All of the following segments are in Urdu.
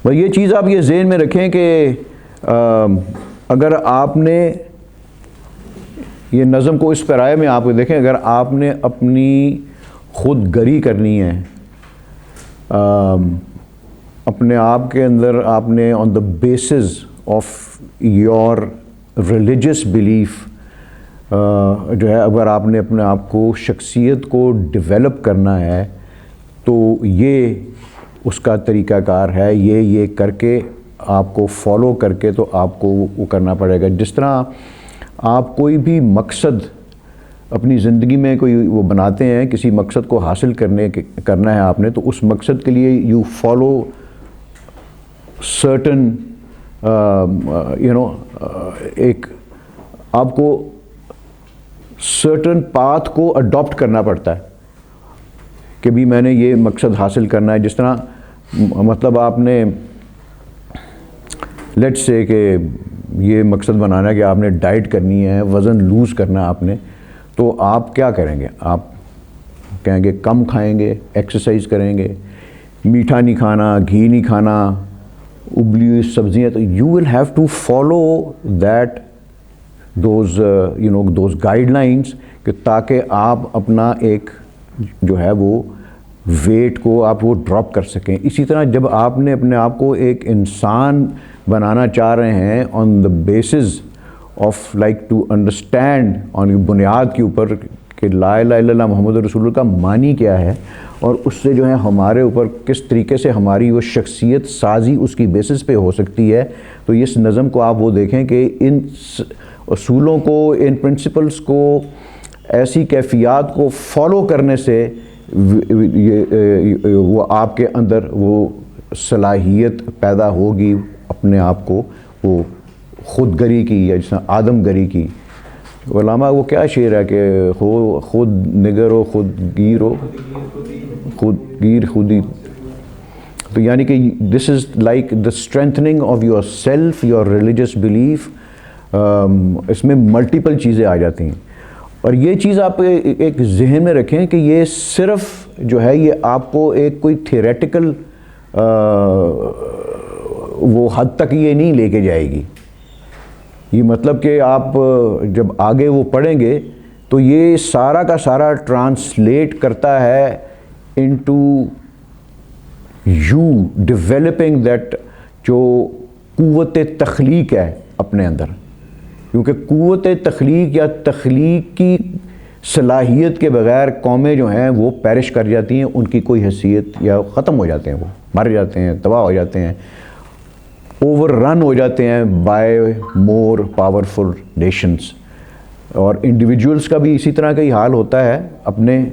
بھائی یہ چیز آپ یہ ذہن میں رکھیں کہ اگر آپ نے یہ نظم کو اس پیرائے میں آپ دیکھیں، اگر آپ نے اپنی خود گری کرنی ہے، اپنے آپ کے اندر آپ نے on the basis of your religious belief جو ہے، اگر آپ نے اپنے آپ کو شخصیت کو ڈیولپ کرنا ہے تو یہ اس کا طریقہ کار ہے، یہ کر کے آپ کو فالو کر کے تو آپ کو وہ کرنا پڑے گا۔ جس طرح آپ کوئی بھی مقصد اپنی زندگی میں کوئی وہ بناتے ہیں، کسی مقصد کو حاصل کرنا ہے آپ نے، تو اس مقصد کے لیے یو فالو سرٹن ایک آپ کو سرٹن پاتھ کو اڈاپٹ کرنا پڑتا ہے کہ بھی میں نے یہ مقصد حاصل کرنا ہے۔ جس طرح مطلب آپ نے لیٹس سے کہ یہ مقصد بنانا ہے کہ آپ نے ڈائٹ کرنی ہے، وزن لوز کرنا ہے آپ نے، تو آپ کیا کریں گے؟ آپ کہیں گے کم کھائیں گے، ایکسرسائز کریں گے، میٹھا نہیں کھانا، گھی نہیں کھانا، ابلی ہوئی سبزیاں، تو you will have to follow that those guidelines, کہ تاکہ آپ اپنا ایک جو ہے وہ ویٹ کو آپ وہ ڈراپ کر سکیں۔ اسی طرح جب آپ نے اپنے آپ کو ایک انسان بنانا چاہ رہے ہیں on the basis of like to understand on بنیاد کے اوپر کہ لا الہ الا اللہ محمد رسول اللہ کا معنی کیا ہے، اور اس سے جو ہے ہمارے اوپر کس طریقے سے ہماری وہ شخصیت سازی اس کی بیسس پہ ہو سکتی ہے، تو اس نظم کو آپ وہ دیکھیں کہ ان اصولوں کو، ان پرنسپلز کو، ایسی کیفیات کو فالو کرنے سے وہ آپ کے اندر وہ صلاحیت پیدا ہوگی اپنے آپ کو وہ خود گری کی، یا جس طرح آدم گری کی۔ علامہ وہ کیا شعر ہے کہ خود نگر ہو، خود گیر ہو، خود گیر خودی، تو یعنی کہ this is like the strengthening of your self, your religious belief. اس میں ملٹیپل چیزیں آ جاتی ہیں، اور یہ چیز آپ ایک ذہن میں رکھیں کہ یہ صرف جو ہے یہ آپ کو ایک کوئی تھیوریٹیکل وہ حد تک یہ نہیں لے کے جائے گی۔ یہ مطلب کہ آپ جب آگے وہ پڑھیں گے تو یہ سارا کا سارا ٹرانسلیٹ کرتا ہے انٹو یو ڈیولپنگ دیٹ جو قوت تخلیق ہے اپنے اندر، کیونکہ قوت تخلیق یا تخلیق کی صلاحیت کے بغیر قومیں جو ہیں وہ پیرش کر جاتی ہیں، ان کی کوئی حیثیت یا ختم ہو جاتے ہیں، وہ مر جاتے ہیں، تباہ ہو جاتے ہیں، اوور رن ہو جاتے ہیں بائی مور پاورفل نیشنز۔ اور انڈیویجولس کا بھی اسی طرح کا ہی حال ہوتا ہے اپنے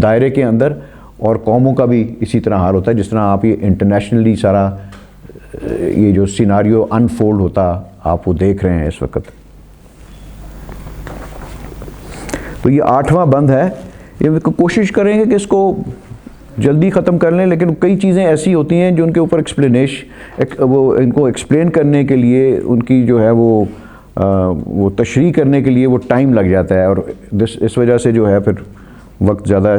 دائرے کے اندر، اور قوموں کا بھی اسی طرح حال ہوتا ہے۔ جس طرح آپ یہ انٹرنیشنلی سارا یہ جو سیناریو انفولڈ ہوتا آپ وہ دیکھ رہے ہیں اس وقت۔ تو یہ 8واں بند ہے، یہ کوشش کریں گے کہ اس کو جلدی ختم کر لیں، لیکن کئی چیزیں ایسی ہوتی ہیں جو ان کے اوپر وہ ان کو ایکسپلین کرنے کے لیے، ان کی جو ہے وہ تشریح کرنے کے لیے وہ ٹائم لگ جاتا ہے، اور اس وجہ سے جو ہے پھر وقت زیادہ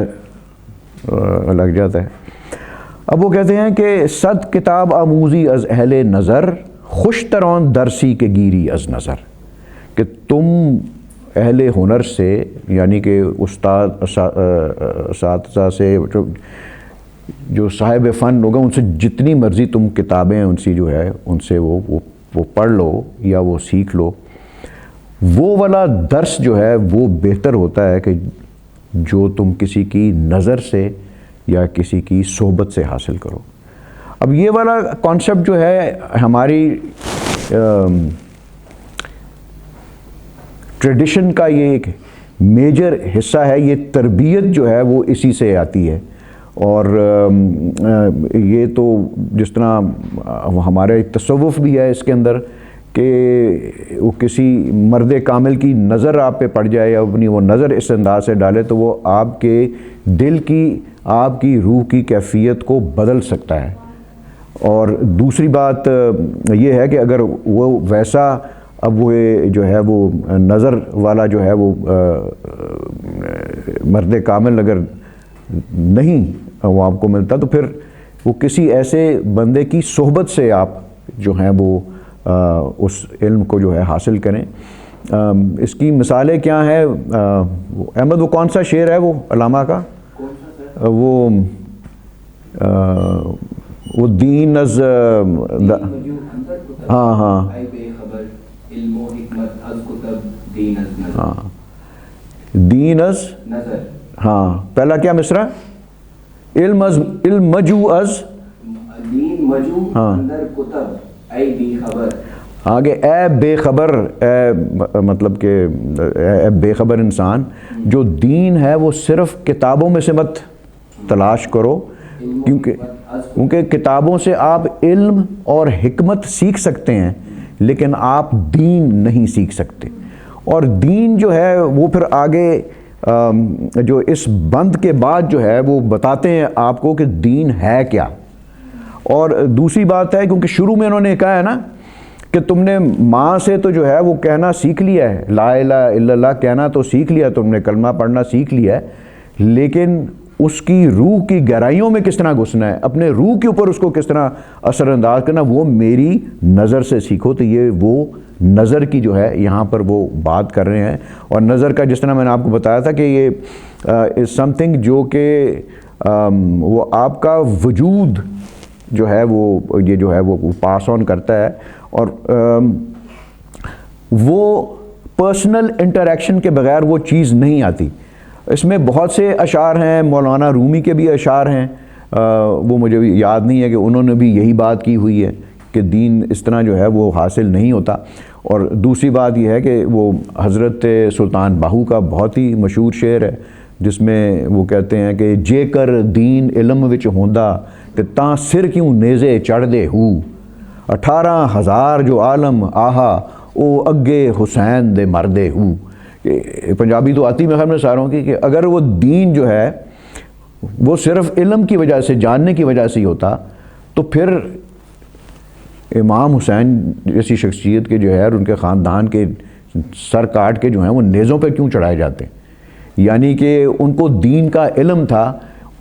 لگ جاتا ہے۔ اب وہ کہتے ہیں کہ صد کتاب آموزی از اہل نظر، خوش ترون درسی کے گیری از نظر، کہ تم اہل ہنر سے، یعنی کہ استاد اساتذہ سے، جو صاحب فن ہوگا، ان سے جتنی مرضی تم کتابیں ان سے جو ہے ان سے وہ پڑھ لو یا وہ سیکھ لو، وہ والا درس جو ہے وہ بہتر ہوتا ہے کہ جو تم کسی کی نظر سے یا کسی کی صحبت سے حاصل کرو۔ اب یہ والا کانسیپٹ جو ہے ہماری ٹریڈیشن کا یہ ایک میجر حصہ ہے، یہ تربیت جو ہے وہ اسی سے آتی ہے، اور یہ تو جس طرح ہمارے تصوف بھی ہے اس کے اندر کہ وہ کسی مرد کامل کی نظر آپ پہ پڑ جائے، یا اپنی وہ نظر اس انداز سے ڈالے تو وہ آپ کے دل کی، آپ کی روح کی کیفیت کو بدل سکتا ہے۔ اور دوسری بات یہ ہے کہ اگر وہ ویسا اب وہ جو ہے وہ نظر والا جو ہے وہ مرد کامل اگر نہیں وہ آپ کو ملتا، تو پھر وہ کسی ایسے بندے کی صحبت سے آپ جو ہیں وہ اس علم کو جو ہے حاصل کریں. اس کی مثالیں کیا ہیں؟ احمد وہ کون سا شعر ہے وہ علامہ کا؟ وہ دین از ہاں ہاں ہاں دین از ہاں پہلا کیا مصرع؟ علم از علم مجو از ہاں آگے اے بے خبر، اے مطلب کہ اے بے خبر انسان، جو دین ہے وہ صرف کتابوں میں سے مت تلاش کرو، کیونکہ کتابوں سے آپ علم اور حکمت سیکھ سکتے ہیں لیکن آپ دین نہیں سیکھ سکتے. اور دین جو ہے وہ پھر آگے جو اس بند کے بعد جو ہے وہ بتاتے ہیں آپ کو کہ دین ہے کیا. اور دوسری بات ہے کیونکہ شروع میں انہوں نے کہا ہے نا کہ تم نے ماں سے تو جو ہے وہ کہنا سیکھ لیا ہے، لا الہ الا اللہ کہنا تو سیکھ لیا، تم نے کلمہ پڑھنا سیکھ لیا ہے، لیکن اس کی روح کی گہرائیوں میں کس طرح گھسنا ہے، اپنے روح کے اوپر اس کو کس طرح اثر انداز کرنا، وہ میری نظر سے سیکھو. تو یہ وہ نظر کی جو ہے یہاں پر وہ بات کر رہے ہیں. اور نظر کا جس طرح میں نے آپ کو بتایا تھا کہ یہ از سم تھنگ جو کہ وہ آپ کا وجود جو ہے وہ یہ جو ہے وہ پاس آن کرتا ہے، اور وہ پرسنل انٹریکشن کے بغیر وہ چیز نہیں آتی. اس میں بہت سے اشعار ہیں، مولانا رومی کے بھی اشعار ہیں، وہ مجھے بھی یاد نہیں ہے کہ انہوں نے بھی یہی بات کی ہوئی ہے کہ دین اس طرح جو ہے وہ حاصل نہیں ہوتا. اور دوسری بات یہ ہے کہ وہ حضرت سلطان باہو کا بہت ہی مشہور شعر ہے جس میں وہ کہتے ہیں کہ جے کر دین علم وچ ہوندا تے تاں سر کیوں نیزے چڑھ دے ہو، 18,000 جو عالم آہا او اگے حسین دے مردے ہو. پنجابی تو آتی میں خیال میں ساروں کی کہ اگر وہ دین جو ہے وہ صرف علم کی وجہ سے، جاننے کی وجہ سے ہی ہوتا تو پھر امام حسین جیسی شخصیت کے جو ہے اور ان کے خاندان کے سر کاٹ کے جو ہیں وہ نیزوں پہ کیوں چڑھائے جاتے ہیں؟ یعنی کہ ان کو دین کا علم تھا،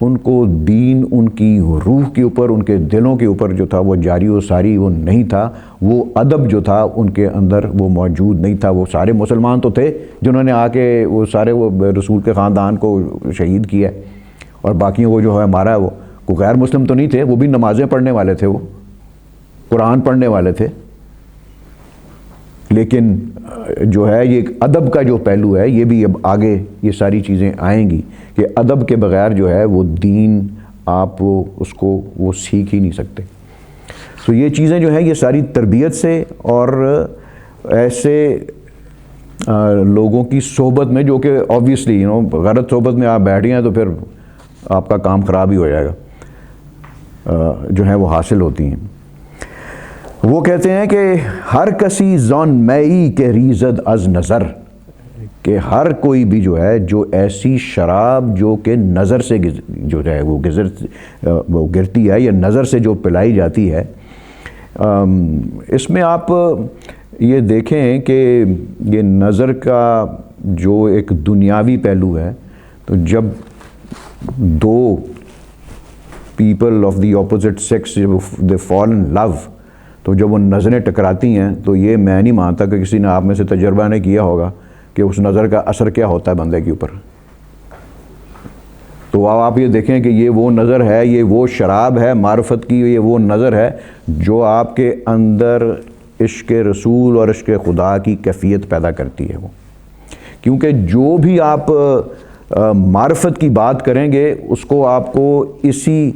ان کو دین ان کی روح کے اوپر، ان کے دلوں کے اوپر جو تھا وہ جاری و ساری وہ نہیں تھا. وہ ادب جو تھا ان کے اندر وہ موجود نہیں تھا. وہ سارے مسلمان تو تھے جنہوں نے آ کے وہ سارے وہ رسول کے خاندان کو شہید کیا، اور باقیوں کو جو ہے مارا. وہ غیر مسلم تو نہیں تھے، وہ بھی نمازیں پڑھنے والے تھے، وہ قرآن پڑھنے والے تھے. لیکن جو ہے یہ ادب کا جو پہلو ہے یہ بھی اب آگے یہ ساری چیزیں آئیں گی کہ ادب کے بغیر جو ہے وہ دین آپ اس کو وہ سیکھ ہی نہیں سکتے. تو یہ چیزیں جو ہیں یہ ساری تربیت سے اور ایسے لوگوں کی صحبت میں جو کہ آبویسلی غلط صحبت میں آپ بیٹھ گئے ہیں تو پھر آپ کا کام خراب ہی ہو جائے گا، جو ہے وہ حاصل ہوتی ہیں. وہ کہتے ہیں کہ ہر کسی زون مئی کے ریزد از نظر، کہ ہر کوئی بھی جو ہے جو ایسی شراب جو کہ نظر سے جو ہے وہ گرتی ہے یا نظر سے جو پلائی جاتی ہے. اس میں آپ یہ دیکھیں کہ یہ نظر کا جو ایک دنیاوی پہلو ہے، تو جب two people of the opposite sex they fall in love, تو جب وہ نظریں ٹکراتی ہیں تو یہ میں نہیں مانتا کہ کسی نے آپ میں سے تجربہ نہیں کیا ہوگا کہ اس نظر کا اثر کیا ہوتا ہے بندے کے اوپر. تو آپ یہ دیکھیں کہ یہ وہ نظر ہے، یہ وہ شراب ہے معرفت کی، یہ وہ نظر ہے جو آپ کے اندر عشق رسول اور عشق خدا کی کیفیت پیدا کرتی ہے. وہ کیونکہ جو بھی آپ معرفت کی بات کریں گے اس کو آپ کو اسی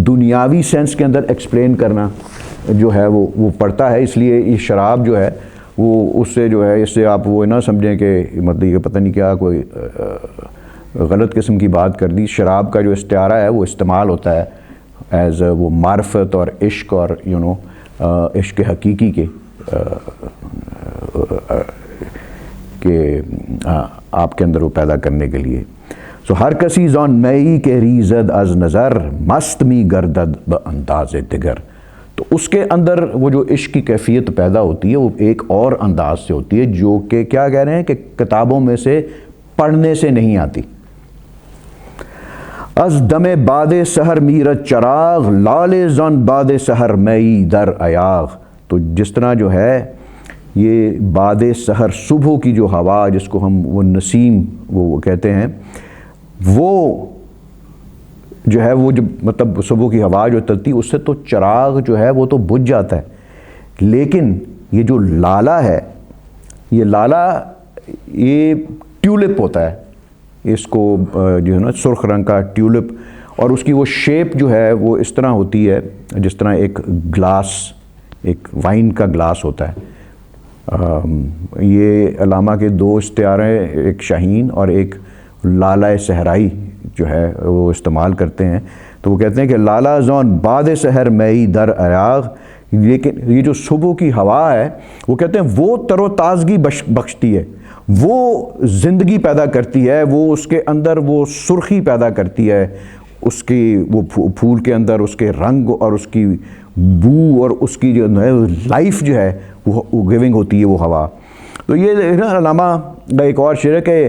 دنیاوی سینس کے اندر ایکسپلین کرنا جو ہے وہ پڑتا ہے. اس لیے یہ شراب جو ہے وہ اس سے جو ہے اس سے آپ وہ نہ سمجھیں کہ مطلب یہ پتہ نہیں کیا کوئی غلط قسم کی بات کر دی. شراب کا جو استعارہ ہے وہ استعمال ہوتا ہے ایز وہ معرفت اور عشق اور عشق حقیقی کہ آپ کے اندر وہ پیدا کرنے کے لیے. سو ہر کسی زون مئی کے ریزد از نظر مست می گردد بانداز دگر. تو اس کے اندر وہ جو عشق کی کیفیت پیدا ہوتی ہے وہ ایک اور انداز سے ہوتی ہے جو کہ کیا کہہ رہے ہیں کہ کتابوں میں سے پڑھنے سے نہیں آتی. از دم باد سحر میرت چراغ لال زن باد سحر مئی در ایاغ. تو جس طرح جو ہے یہ باد سحر صبح کی جو ہوا جس کو ہم وہ نسیم وہ کہتے ہیں، وہ جو ہے وہ جب مطلب صبح کی ہوا جو چلتی اس سے تو چراغ جو ہے وہ تو بجھ جاتا ہے، لیکن یہ جو لالا ہے، یہ لالا یہ ٹیولپ ہوتا ہے، اس کو جو ہے نا سرخ رنگ کا ٹیولپ، اور اس کی وہ شیپ جو ہے وہ اس طرح ہوتی ہے جس طرح ایک گلاس، ایک وائن کا گلاس ہوتا ہے. یہ علامہ کے دو استعارے ہیں، ایک شاہین اور ایک لالہ صحرائی جو ہے وہ استعمال کرتے ہیں. تو وہ کہتے ہیں کہ لالا زون باد سحر مئی در ایاغ، لیکن یہ جو صبح کی ہوا ہے وہ کہتے ہیں وہ تر و تازگی بخشتی ہے، وہ زندگی پیدا کرتی ہے، وہ اس کے اندر وہ سرخی پیدا کرتی ہے، اس کی وہ پھول کے اندر اس کے رنگ اور اس کی بو اور اس کی جو ہے لائف جو ہے وہ گیونگ ہوتی ہے وہ ہوا. تو یہ نا علامہ کا ایک اور شعر ہے کہ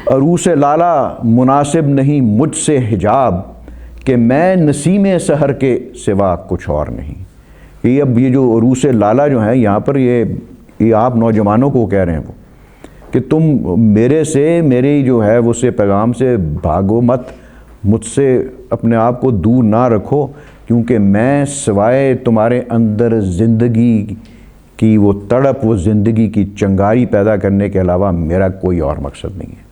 عروس لالا مناسب نہیں مجھ سے حجاب، کہ میں نسیم سحر کے سوا کچھ اور نہیں. یہ اب یہ جو عروس لالا جو ہیں یہاں پر یہ آپ نوجوانوں کو کہہ رہے ہیں وہ کہ تم میرے سے، میری جو ہے وہ سے پیغام سے بھاگو مت، مجھ سے اپنے آپ کو دور نہ رکھو، کیونکہ میں سوائے تمہارے اندر زندگی کی وہ تڑپ، وہ زندگی کی چنگاری پیدا کرنے کے علاوہ میرا کوئی اور مقصد نہیں ہے.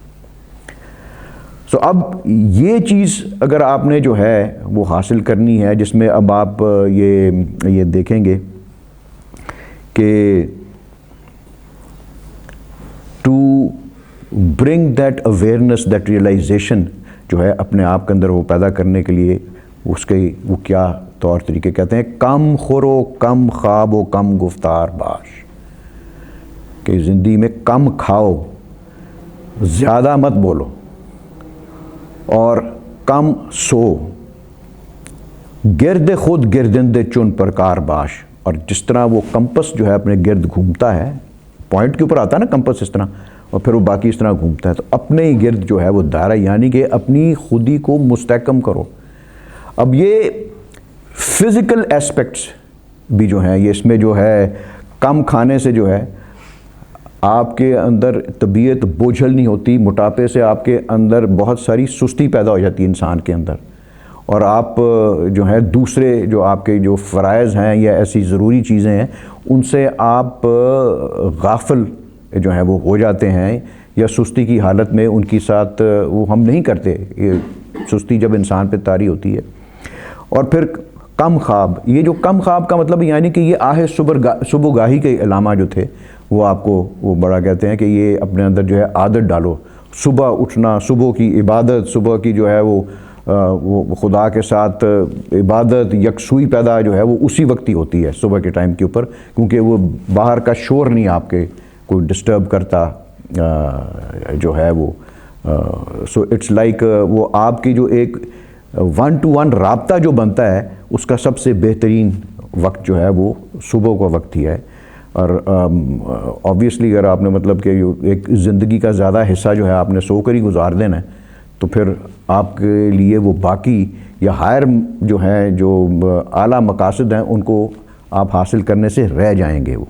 اب یہ چیز اگر آپ نے جو ہے وہ حاصل کرنی ہے، جس میں اب آپ یہ دیکھیں گے کہ to bring that awareness, that realisation جو ہے اپنے آپ کے اندر وہ پیدا کرنے کے لیے اس کے وہ کیا طور طریقے کہتے ہیں، کم خورو کم خواب و کم گفتار باش، کہ زندگی میں کم کھاؤ، زیادہ مت بولو اور کم سو، گرد خود گردند چن پرکار باش. اور جس طرح وہ کمپس جو ہے اپنے گرد گھومتا ہے، پوائنٹ کے اوپر آتا ہے نا کمپس اس طرح، اور پھر وہ باقی اس طرح گھومتا ہے، تو اپنے ہی گرد جو ہے وہ دائرہ، یعنی کہ اپنی خودی کو مستحکم کرو. اب یہ فزیکل ایسپیکٹس بھی جو ہیں، یہ اس میں جو ہے کم کھانے سے جو ہے آپ کے اندر طبیعت بوجھل نہیں ہوتی، موٹاپے سے آپ کے اندر بہت ساری سستی پیدا ہو جاتی ہے انسان کے اندر، اور آپ جو ہے دوسرے جو آپ کے جو فرائض ہیں یا ایسی ضروری چیزیں ہیں ان سے آپ غافل جو ہیں وہ ہو جاتے ہیں، یا سستی کی حالت میں ان کی ساتھ وہ ہم نہیں کرتے. یہ سستی جب انسان پہ طاری ہوتی ہے. اور پھر کم خواب، یہ جو کم خواب کا مطلب یعنی کہ یہ صبح گاہی کے علامہ جو تھے وہ آپ کو وہ بڑا کہتے ہیں کہ یہ اپنے اندر جو ہے عادت ڈالو، صبح اٹھنا، صبح کی عبادت، صبح کی جو ہے وہ خدا کے ساتھ عبادت، یکسوئی پیدا جو ہے وہ اسی وقت ہی ہوتی ہے صبح کے ٹائم کے اوپر، کیونکہ وہ باہر کا شور نہیں آپ کے کوئی ڈسٹرب کرتا جو ہے وہ. سو اٹس لائک وہ آپ کی جو ایک 1 to 1 رابطہ جو بنتا ہے اس کا سب سے بہترین وقت جو ہے وہ صبح کا وقت ہی ہے. اور آبویسلی اگر آپ نے مطلب کہ ایک زندگی کا زیادہ حصہ جو ہے آپ نے سو کر ہی گزار دینا ہے، تو پھر آپ کے لیے وہ باقی یا ہائر جو ہیں جو اعلیٰ مقاصد ہیں ان کو آپ حاصل کرنے سے رہ جائیں گے وہ.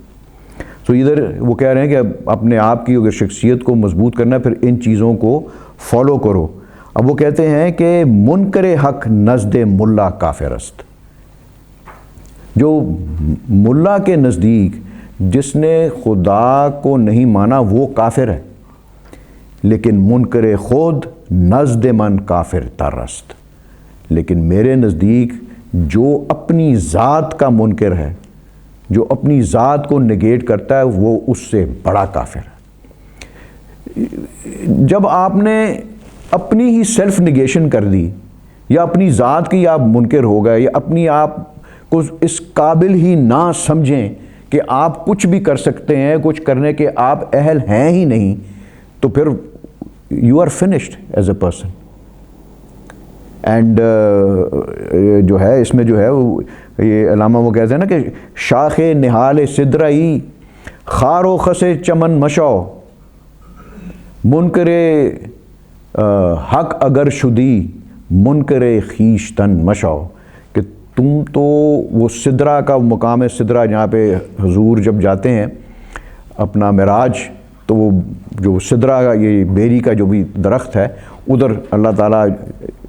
تو ادھر وہ کہہ رہے ہیں کہ اپنے آپ کی اگر شخصیت کو مضبوط کرنا ہے پھر ان چیزوں کو فالو کرو. اب وہ کہتے ہیں کہ منکر حق نزد ملا کافر است، جو ملا کے نزدیک جس نے خدا کو نہیں مانا وہ کافر ہے، لیکن منکر خود نزد من کافر ترست، لیکن میرے نزدیک جو اپنی ذات کا منکر ہے، جو اپنی ذات کو نگیٹ کرتا ہے، وہ اس سے بڑا کافر ہے. جب آپ نے اپنی ہی سیلف نگیشن کر دی، یا اپنی ذات کی آپ منکر ہو گئے، یا اپنی آپ کو اس قابل ہی نہ سمجھیں کہ آپ کچھ بھی کر سکتے ہیں، کچھ کرنے کے آپ اہل ہیں ہی نہیں، تو پھر you are finished as a person. And جو ہے اس میں جو ہے یہ علامہ وہ کہتے ہیں نا کہ شاخ نہال سدرئی خار و خس چمن مشو، منکر حق اگر شدی منکر خویشتن مشو، کہ تم تو وہ سدرہ کا مقام ہے، سدرہ جہاں پہ حضور جب جاتے ہیں اپنا معراج، تو وہ جو سدرہ کا یہ بیری کا جو بھی درخت ہے ادھر اللہ تعالیٰ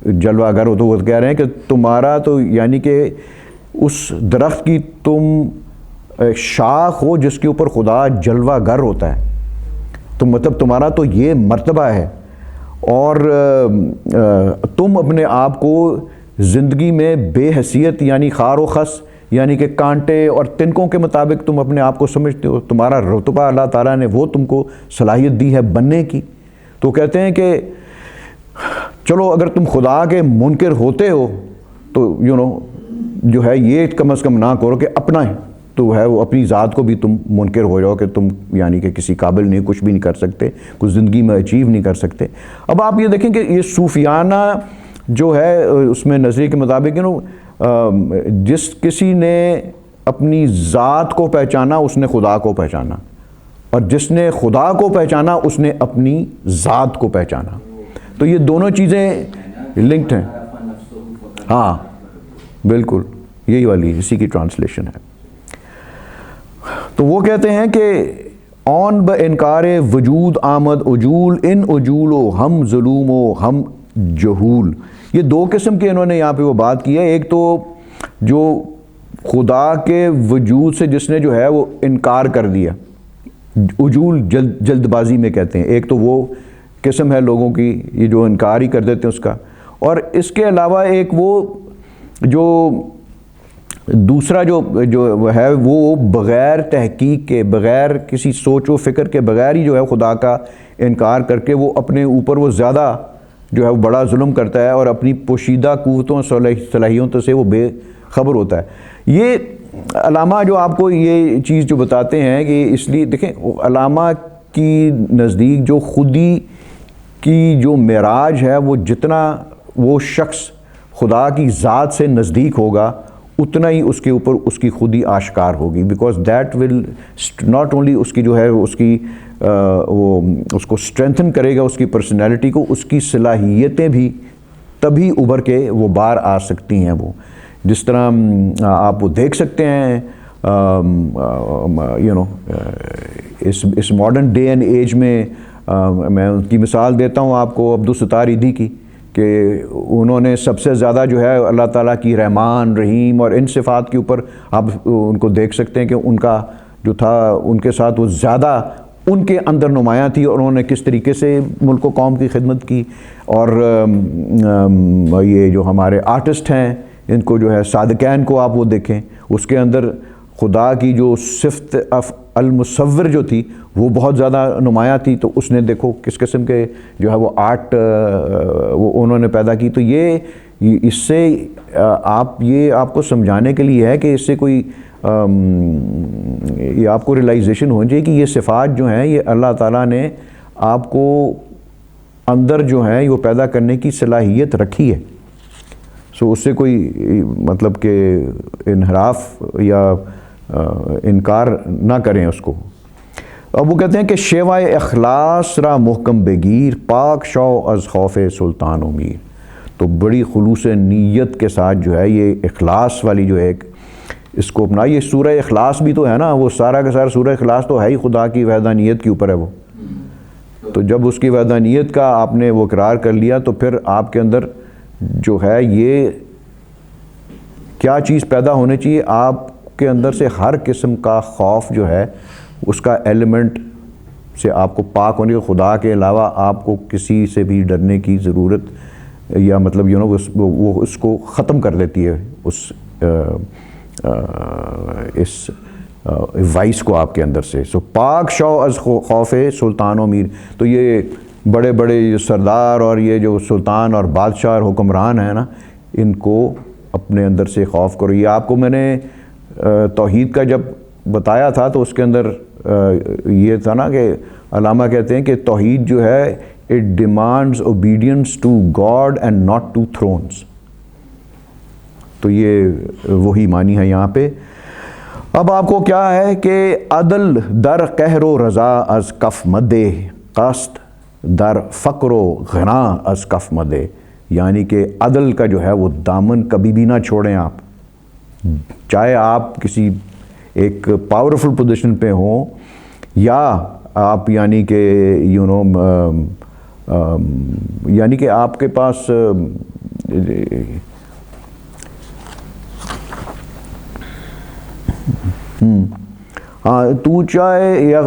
جلوہ گر ہو، تو وہ کہہ رہے ہیں کہ تمہارا تو یعنی کہ اس درخت کی تم شاخ ہو جس کے اوپر خدا جلوہ گر ہوتا ہے، تو مطلب تمہارا تو یہ مرتبہ ہے، اور تم اپنے آپ کو زندگی میں بے حیثیت یعنی خار و خس یعنی کہ کانٹے اور تنکوں کے مطابق تم اپنے آپ کو سمجھتے ہو، تمہارا رتبہ اللہ تعالیٰ نے وہ تم کو صلاحیت دی ہے بننے کی۔ تو کہتے ہیں کہ چلو اگر تم خدا کے منکر ہوتے ہو تو جو ہے یہ کم از کم نہ کرو کہ اپنا تو ہے وہ اپنی ذات کو بھی تم منکر ہو جاؤ کہ تم یعنی کہ کسی قابل نہیں، کچھ بھی نہیں کر سکتے، کچھ زندگی میں اچیو نہیں کر سکتے۔ اب آپ یہ دیکھیں کہ یہ صوفیانہ جو ہے اس میں نظریے کے مطابق جس کسی نے اپنی ذات کو پہچانا اس نے خدا کو پہچانا، اور جس نے خدا کو پہچانا اس نے اپنی ذات کو پہچانا، تو یہ دونوں چیزیں لنکڈ ہیں۔ ہاں بالکل یہی والی اسی کی ٹرانسلیشن ہے۔ تو وہ کہتے ہیں کہ آن بہ انکار وجود آمد اجول، ان اجول و ہم ظلوم و ہم جہول۔ یہ دو قسم کے انہوں نے یہاں پہ وہ بات کی ہے، ایک تو جو خدا کے وجود سے جس نے جو ہے وہ انکار کر دیا، اجول جلد بازی میں کہتے ہیں، ایک تو وہ قسم ہے لوگوں کی یہ جو انکار ہی کر دیتے ہیں اس کا، اور اس کے علاوہ ایک وہ جو دوسرا جو ہے وہ بغیر تحقیق کے، بغیر کسی سوچ و فکر کے، بغیر ہی جو ہے خدا کا انکار کر کے وہ اپنے اوپر وہ زیادہ جو ہے وہ بڑا ظلم کرتا ہے اور اپنی پوشیدہ قوتوں صلاحیتوں سے وہ بے خبر ہوتا ہے۔ یہ علامہ جو آپ کو یہ چیز جو بتاتے ہیں کہ اس لیے دیکھیں علامہ کی نزدیک جو خودی کی جو معراج ہے وہ جتنا وہ شخص خدا کی ذات سے نزدیک ہوگا اتنا ہی اس کے اوپر اس کی خودی آشکار ہوگی، because that will not only اس کی جو ہے اس کی وہ اس کو اسٹرینتھن کرے گا، اس کی پرسنالٹی کو، اس کی صلاحیتیں بھی تبھی ابھر کے وہ باہر آ سکتی ہیں۔ وہ جس طرح آپ وہ دیکھ سکتے ہیں اس ماڈرن ڈے اینڈ ایج میں، میں ان کی مثال دیتا ہوں آپ کو عبدالستار ایدھی کی، کہ انہوں نے سب سے زیادہ جو ہے اللہ تعالیٰ کی رحمان رحیم اور ان صفات کے اوپر آپ ان کو دیکھ سکتے ہیں کہ ان کا جو تھا ان کے ساتھ وہ زیادہ ان کے اندر نمایاں تھی، اور انہوں نے کس طریقے سے ملک و قوم کی خدمت کی۔ اور یہ جو ہمارے آرٹسٹ ہیں ان کو جو ہے صادقین کو آپ وہ دیکھیں، اس کے اندر خدا کی جو صفت المصور جو تھی وہ بہت زیادہ نمایاں تھی، تو اس نے دیکھو کس قسم کے جو ہے وہ آرٹ وہ انہوں نے پیدا کی۔ تو یہ اس سے آپ کو سمجھانے کے لیے ہے کہ اس سے کوئی یہ آپ کو ریلائزیشن ہو جائے کہ یہ صفات جو ہیں یہ اللہ تعالیٰ نے آپ کو اندر جو ہیں وہ پیدا کرنے کی صلاحیت رکھی ہے۔ سو اس سے کوئی مطلب کہ انحراف یا انکار نہ کریں اس کو۔ اب وہ کہتے ہیں کہ شیوائے اخلاص را محکم بگیر، پاک شو از خوف سلطان و میر۔ تو بڑی خلوص نیت کے ساتھ جو ہے یہ اخلاص والی جو ہے اس کو اپنا، یہ سورہ اخلاص بھی تو ہے نا، وہ سارا کا سارا سورہ اخلاص تو ہے ہی خدا کی وحدانیت کے اوپر ہے وہ۔ تو جب اس کی وحدانیت کا آپ نے وہ اقرار کر لیا تو پھر آپ کے اندر جو ہے یہ کیا چیز پیدا ہونے چاہیے، آپ کے اندر سے ہر قسم کا خوف جو ہے اس کا ایلیمنٹ سے آپ کو پاک ہونے کے، خدا کے علاوہ آپ کو کسی سے بھی ڈرنے کی ضرورت یا مطلب وہ اس کو ختم کر دیتی ہے اس وائس کو آپ کے اندر سے۔ سو پاک شو از خوف سلطان و میر۔ تو یہ بڑے بڑے سردار اور یہ جو سلطان اور بادشاہ اور حکمران ہیں نا، ان کو اپنے اندر سے خوف کرو۔ یہ آپ کو میں نے توحید کا جب بتایا تھا تو اس کے اندر یہ تھا نا کہ علامہ کہتے ہیں کہ توحید جو ہے it demands obedience to God and not to thrones. تو یہ وہی معنی ہے یہاں پہ۔ اب آپ کو کیا ہے کہ عدل در قہر و رضا از کف مدے، قصد در فقر و غنا از کف مدے۔ یعنی کہ عدل کا جو ہے وہ دامن کبھی بھی نہ چھوڑیں آپ، چاہے آپ کسی ایک پاورفل پوزیشن پہ ہوں یا آپ یعنی کہ یعنی کہ آپ کے پاس ہاں تو چاہے یا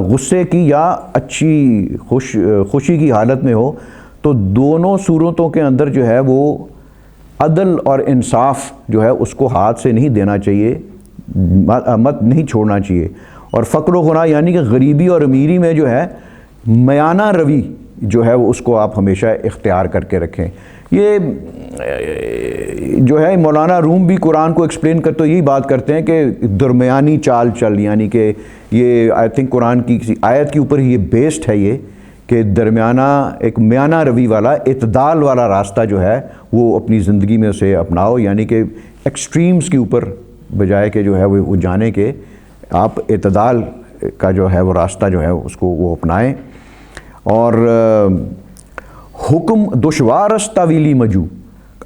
غصے کی یا اچھی خوشی کی حالت میں ہو، تو دونوں صورتوں کے اندر جو ہے وہ عدل اور انصاف جو ہے اس کو ہاتھ سے نہیں دینا چاہیے، مت نہیں چھوڑنا چاہیے۔ اور فقر و غنیٰ یعنی کہ غریبی اور امیری میں جو ہے میانہ روی جو ہے وہ اس کو آپ ہمیشہ اختیار کر کے رکھیں۔ یہ جو ہے مولانا روم بھی قرآن کو ایکسپلین کرتے یہی بات کرتے ہیں کہ درمیانی چال چل، یعنی کہ یہ آئی تھنک قرآن کی کسی آیت کے اوپر یہ بیسڈ ہے، یہ کہ درمیانہ ایک میانہ روی والا اعتدال والا راستہ جو ہے وہ اپنی زندگی میں اسے اپناؤ، یعنی کہ ایکسٹریمز کے اوپر بجائے کہ جو ہے وہ جانے کے آپ اعتدال کا جو ہے وہ راستہ جو ہے اس کو وہ اپنائیں۔ اور حکم دشوار است تعویلی مجو،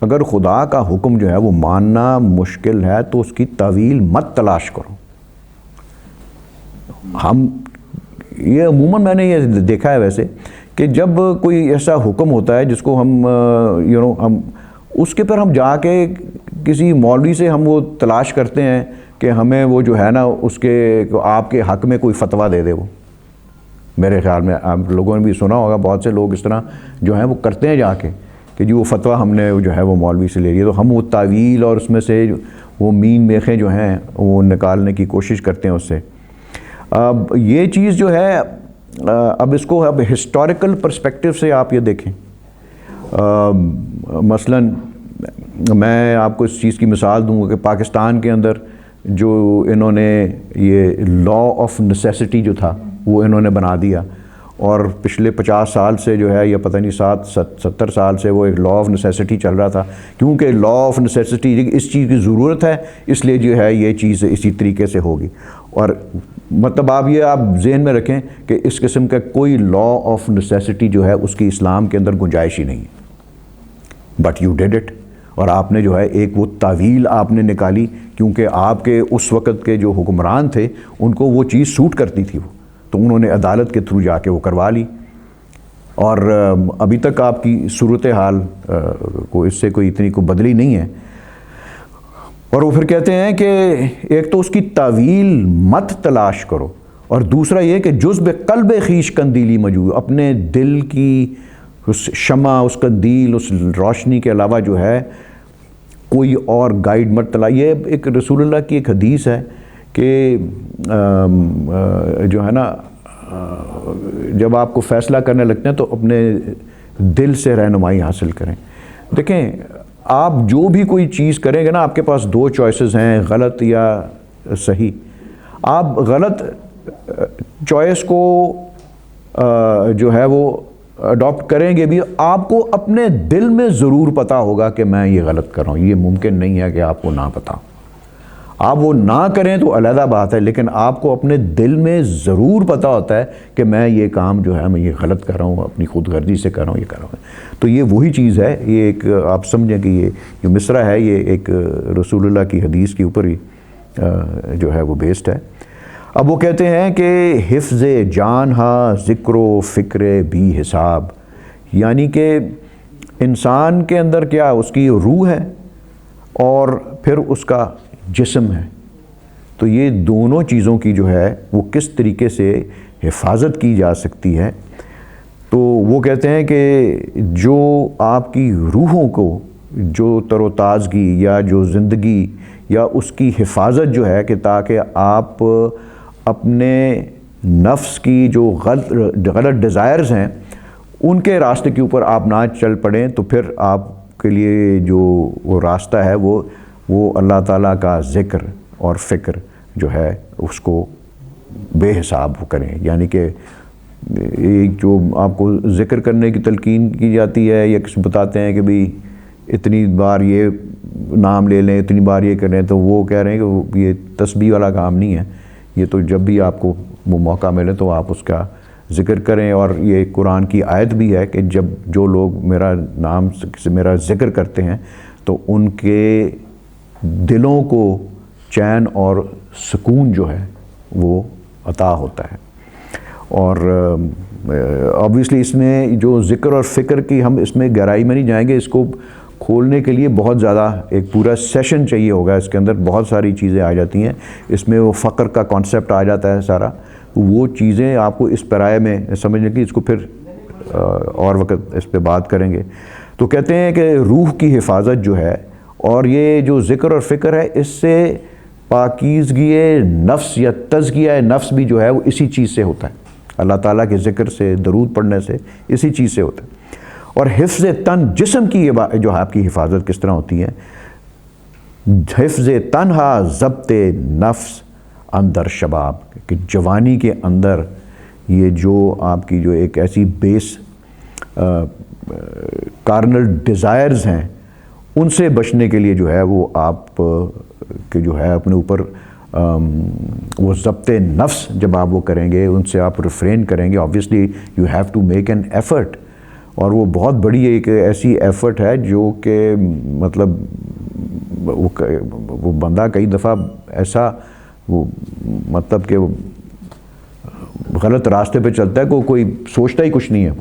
اگر خدا کا حکم جو ہے وہ ماننا مشکل ہے تو اس کی تعویل مت تلاش کرو۔ ہم یہ عموماً میں نے یہ دیکھا ہے ویسے کہ جب کوئی ایسا حکم ہوتا ہے جس کو ہم ہم اس کے پر ہم جا کے کسی مولوی سے ہم وہ تلاش کرتے ہیں کہ ہمیں وہ جو ہے نا اس کے آپ کے حق میں کوئی فتویٰ دے دے۔ وہ میرے خیال میں آپ لوگوں نے بھی سنا ہوگا، بہت سے لوگ اس طرح جو ہیں وہ کرتے ہیں جا کے کہ جی وہ فتویٰ ہم نے جو ہے وہ مولوی سے لے لیا، تو ہم وہ تعویل اور اس میں سے وہ مین میخیں جو ہیں وہ نکالنے کی کوشش کرتے ہیں اس سے۔ اب یہ چیز جو ہے اب اس کو اب ہسٹوریکل پرسپیکٹیو سے آپ یہ دیکھیں، مثلاً میں آپ کو اس چیز کی مثال دوں گا کہ پاکستان کے اندر جو انہوں نے یہ لا آف نیسیسٹی جو تھا وہ انہوں نے بنا دیا، اور پچھلے 50 سال سے جو ہے یا پتہ نہیں 70 سال سے وہ ایک لا آف نیسیسٹی چل رہا تھا، کیونکہ لا آف نیسیسٹی اس چیز کی ضرورت ہے اس لیے جو ہے یہ چیز اسی طریقے سے ہوگی۔ اور مطلب آپ ذہن میں رکھیں کہ اس قسم کا کوئی لا آف نیسیسٹی جو ہے اس کی اسلام کے اندر گنجائش ہی نہیں ہے، بٹ یو ڈیڈ اٹ، اور آپ نے جو ہے ایک وہ تعویل آپ نے نکالی کیونکہ آپ کے اس وقت کے جو حکمران تھے ان کو وہ چیز سوٹ کرتی تھی، وہ تو انہوں نے عدالت کے تھرو جا کے وہ کروا لی، اور ابھی تک آپ کی صورتحال کو اس سے کوئی اتنی کوئی بدلی نہیں ہے۔ اور وہ پھر کہتے ہیں کہ ایک تو اس کی تعویل مت تلاش کرو، اور دوسرا یہ کہ جزب قلب خویش قندیلی مجو، اپنے دل کی اس شمع، اس قندیل، اس روشنی کے علاوہ جو ہے کوئی اور گائیڈ مت تلاش۔ یہ ایک رسول اللہ کی ایک حدیث ہے کہ جو ہے نا جب آپ کو فیصلہ کرنے لگتے ہیں تو اپنے دل سے رہنمائی حاصل کریں۔ دیکھیں آپ جو بھی کوئی چیز کریں گے نا، آپ کے پاس 2 چوائسز ہیں، غلط یا صحیح۔ آپ غلط چوائس کو جو ہے وہ اڈاپٹ کریں گے بھی، آپ کو اپنے دل میں ضرور پتہ ہوگا کہ میں یہ غلط کر رہا ہوں، یہ ممکن نہیں ہے کہ آپ کو نہ پتہ۔ آپ وہ نہ کریں تو علیحدہ بات ہے، لیکن آپ کو اپنے دل میں ضرور پتہ ہوتا ہے کہ میں یہ کام جو ہے میں یہ غلط کر رہا ہوں، اپنی خود غرضی سے کر رہا ہوں، یہ کر رہا ہوں۔ تو یہ وہی چیز ہے، یہ ایک آپ سمجھیں کہ یہ جو مصرع ہے یہ ایک رسول اللہ کی حدیث کے اوپر ہی جو ہے وہ بیسڈ ہے۔ اب وہ کہتے ہیں کہ حفظ جان ہا ذکر و فکر بھی حساب، یعنی کہ انسان کے اندر کیا اس کی روح ہے اور پھر اس کا جسم ہے، تو یہ دونوں چیزوں کی جو ہے وہ کس طریقے سے حفاظت کی جا سکتی ہے۔ تو وہ کہتے ہیں کہ جو آپ کی روحوں کو جو تر و تازگی یا جو زندگی یا اس کی حفاظت جو ہے کہ تاکہ آپ اپنے نفس کی جو غلط ڈیزائرز ہیں ان کے راستے کے اوپر آپ نہ چل پڑیں، تو پھر آپ کے لیے جو وہ راستہ ہے وہ اللہ تعالیٰ کا ذکر اور فکر جو ہے اس کو بے حساب کریں، یعنی کہ ایک جو آپ کو ذکر کرنے کی تلقین کی جاتی ہے یا کسی بتاتے ہیں کہ بھئی اتنی بار یہ نام لے لیں، اتنی بار یہ کریں، تو وہ کہہ رہے ہیں کہ یہ تسبیح والا کام نہیں ہے، یہ تو جب بھی آپ کو وہ موقع ملے تو آپ اس کا ذکر کریں، اور یہ قرآن کی آیت بھی ہے کہ جب جو لوگ میرا نام سے میرا ذکر کرتے ہیں تو ان کے دلوں کو چین اور سکون جو ہے وہ عطا ہوتا ہے۔ اور obviously اس میں جو ذکر اور فکر کی ہم اس میں گہرائی میں نہیں جائیں گے، اس کو کھولنے کے لیے بہت زیادہ ایک پورا سیشن چاہیے ہوگا، اس کے اندر بہت ساری چیزیں آ جاتی ہیں، اس میں وہ فقر کا کانسیپٹ آ جاتا ہے سارا، وہ چیزیں آپ کو اس پیرائے میں سمجھنے کی، اس کو پھر اور وقت اس پہ بات کریں گے۔ تو کہتے ہیں کہ روح کی حفاظت جو ہے اور یہ جو ذکر اور فکر ہے، اس سے پاکیزگی نفس یا تزکیہ نفس بھی جو ہے وہ اسی چیز سے ہوتا ہے، اللہ تعالیٰ کے ذکر سے، درود پڑھنے سے، اسی چیز سے ہوتا ہے۔ اور حفظ تن، جسم کی جو آپ کی حفاظت کس طرح ہوتی ہے، حفظ تنہا ضبط نفس اندر شباب، کہ جوانی کے اندر یہ جو آپ کی جو ایک ایسی بیس کارنل ڈیزائرز ہیں، ان سے بچنے کے لیے جو ہے وہ آپ کے جو ہے اپنے اوپر وہ ضبط نفس جب آپ وہ کریں گے، ان سے آپ ریفرین کریں گے، obviously you have to make an effort, اور وہ بہت بڑی ایک ایسی ایفرٹ ہے جو کہ مطلب وہ بندہ کئی دفعہ ایسا وہ مطلب کہ وہ غلط راستے پہ چلتا ہے، کوئی سوچتا ہی کچھ نہیں ہے۔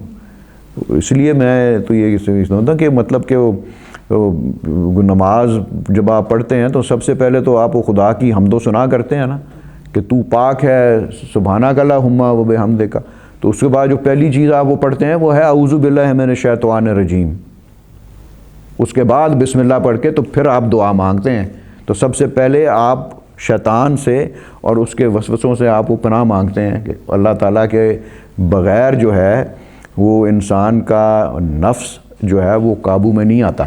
اس لیے میں تو یہ سمجھتا ہوں کہ مطلب کہ وہ نماز جب آپ پڑھتے ہیں تو سب سے پہلے تو آپ وہ خدا کی حمد و ثنا کرتے ہیں نا، کہ تو پاک ہے، سبحانک اللہم و بحمدک، تو اس کے بعد جو پہلی چیز آپ وہ پڑھتے ہیں وہ ہے اعوذ باللہ من الشیطان الرجیم، اس کے بعد بسم اللہ پڑھ کے تو پھر آپ دعا مانگتے ہیں۔ تو سب سے پہلے آپ شیطان سے اور اس کے وسوسوں سے آپ وہ پناہ مانگتے ہیں کہ اللہ تعالیٰ کے بغیر جو ہے وہ انسان کا نفس جو ہے وہ قابو میں نہیں آتا،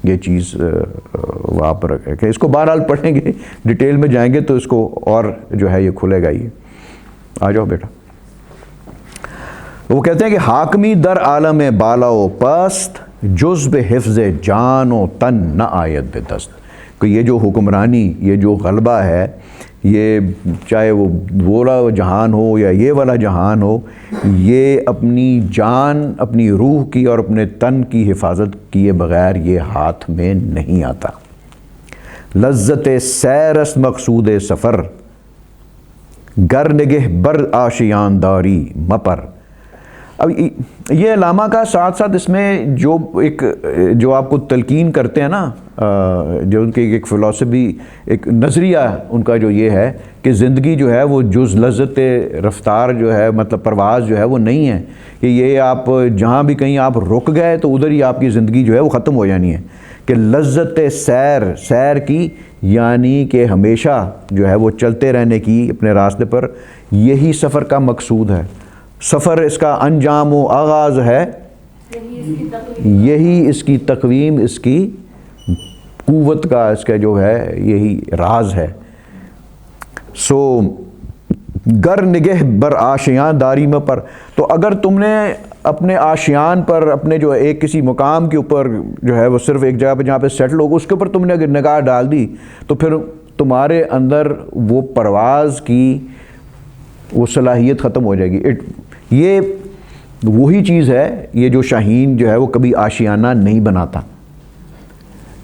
یہ چیز وہاں پر رکھے کہ اس کو بہرحال پڑھیں گے، ڈیٹیل میں جائیں گے تو اس کو اور جو ہے یہ کھلے گا ہی۔ آ جاؤ بیٹا۔ وہ کہتے ہیں کہ حاکمی در عالم بالا و پست، جز بے حفظ جان و تن نہ آید بے دست، کہ یہ جو حکمرانی، یہ جو غلبہ ہے، یہ چاہے وہ والا جہان ہو یا یہ والا جہان ہو، یہ اپنی جان، اپنی روح کی اور اپنے تن کی حفاظت کیے بغیر یہ ہاتھ میں نہیں آتا۔ لذت سیر است مقصود سفر، گر نگہ بر آشیان داری مپر۔ اب یہ علامہ کا ساتھ ساتھ اس میں جو آپ کو تلقین کرتے ہیں نا، جو ان کی ایک فلسفی، ایک نظریہ ان کا جو یہ ہے کہ زندگی جو ہے وہ جز لذت رفتار جو ہے، مطلب پرواز جو ہے وہ نہیں ہے، کہ یہ آپ جہاں بھی کہیں آپ رک گئے تو ادھر ہی آپ کی زندگی جو ہے وہ ختم ہو جانی ہے، کہ لذت سیر کی، یعنی کہ ہمیشہ جو ہے وہ چلتے رہنے کی اپنے راستے پر، یہی سفر کا مقصود ہے۔ سفر اس کا انجام و آغاز ہے، یہی اس کی تقویم، اس کی قوت کا، اس کا جو ہے یہی راز ہے۔ سو گر نگہ بر آشیان داری میں پر، تو اگر تم نے اپنے آشیان پر، اپنے جو ایک کسی مقام کے اوپر جو ہے وہ صرف ایک جگہ پہ جہاں پہ سیٹل ہوگا، اس کے اوپر تم نے اگر نگاہ ڈال دی تو پھر تمہارے اندر وہ پرواز کی وہ صلاحیت ختم ہو جائے گی۔ یہ وہی چیز ہے، یہ جو شاہین جو ہے وہ کبھی آشیانہ نہیں بناتا،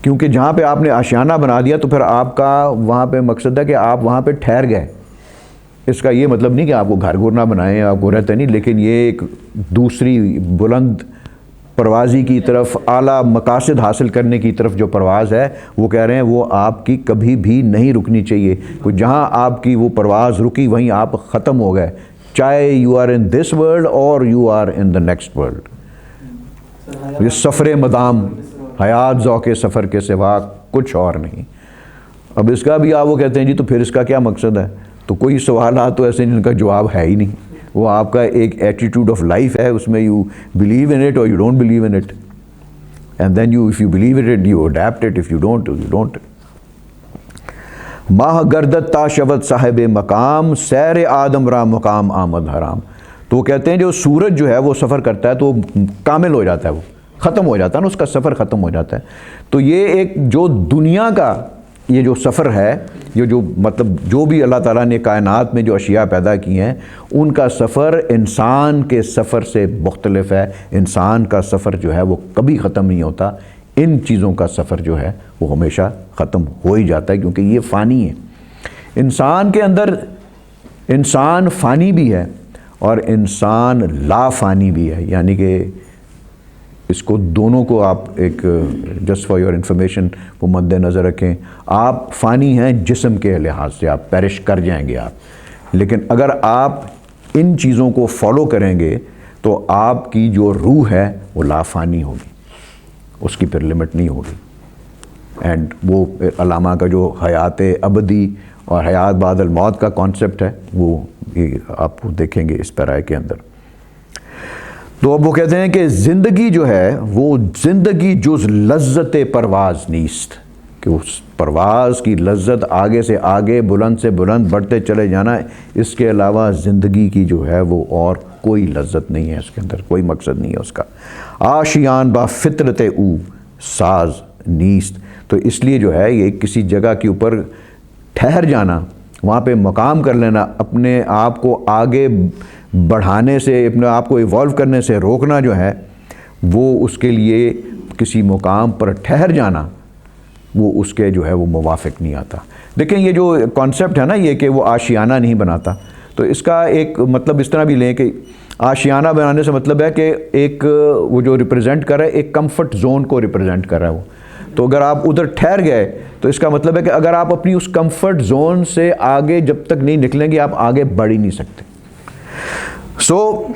کیونکہ جہاں پہ آپ نے آشیانہ بنا دیا تو پھر آپ کا وہاں پہ مقصد ہے کہ آپ وہاں پہ ٹھہر گئے۔ اس کا یہ مطلب نہیں کہ آپ کو گھر گھر نہ بنائیں، آپ کو رہتے نہیں، لیکن یہ ایک دوسری بلند پروازی کی طرف، اعلیٰ مقاصد حاصل کرنے کی طرف جو پرواز ہے، وہ کہہ رہے ہیں وہ آپ کی کبھی بھی نہیں رکنی چاہیے۔ جہاں آپ کی وہ پرواز رکی وہیں آپ ختم ہو گئے، چاہے you are in this world or you are in the next world. یہ سفر مدام، حیات ذوق سفر کے سوا کچھ اور نہیں۔ اب اس کا بھی آپ وہ کہتے ہیں جی تو پھر اس کا کیا مقصد ہے؟ تو کوئی سوالات تو ایسے جن کا جواب ہے ہی نہیں، وہ آپ کا ایک ایٹیٹیوڈ آف لائف ہے، اس میں یو بلیو ان اٹ اور you don't believe in it, and then you if you believe in it you adapt it, if you don't. ماہ گردت تا شود صاحب مقام، سیر آدم را مقام آمد حرام۔ تو وہ کہتے ہیں جو سورج جو ہے وہ سفر کرتا ہے تو وہ کامل ہو جاتا ہے، وہ ختم ہو جاتا ہے نا، اس کا سفر ختم ہو جاتا ہے۔ تو یہ ایک جو دنیا کا یہ جو سفر ہے، یہ جو مطلب جو بھی اللہ تعالیٰ نے کائنات میں جو اشیاء پیدا کی ہیں ان کا سفر انسان کے سفر سے مختلف ہے۔ انسان کا سفر جو ہے وہ کبھی ختم نہیں ہوتا، ان چیزوں کا سفر جو ہے وہ ہمیشہ ختم ہو ہی جاتا ہے، کیونکہ یہ فانی ہے۔ انسان کے اندر انسان فانی بھی ہے اور انسان لا فانی بھی ہے، یعنی کہ اس کو دونوں کو آپ ایک جسٹ فار یور انفارمیشن کو مد نظر رکھیں۔ آپ فانی ہیں جسم کے لحاظ سے، آپ پیرش کر جائیں گے آپ، لیکن اگر آپ ان چیزوں کو فالو کریں گے تو آپ کی جو روح ہے وہ لا فانی ہوگی، اس کی پھر لمٹ نہیں ہوگی۔ اینڈ وہ علامہ کا جو حیات ابدی اور حیات بعد الموت کا کانسیپٹ ہے وہ آپ دیکھیں گے اس پیرائے کے اندر۔ تو اب وہ کہتے ہیں کہ زندگی جو ہے وہ زندگی جز لذت پرواز نیست، کہ اس پرواز کی لذت آگے سے آگے بلند سے بلند بڑھتے چلے جانا، اس کے علاوہ زندگی کی جو ہے وہ اور کوئی لذت نہیں ہے، اس کے اندر کوئی مقصد نہیں ہے اس کا۔ آشیان با فطرت او ساز نیست، تو اس لیے جو ہے یہ کسی جگہ کے اوپر ٹھہر جانا، وہاں پہ مقام کر لینا، اپنے آپ کو آگے بڑھانے سے، اپنے آپ کو ایوالو کرنے سے روکنا جو ہے وہ اس کے لیے کسی مقام پر ٹھہر جانا وہ اس کے جو ہے وہ موافق نہیں آتا۔ دیکھیں یہ جو کانسیپٹ ہے نا یہ کہ وہ آشیانہ نہیں بناتا، تو اس کا ایک مطلب اس طرح بھی لیں کہ آشیانہ بنانے سے مطلب ہے کہ ایک وہ جو ریپرزینٹ کر رہا ہے ایک کمفرٹ زون کو ریپرزینٹ کر رہا ہے وہ، تو اگر آپ ادھر ٹھہر گئے تو اس کا مطلب ہے کہ اگر آپ اپنی اس کمفرٹ زون سے آگے جب تک نہیں نکلیں گے آپ آگے بڑھ ہی نہیں سکتے۔ سو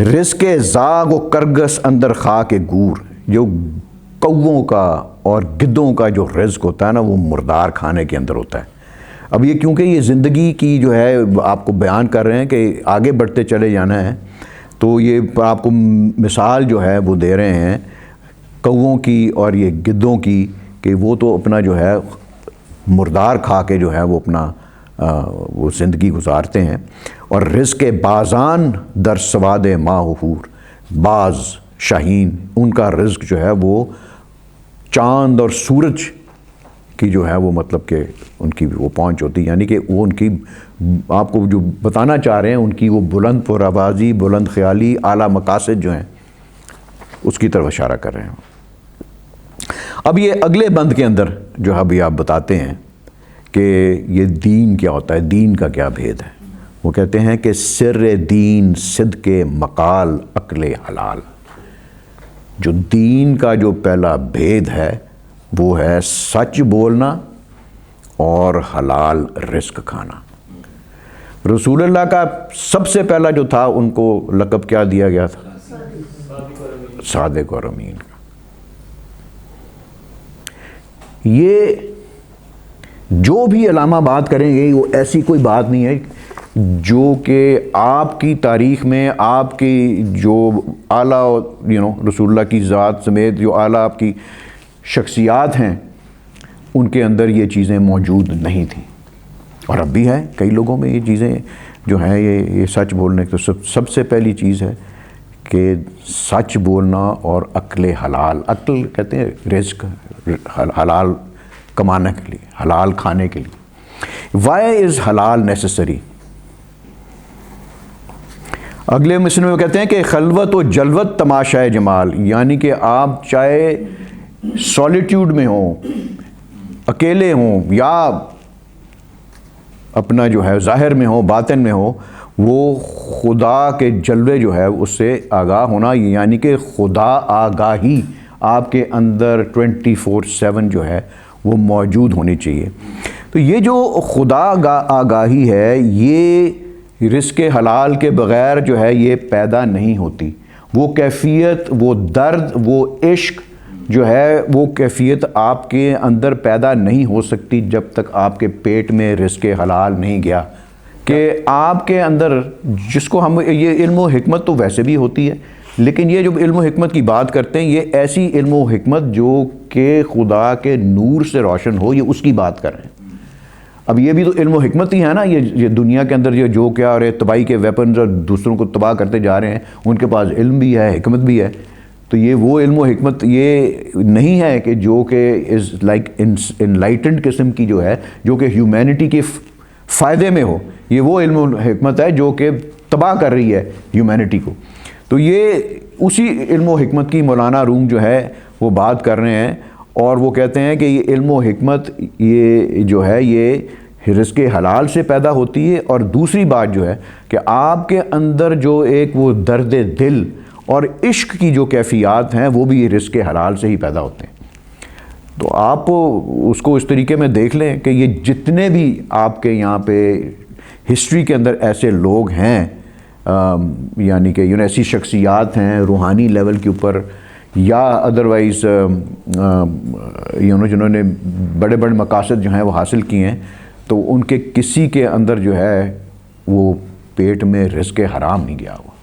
رزق زاغ و کرگس اندر خاک گور، جو کووں کا اور گدوں کا جو رزق ہوتا ہے نا وہ مردار کھانے کے اندر ہوتا ہے۔ اب یہ کیونکہ یہ زندگی کی جو ہے آپ کو بیان کر رہے ہیں کہ آگے بڑھتے چلے جانا ہے، تو یہ آپ کو مثال جو ہے وہ دے رہے ہیں کووں کی اور یہ گدوں کی، کہ وہ تو اپنا جو ہے مردار کھا کے جو ہے وہ اپنا وہ زندگی گزارتے ہیں، اور رزق بازان در سواد ماہ حور، باز شاہین ان کا رزق جو ہے وہ چاند اور سورج کی جو ہے وہ مطلب کہ ان کی وہ پہنچ ہوتی ہے، یعنی کہ وہ ان کی آپ کو جو بتانا چاہ رہے ہیں ان کی وہ بلند پروازی، بلند خیالی، اعلیٰ مقاصد جو ہیں اس کی طرف اشارہ کر رہے ہیں۔ اب یہ اگلے بند کے اندر جو ابھی آپ بتاتے ہیں کہ یہ دین کیا ہوتا ہے، دین کا کیا بھید ہے۔ وہ کہتے ہیں کہ سر دین صدق مقال عقل حلال، جو دین کا جو پہلا بھید ہے وہ ہے سچ بولنا اور حلال رزق کھانا۔ رسول اللہ کا سب سے پہلا جو تھا ان کو لقب کیا دیا گیا تھا؟ صادق اور امین کا۔ یہ جو بھی علامہ بات کریں گے وہ ایسی کوئی بات نہیں ہے جو کہ آپ کی تاریخ میں آپ کی جو اعلیٰ رسول اللہ کی ذات سمیت جو اعلیٰ آپ کی شخصیات ہیں ان کے اندر یہ چیزیں موجود نہیں تھیں، اور اب بھی ہے کئی لوگوں میں یہ چیزیں جو ہیں یہ سچ بولنے کی سب سے پہلی چیز ہے کہ سچ بولنا اور عقل حلال، عقل کہتے ہیں رزق، حلال کمانے کے لیے، حلال کھانے کے لیے۔ وائی از حلال نیسسری؟ اگلے مصرع میں کہتے ہیں کہ خلوت و جلوت تماشائے جمال، یعنی کہ آپ چاہے سولیٹیوڈ میں ہوں، اکیلے ہوں، یا اپنا جو ہے ظاہر میں ہو، باطن میں ہو، وہ خدا کے جلوے جو ہے اس سے آگاہ ہونا، یعنی کہ خدا آگاہی آپ کے اندر 24/7 جو ہے وہ موجود ہونی چاہیے۔ تو یہ جو خدا آگاہی ہے یہ رزق حلال کے بغیر جو ہے یہ پیدا نہیں ہوتی۔ وہ کیفیت، وہ درد، وہ عشق جو ہے وہ کیفیت آپ کے اندر پیدا نہیں ہو سکتی جب تک آپ کے پیٹ میں رزق حلال نہیں گیا، کہ آپ کے اندر جس کو ہم یہ علم و حکمت تو ویسے بھی ہوتی ہے، لیکن یہ جو علم و حکمت کی بات کرتے ہیں یہ ایسی علم و حکمت جو کہ خدا کے نور سے روشن ہو، یہ اس کی بات کر رہے ہیں۔ اب یہ بھی تو علم و حکمت ہی ہے نا، یہ دنیا کے اندر جو کیا اور تباہی کے ویپنز اور دوسروں کو تباہ کرتے جا رہے ہیں، ان کے پاس علم بھی ہے، حکمت بھی ہے، تو تو یہ وہ علم و حکمت یہ نہیں ہے کہ جو کہ از لائک انلائٹنڈ قسم کی جو ہے، جو کہ ہیومینٹی کے فائدے میں ہو. یہ وہ علم و حکمت ہے جو کہ تباہ کر رہی ہے ہیومینٹی کو. تو یہ اسی علم و حکمت کی مولانا روم جو ہے وہ بات کر رہے ہیں، اور وہ کہتے ہیں کہ یہ علم و حکمت یہ جو ہے یہ رزق حلال سے پیدا ہوتی ہے، اور دوسری بات جو ہے کہ آپ کے اندر جو ایک وہ درد دل اور عشق کی جو کیفیات ہیں وہ بھی رزق حلال سے ہی پیدا ہوتے ہیں. تو آپ اس کو اس طریقے میں دیکھ لیں کہ یہ جتنے بھی آپ کے یہاں پہ ہسٹری کے اندر ایسے لوگ ہیں، یعنی کہ ایسی شخصیات ہیں روحانی لیول کے اوپر یا ادروائز جنہوں نے بڑے بڑے مقاصد جو ہیں وہ حاصل کیے ہیں، تو ان کے کسی کے اندر جو ہے وہ پیٹ میں رزق حرام نہیں گیا ہوا.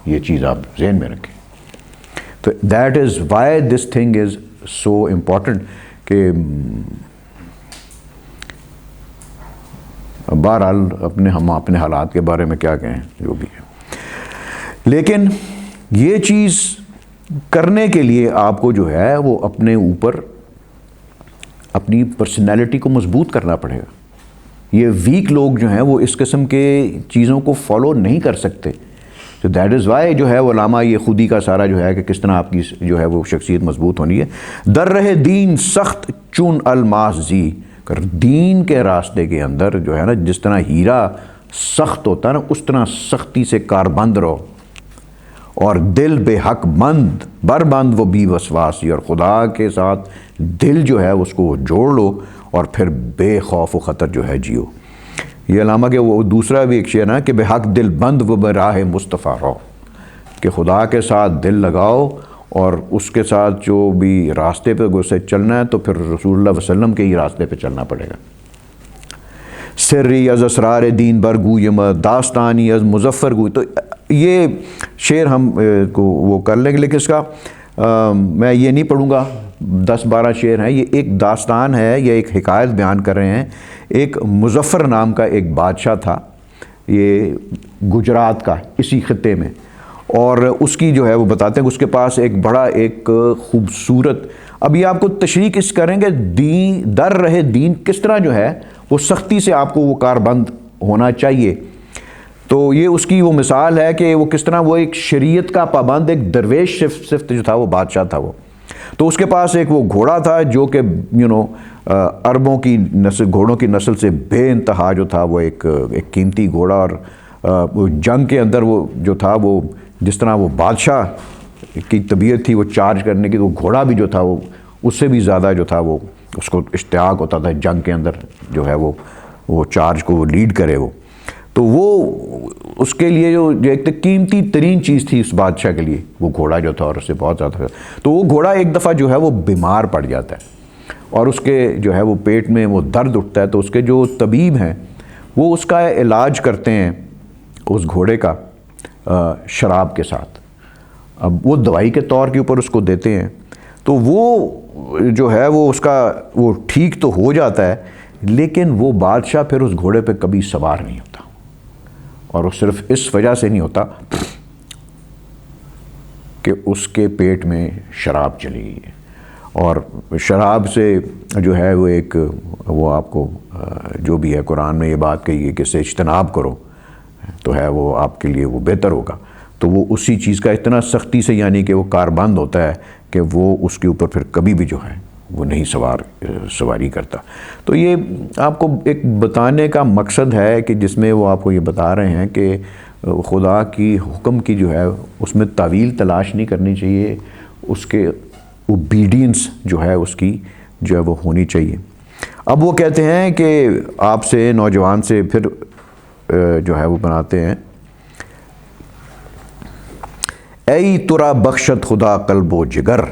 یہ چیز آپ ذہن میں رکھیں. تو that is why this thing is so important کہ بہرحال ہم اپنے حالات کے بارے میں کیا کہیں جو بھی ہے، لیکن یہ چیز کرنے کے لیے آپ کو جو ہے وہ اپنے اوپر اپنی پرسنالٹی کو مضبوط کرنا پڑے گا. یہ ویک لوگ جو ہیں وہ اس قسم کے چیزوں کو فالو نہیں کر سکتے. تو دیٹ از وائی جو ہے وہ علامہ یہ خودی کا سارا جو ہے کہ کس طرح آپ کی جو ہے وہ شخصیت مضبوط ہونی ہے. در رہے دین سخت چون الماس زی، کر دین کے راستے کے اندر جو ہے نا جس طرح ہیرا سخت ہوتا ہے نا اس طرح سختی سے کاربند رہو، اور دل بے حق بند بربند وہ بھی وسواسی، اور خدا کے ساتھ دل جو ہے اس کو جوڑ لو اور پھر بے خوف و خطر جو ہے جیو. یہ علامہ کہ وہ دوسرا بھی ایک شعر ہے کہ بے حق دل بند و براہ مصطفیٰ رہو، کہ خدا کے ساتھ دل لگاؤ اور اس کے ساتھ جو بھی راستے پہ اسے چلنا ہے تو پھر رسول اللہ علیہ وسلم کے ہی راستے پہ چلنا پڑے گا. سری از اسرار دین بر گویم داستانی از مظفر گوی. تو یہ شعر ہم کو وہ کر لیں گے، لیکن اس کا میں یہ نہیں پڑھوں گا. 10-12 شعر ہیں. یہ ایک داستان ہے یا ایک حکایت بیان کر رہے ہیں. ایک مظفر نام کا ایک بادشاہ تھا، یہ گجرات کا اسی خطے میں، اور اس کی جو ہے وہ بتاتے ہیں کہ اس کے پاس ایک بڑا ایک خوبصورت، اب یہ آپ کو تشریح کس کریں گے در رہے دین کس طرح جو ہے وہ سختی سے آپ کو وہ کاربند ہونا چاہیے. تو یہ اس کی وہ مثال ہے کہ وہ کس طرح وہ ایک شریعت کا پابند ایک درویش صفت جو تھا وہ بادشاہ تھا وہ. تو اس کے پاس ایک وہ گھوڑا تھا جو کہ عربوں کی نسل، گھوڑوں کی نسل سے بے انتہا جو تھا وہ ایک قیمتی گھوڑا، اور جنگ کے اندر وہ جو تھا وہ جس طرح وہ بادشاہ کی طبیعت تھی وہ چارج کرنے کی، تو وہ گھوڑا بھی جو تھا وہ اس سے بھی زیادہ جو تھا وہ اس کو اشتیاق ہوتا تھا جنگ کے اندر جو ہے وہ چارج کو وہ لیڈ کرے وہ. تو وہ اس کے لیے جو ایک قیمتی ترین چیز تھی اس بادشاہ کے لیے وہ گھوڑا جو تھا، اور اس سے بہت زیادہ. تو وہ گھوڑا ایک دفعہ جو ہے وہ بیمار پڑ جاتا ہے اور اس کے جو ہے وہ پیٹ میں وہ درد اٹھتا ہے. تو اس کے جو طبیب ہیں وہ اس کا علاج کرتے ہیں اس گھوڑے کا شراب کے ساتھ. اب وہ دوائی کے طور کے اوپر اس کو دیتے ہیں، تو وہ جو ہے وہ اس کا وہ ٹھیک تو ہو جاتا ہے، لیکن وہ بادشاہ پھر اس گھوڑے پہ کبھی سوار نہیں ہوتا. اور وہ صرف اس وجہ سے نہیں ہوتا کہ اس کے پیٹ میں شراب چلی گئی ہے، اور شراب سے جو ہے وہ ایک وہ آپ کو جو بھی ہے قرآن میں یہ بات کہی ہے کہ اس سے اجتناب کرو تو ہے وہ آپ کے لیے وہ بہتر ہوگا. تو وہ اسی چیز کا اتنا سختی سے یعنی کہ وہ کاربند ہوتا ہے کہ وہ اس کے اوپر پھر کبھی بھی جو ہے وہ نہیں سواری کرتا. تو یہ آپ کو ایک بتانے کا مقصد ہے کہ جس میں وہ آپ کو یہ بتا رہے ہیں کہ خدا کی حکم کی جو ہے اس میں طویل تلاش نہیں کرنی چاہیے، اس کے اوبیڈینس جو ہے اس کی جو ہے وہ ہونی چاہیے. اب وہ کہتے ہیں کہ آپ سے نوجوان سے پھر جو ہے وہ بناتے ہیں، ای ترا بخشت خدا قلب و جگر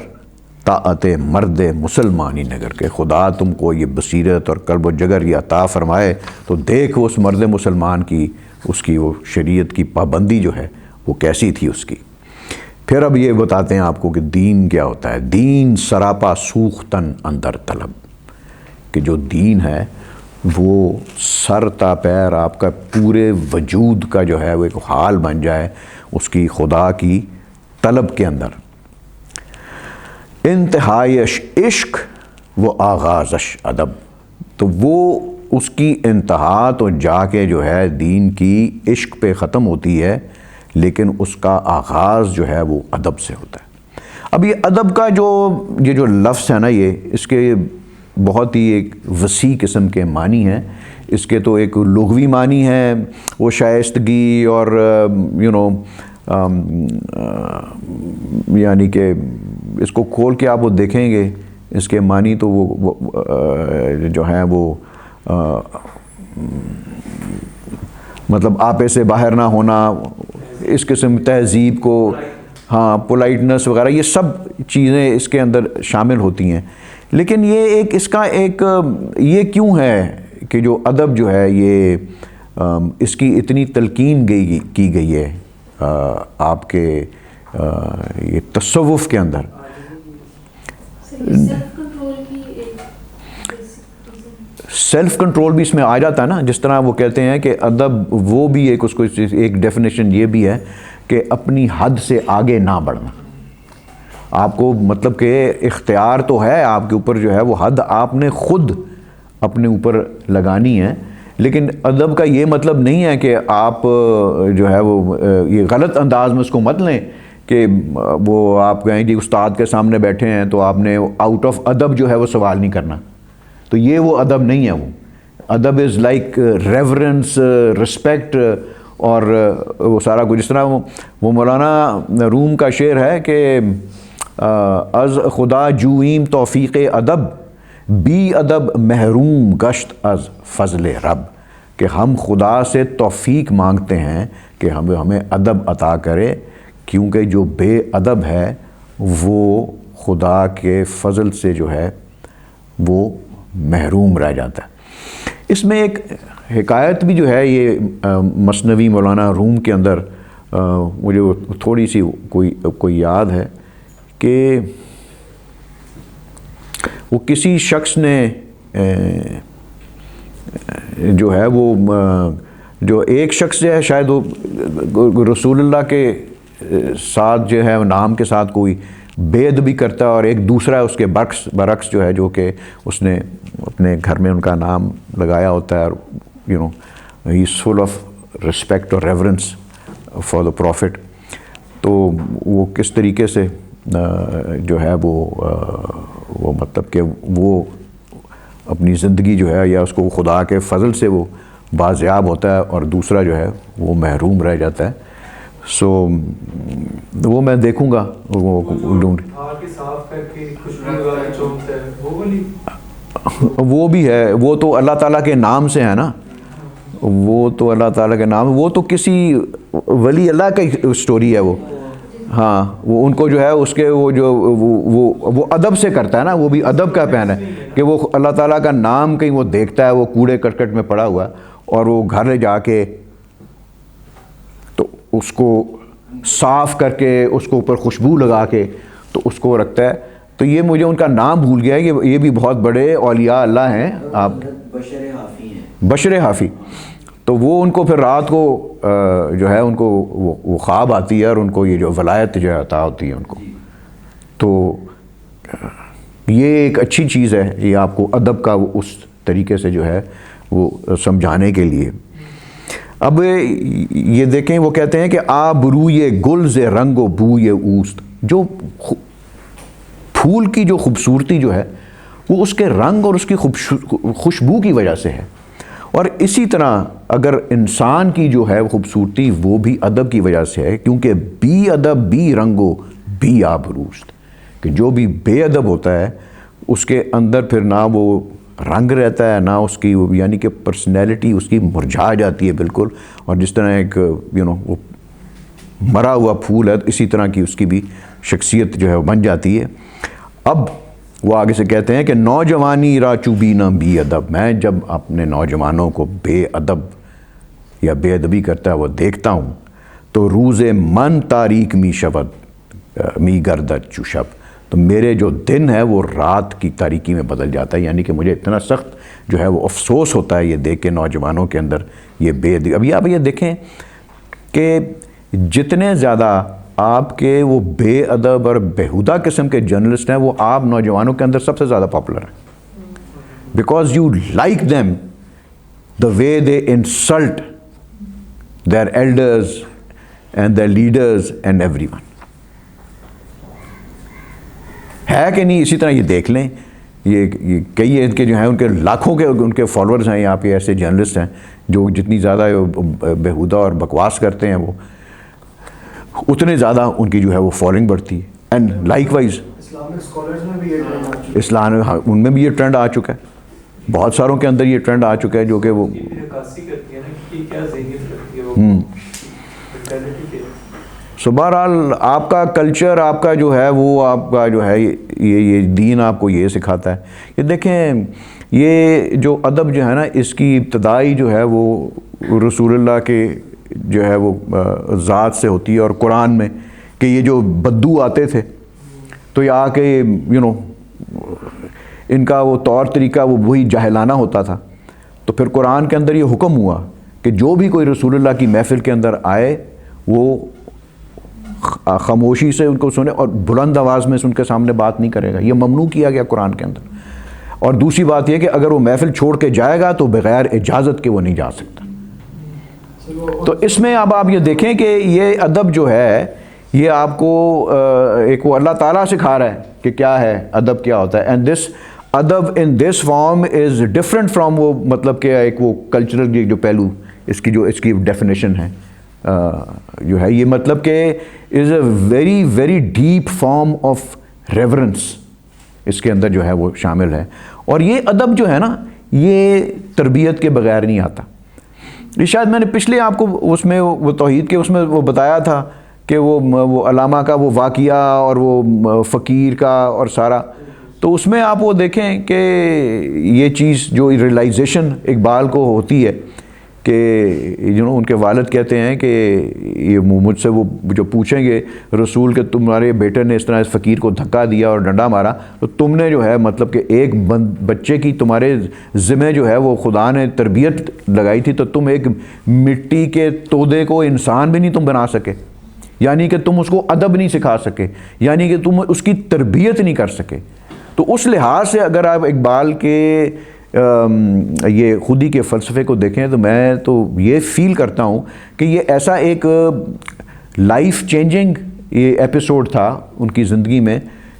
طاعت مرد مسلمانی نگر، کہ خدا تم کو یہ بصیرت اور قلب و جگر یہ عطا فرمائے تو دیکھ اس مرد مسلمان کی اس کی وہ شریعت کی پابندی جو ہے وہ کیسی تھی اس کی. پھر اب یہ بتاتے ہیں آپ کو کہ دین کیا ہوتا ہے. دین سراپا سوختن اندر طلب، کہ جو دین ہے وہ سر تا پیر آپ کا پورے وجود کا جو ہے وہ ایک حال بن جائے اس کی خدا کی طلب کے اندر. انتہائش عشق و آغازش ادب، تو وہ اس کی انتہا تو جا کے جو ہے دین کی عشق پہ ختم ہوتی ہے، لیکن اس کا آغاز جو ہے وہ ادب سے ہوتا ہے۔ اب یہ ادب کا یہ جو لفظ ہے نا، یہ اس کے بہت ہی ایک وسیع قسم کے معنی ہیں۔ اس کے تو ایک لغوی معنی ہے، وہ شائستگی اور یعنی کہ اس کو کھول کے آپ وہ دیکھیں گے اس کے معنی تو وہ جو ہیں وہ مطلب آپے سے باہر نہ ہونا، اس قسم تہذیب کو، ہاں پولائٹنس وغیرہ، یہ سب چیزیں اس کے اندر شامل ہوتی ہیں۔ لیکن یہ اس کا یہ کیوں ہے کہ جو ادب جو ہے یہ اس کی اتنی تلقین کی گئی ہے آپ کے یہ تصوف کے اندر؟ سیلف کنٹرول بھی اس میں آ جاتا ہے نا، جس طرح وہ کہتے ہیں کہ ادب وہ بھی اس کو ایک ڈیفینیشن یہ بھی ہے کہ اپنی حد سے آگے نہ بڑھنا۔ آپ کو مطلب کہ اختیار تو ہے آپ کے اوپر، جو ہے وہ حد آپ نے خود اپنے اوپر لگانی ہے، لیکن ادب کا یہ مطلب نہیں ہے کہ آپ جو ہے وہ یہ غلط انداز میں اس کو مت لیں کہ وہ آپ کہیں جی استاد کے سامنے بیٹھے ہیں تو آپ نے آؤٹ آف ادب جو ہے وہ سوال نہیں کرنا، تو یہ وہ ادب نہیں ہے۔ وہ ادب از لائک ریورنس، رسپیکٹ، اور وہ سارا کچھ، جس طرح وہ مولانا روم کا شعر ہے کہ از خدا جوئیم توفیق ادب، بی ادب محروم گشت از فضل رب، کہ ہم خدا سے توفیق مانگتے ہیں کہ ہمیں ادب عطا کرے، کیونکہ جو بے ادب ہے وہ خدا کے فضل سے جو ہے وہ محروم رہ جاتا ہے۔ اس میں ایک حکایت بھی جو ہے یہ مثنوی مولانا روم کے اندر مجھے تھوڑی سی کوئی یاد ہے کہ وہ کسی شخص نے جو ہے وہ جو ایک شخص جو ہے شاید وہ رسول اللہ کے ساتھ جو ہے نام کے ساتھ کوئی بے ادبی کرتا ہے، اور ایک دوسرا اس کے برعکس جو ہے جو کہ اس نے اپنے گھر میں ان کا نام لگایا ہوتا ہے، اور ہی از فل آف رسپیکٹ اور ریورنس فار دا پروفٹ، تو وہ کس طریقے سے جو ہے وہ مطلب کہ وہ اپنی زندگی جو ہے یا اس کو خدا کے فضل سے وہ بازیاب ہوتا ہے، اور دوسرا جو ہے وہ محروم رہ جاتا ہے۔ سو وہ میں دیکھوں گا، وہ بھی ہے، وہ تو اللہ تعالیٰ کے نام سے ہے نا، وہ تو اللہ تعالیٰ کے نام، وہ تو کسی ولی اللہ کی اسٹوری ہے وہ، ہاں وہ ان کو جو ہے اس کے وہ جو وہ ادب سے کرتا ہے نا، وہ بھی ادب کا پہن ہے کہ وہ اللہ تعالیٰ کا نام کہیں وہ دیکھتا ہے وہ کوڑے کرکٹ میں پڑا ہوا، اور وہ گھر لے جا کے تو اس کو صاف کر کے اس کو اوپر خوشبو لگا کے تو اس کو رکھتا ہے۔ تو یہ مجھے ان کا نام بھول گیا ہے، یہ بھی بہت بڑے اولیاء اللہ ہیں، آپ بشر حافی، تو وہ ان کو پھر رات کو جو ہے ان کو وہ خواب آتی ہے، اور ان کو یہ جو ولایت جو عطا ہوتی ہے ان کو، تو یہ ایک اچھی چیز ہے، یہ آپ کو ادب کا اس طریقے سے جو ہے وہ سمجھانے کے لیے۔ اب یہ دیکھیں وہ کہتے ہیں کہ آبروئے گل ز رنگ و بوئے اوست، جو پھول کی جو خوبصورتی جو ہے وہ اس کے رنگ اور اس کی خوشبو کی وجہ سے ہے، اور اسی طرح اگر انسان کی جو ہے خوبصورتی وہ بھی ادب کی وجہ سے ہے، کیونکہ بی ادب بی رنگو بی آبروست، کہ جو بھی بے ادب ہوتا ہے اس کے اندر پھر نہ وہ رنگ رہتا ہے، نہ اس کی یعنی کہ پرسنالٹی اس کی مرجھا جاتی ہے بالکل، اور جس طرح ایک وہ مرا ہوا پھول ہے اسی طرح کی اس کی بھی شخصیت جو ہے بن جاتی ہے۔ اب وہ آگے سے کہتے ہیں کہ نوجوانی را چوبینا بی ادب، میں جب اپنے نوجوانوں کو بے ادب یا بے ادبی کرتا ہے وہ دیکھتا ہوں تو روز من تاریک می شود می گردد چو شب، تو میرے جو دن ہے وہ رات کی تاریکی میں بدل جاتا ہے، یعنی کہ مجھے اتنا سخت جو ہے وہ افسوس ہوتا ہے یہ دیکھ کے نوجوانوں کے اندر یہ بے ادبی۔ ابھی آپ یہ دیکھیں کہ جتنے زیادہ آپ کے وہ بے ادب اور بیہودہ قسم کے جرنلسٹ ہیں وہ آپ نوجوانوں کے اندر سب سے زیادہ پاپولر ہیں، because you like them the way they insult their elders and their leaders and everyone. ہے کہ نہیں؟ اسی طرح یہ دیکھ لیں، یہ کئی ان کے جو ہیں ان کے لاکھوں کے ان کے فالوورز ہیں یہاں پہ، ایسے جرنلسٹ ہیں جو جتنی زیادہ بیہودہ اور بکواس کرتے ہیں وہ اتنے زیادہ ان کی جو ہے وہ فالوئنگ بڑھتی ہے. اینڈ لائک وائز اسلام ان میں بھی یہ ٹرینڈ آ چکا ہے، بہت ساروں کے اندر یہ ٹرینڈ آ چکا ہے جو کہ وہ سو بہرحال آپ کا کلچر، آپ کا جو ہے وہ آپ کا جو ہے یہ دین آپ کو یہ سکھاتا ہے. یہ دیکھیں یہ جو ادب جو ہے نا اس کی ابتدائی جو ہے وہ رسول اللہ کے جو ہے وہ ذات سے ہوتی ہے، اور قرآن میں کہ یہ جو بدو آتے تھے تو یہ آ کے ان کا وہ طور طریقہ وہ وہی جاہلانہ ہوتا تھا. تو پھر قرآن کے اندر یہ حکم ہوا کہ جو بھی کوئی رسول اللہ کی محفل کے اندر آئے وہ خاموشی سے ان کو سنے اور بلند آواز میں ان کے سامنے بات نہیں کرے گا. یہ ممنوع کیا گیا قرآن کے اندر. اور دوسری بات یہ کہ اگر وہ محفل چھوڑ کے جائے گا تو بغیر اجازت کے وہ نہیں جا سکتا. تو اس میں اب آپ یہ دیکھیں کہ یہ ادب جو ہے یہ آپ کو ایک وہ اللہ تعالیٰ سکھا رہا ہے کہ کیا ہے ادب، کیا ہوتا ہے. اینڈ دس ادب in this form is different from وہ مطلب کہ ایک وہ کلچرل جو پہلو اس کی ڈیفینیشن ہے جو ہے یہ مطلب کہ is a very very deep form of reverence اس کے اندر جو ہے وہ شامل ہے. اور یہ ادب جو ہے نا یہ تربیت کے بغیر نہیں آتا. یہ شاید میں نے پچھلے آپ کو اس میں وہ توحید کے اس میں وہ بتایا تھا کہ وہ علامہ کا وہ واقعہ اور وہ فقیر کا اور سارا، تو اس میں آپ وہ دیکھیں کہ یہ چیز جو ریئلائزیشن اقبال کو ہوتی ہے کہ ان کے والد کہتے ہیں کہ یہ مجھ سے وہ جو پوچھیں گے رسول کہ تمہارے بیٹے نے اس طرح اس فقیر کو دھکا دیا اور ڈنڈا مارا تو تم نے جو ہے مطلب کہ ایک بچے کی تمہارے ذمہ جو ہے وہ خدا نے تربیت لگائی تھی تو تم ایک مٹی کے تودے کو انسان بھی نہیں تم بنا سکے، یعنی کہ تم اس کو ادب نہیں سکھا سکے، یعنی کہ تم اس کی تربیت نہیں کر سکے. تو اس لحاظ سے اگر آپ اقبال کے یہ خودی کے فلسفے کو دیکھیں تو میں تو یہ فیل کرتا ہوں کہ یہ ایسا ایک لائف چینجنگ یہ ایپیسوڈ تھا ان کی زندگی میں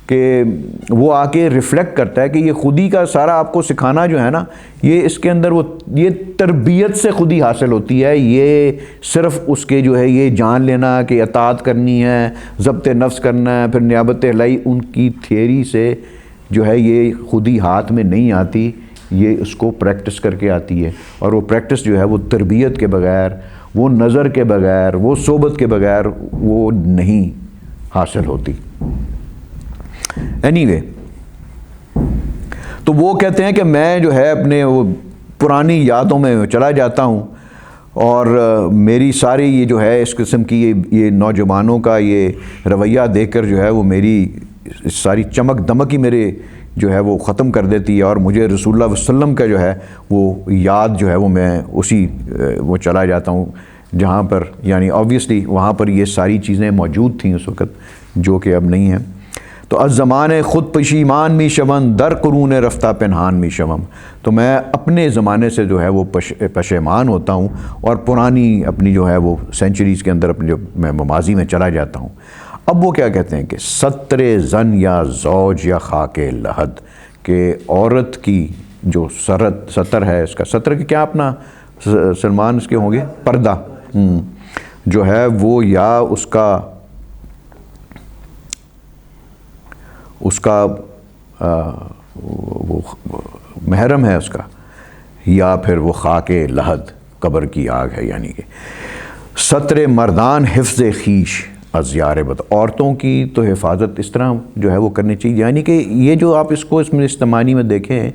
کہ وہ آ کے ریفلیکٹ کرتا ہے کہ یہ خودی کا سارا آپ کو سکھانا جو ہے نا یہ اس کے اندر وہ یہ تربیت سے خودی حاصل ہوتی ہے. یہ صرف اس کے جو ہے یہ جان لینا کہ اطاعت کرنی ہے، ضبط نفس کرنا ہے، پھر نیابت الہی، ان کی تھیوری سے جو ہے یہ خودی ہاتھ میں نہیں آتی، یہ اس کو پریکٹس کر کے آتی ہے. اور وہ پریکٹس جو ہے وہ تربیت کے بغیر، وہ نظر کے بغیر، وہ صحبت کے بغیر وہ نہیں حاصل ہوتی. اینی وے تو وہ کہتے ہیں کہ میں جو ہے اپنے وہ پرانی یادوں میں چلا جاتا ہوں اور میری ساری یہ جو ہے اس قسم کی یہ نوجوانوں کا یہ رویہ دیکھ کر جو ہے وہ میری ساری چمک دمک ہی میرے جو ہے وہ ختم کر دیتی ہے اور مجھے رسول اللہ صلی اللہ علیہ وسلم کا جو ہے وہ یاد جو ہے وہ میں اسی وہ چلا جاتا ہوں جہاں پر یعنی آبویسلی وہاں پر یہ ساری چیزیں موجود تھیں اس وقت جو کہ اب نہیں ہیں. تو از زمانے خود پشیمان می شون در قرون رفتہ پنہان می شوم، تو میں اپنے زمانے سے جو ہے وہ پشیمان ہوتا ہوں اور پرانی اپنی جو ہے وہ سینچریز کے اندر اپنی جو میں ماضی میں چلا جاتا ہوں. اب وہ کیا کہتے ہیں کہ ستر زن یا زوج یا خاک لحد، کہ عورت کی جو ستر ہے اس کا ستر کے کیا اپنا سلمان اس کے ہوں گے پردہ جو ہے وہ یا اس کا وہ محرم ہے اس کا، یا پھر وہ خاک لحد قبر کی آگ ہے. یعنی کہ ستر مردان حفظ خیش از یار بد، عورتوں کی تو حفاظت اس طرح جو ہے وہ کرنی چاہیے. یعنی کہ یہ جو آپ اس کو اس میں استعمانی میں دیکھیں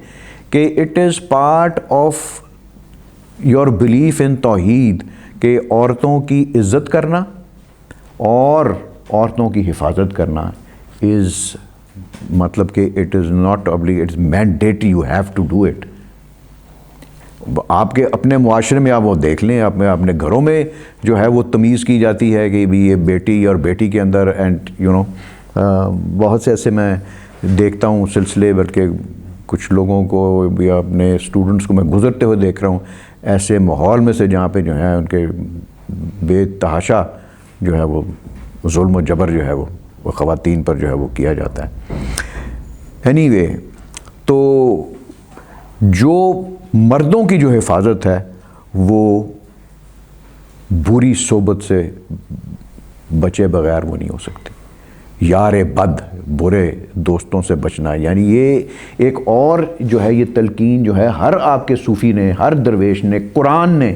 کہ it is part of your belief in توحید کہ عورتوں کی عزت کرنا اور عورتوں کی حفاظت کرنا از مطلب کہ it is not ably, it is mandatory, you have to do it. آپ کے اپنے معاشرے میں آپ وہ دیکھ لیں، اپنے گھروں میں جو ہے وہ تمیز کی جاتی ہے کہ بھی یہ بیٹی اور بیٹی کے اندر، اینڈ بہت سے ایسے میں دیکھتا ہوں سلسلے، بلکہ کچھ لوگوں کو یا اپنے اسٹوڈنٹس کو میں گزرتے ہوئے دیکھ رہا ہوں ایسے ماحول میں سے جہاں پہ جو ہے ان کے بے تحاشا جو ہے وہ ظلم و جبر جو ہے وہ خواتین پر جو ہے وہ کیا جاتا ہے۔ اینی وے، تو جو مردوں کی جو حفاظت ہے وہ بری صحبت سے بچے بغیر وہ نہیں ہو سکتی۔ یار بد، برے دوستوں سے بچنا، یعنی یہ ایک اور جو ہے یہ تلقین جو ہے ہر آپ کے صوفی نے، ہر درویش نے، قرآن نے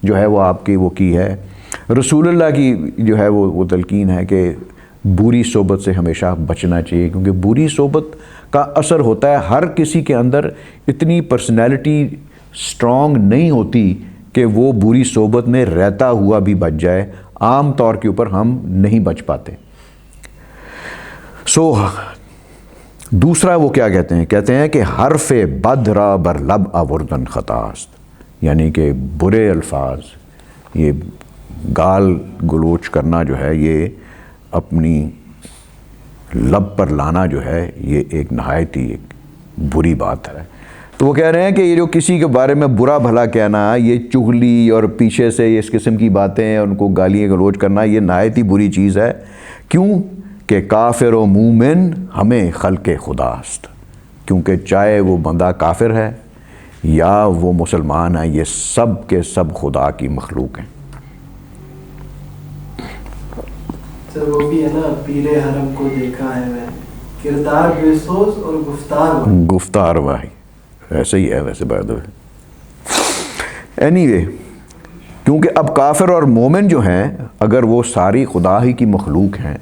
جو ہے وہ آپ کی وہ کی ہے، رسول اللہ کی جو ہے وہ تلقین ہے کہ بری صحبت سے ہمیشہ بچنا چاہیے، کیونکہ بری صحبت کا اثر ہوتا ہے ہر کسی کے اندر اتنی پرسنالٹی سٹرونگ نہیں ہوتی کہ وہ بری صحبت میں رہتا ہوا بھی بچ جائے، عام طور کے اوپر ہم نہیں بچ پاتے۔ دوسرا وہ کیا کہتے ہیں کہ حرف بد را بر لب آوردن خطاست، یعنی کہ برے الفاظ، یہ گال گلوچ کرنا جو ہے یہ اپنی لب پر لانا جو ہے یہ ایک نہایت ہی ایک بری بات ہے۔ تو وہ کہہ رہے ہیں کہ یہ جو کسی کے بارے میں برا بھلا کہنا، یہ چغلی اور پیچھے سے اس قسم کی باتیں، ان کو گالیاں گلوچ کرنا، یہ نہایت ہی بری چیز ہے۔ کیوں کہ کافر و مومن ہمیں خلق خداست، کیونکہ چاہے وہ بندہ کافر ہے یا وہ مسلمان ہے، یہ سب کے سب خدا کی مخلوق ہیں۔ سر وہ بھی ہے نا، پیر حرم کو دیکھا ہے میں، کردار بے سوز اور گفتار واہی، ایسے ہی ہے ویسے بات ہے۔ اینی وے، کیونکہ اب کافر اور مومن جو ہیں اگر وہ ساری خدا ہی کی مخلوق ہیں،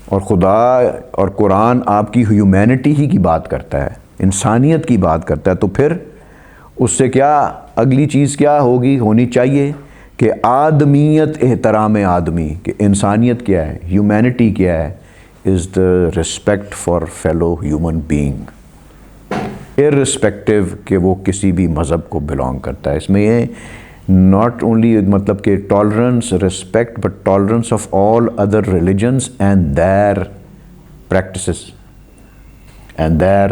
اور خدا اور قرآن آپ کی ہیومینٹی ہی کی بات کرتا ہے، انسانیت کی بات کرتا ہے، تو پھر اس سے کیا اگلی چیز کیا ہونی چاہیے کہ آدمیت، احترام آدمی، کہ انسانیت کیا ہے، ہیومینٹی کیا ہے، is the respect for fellow human being, irrespective کہ وہ کسی بھی مذہب کو بلانگ کرتا ہے۔ اس میں یہ ناٹ اونلی مطلب کہ tolerance, respect, but tolerance of all other religions and their practices and their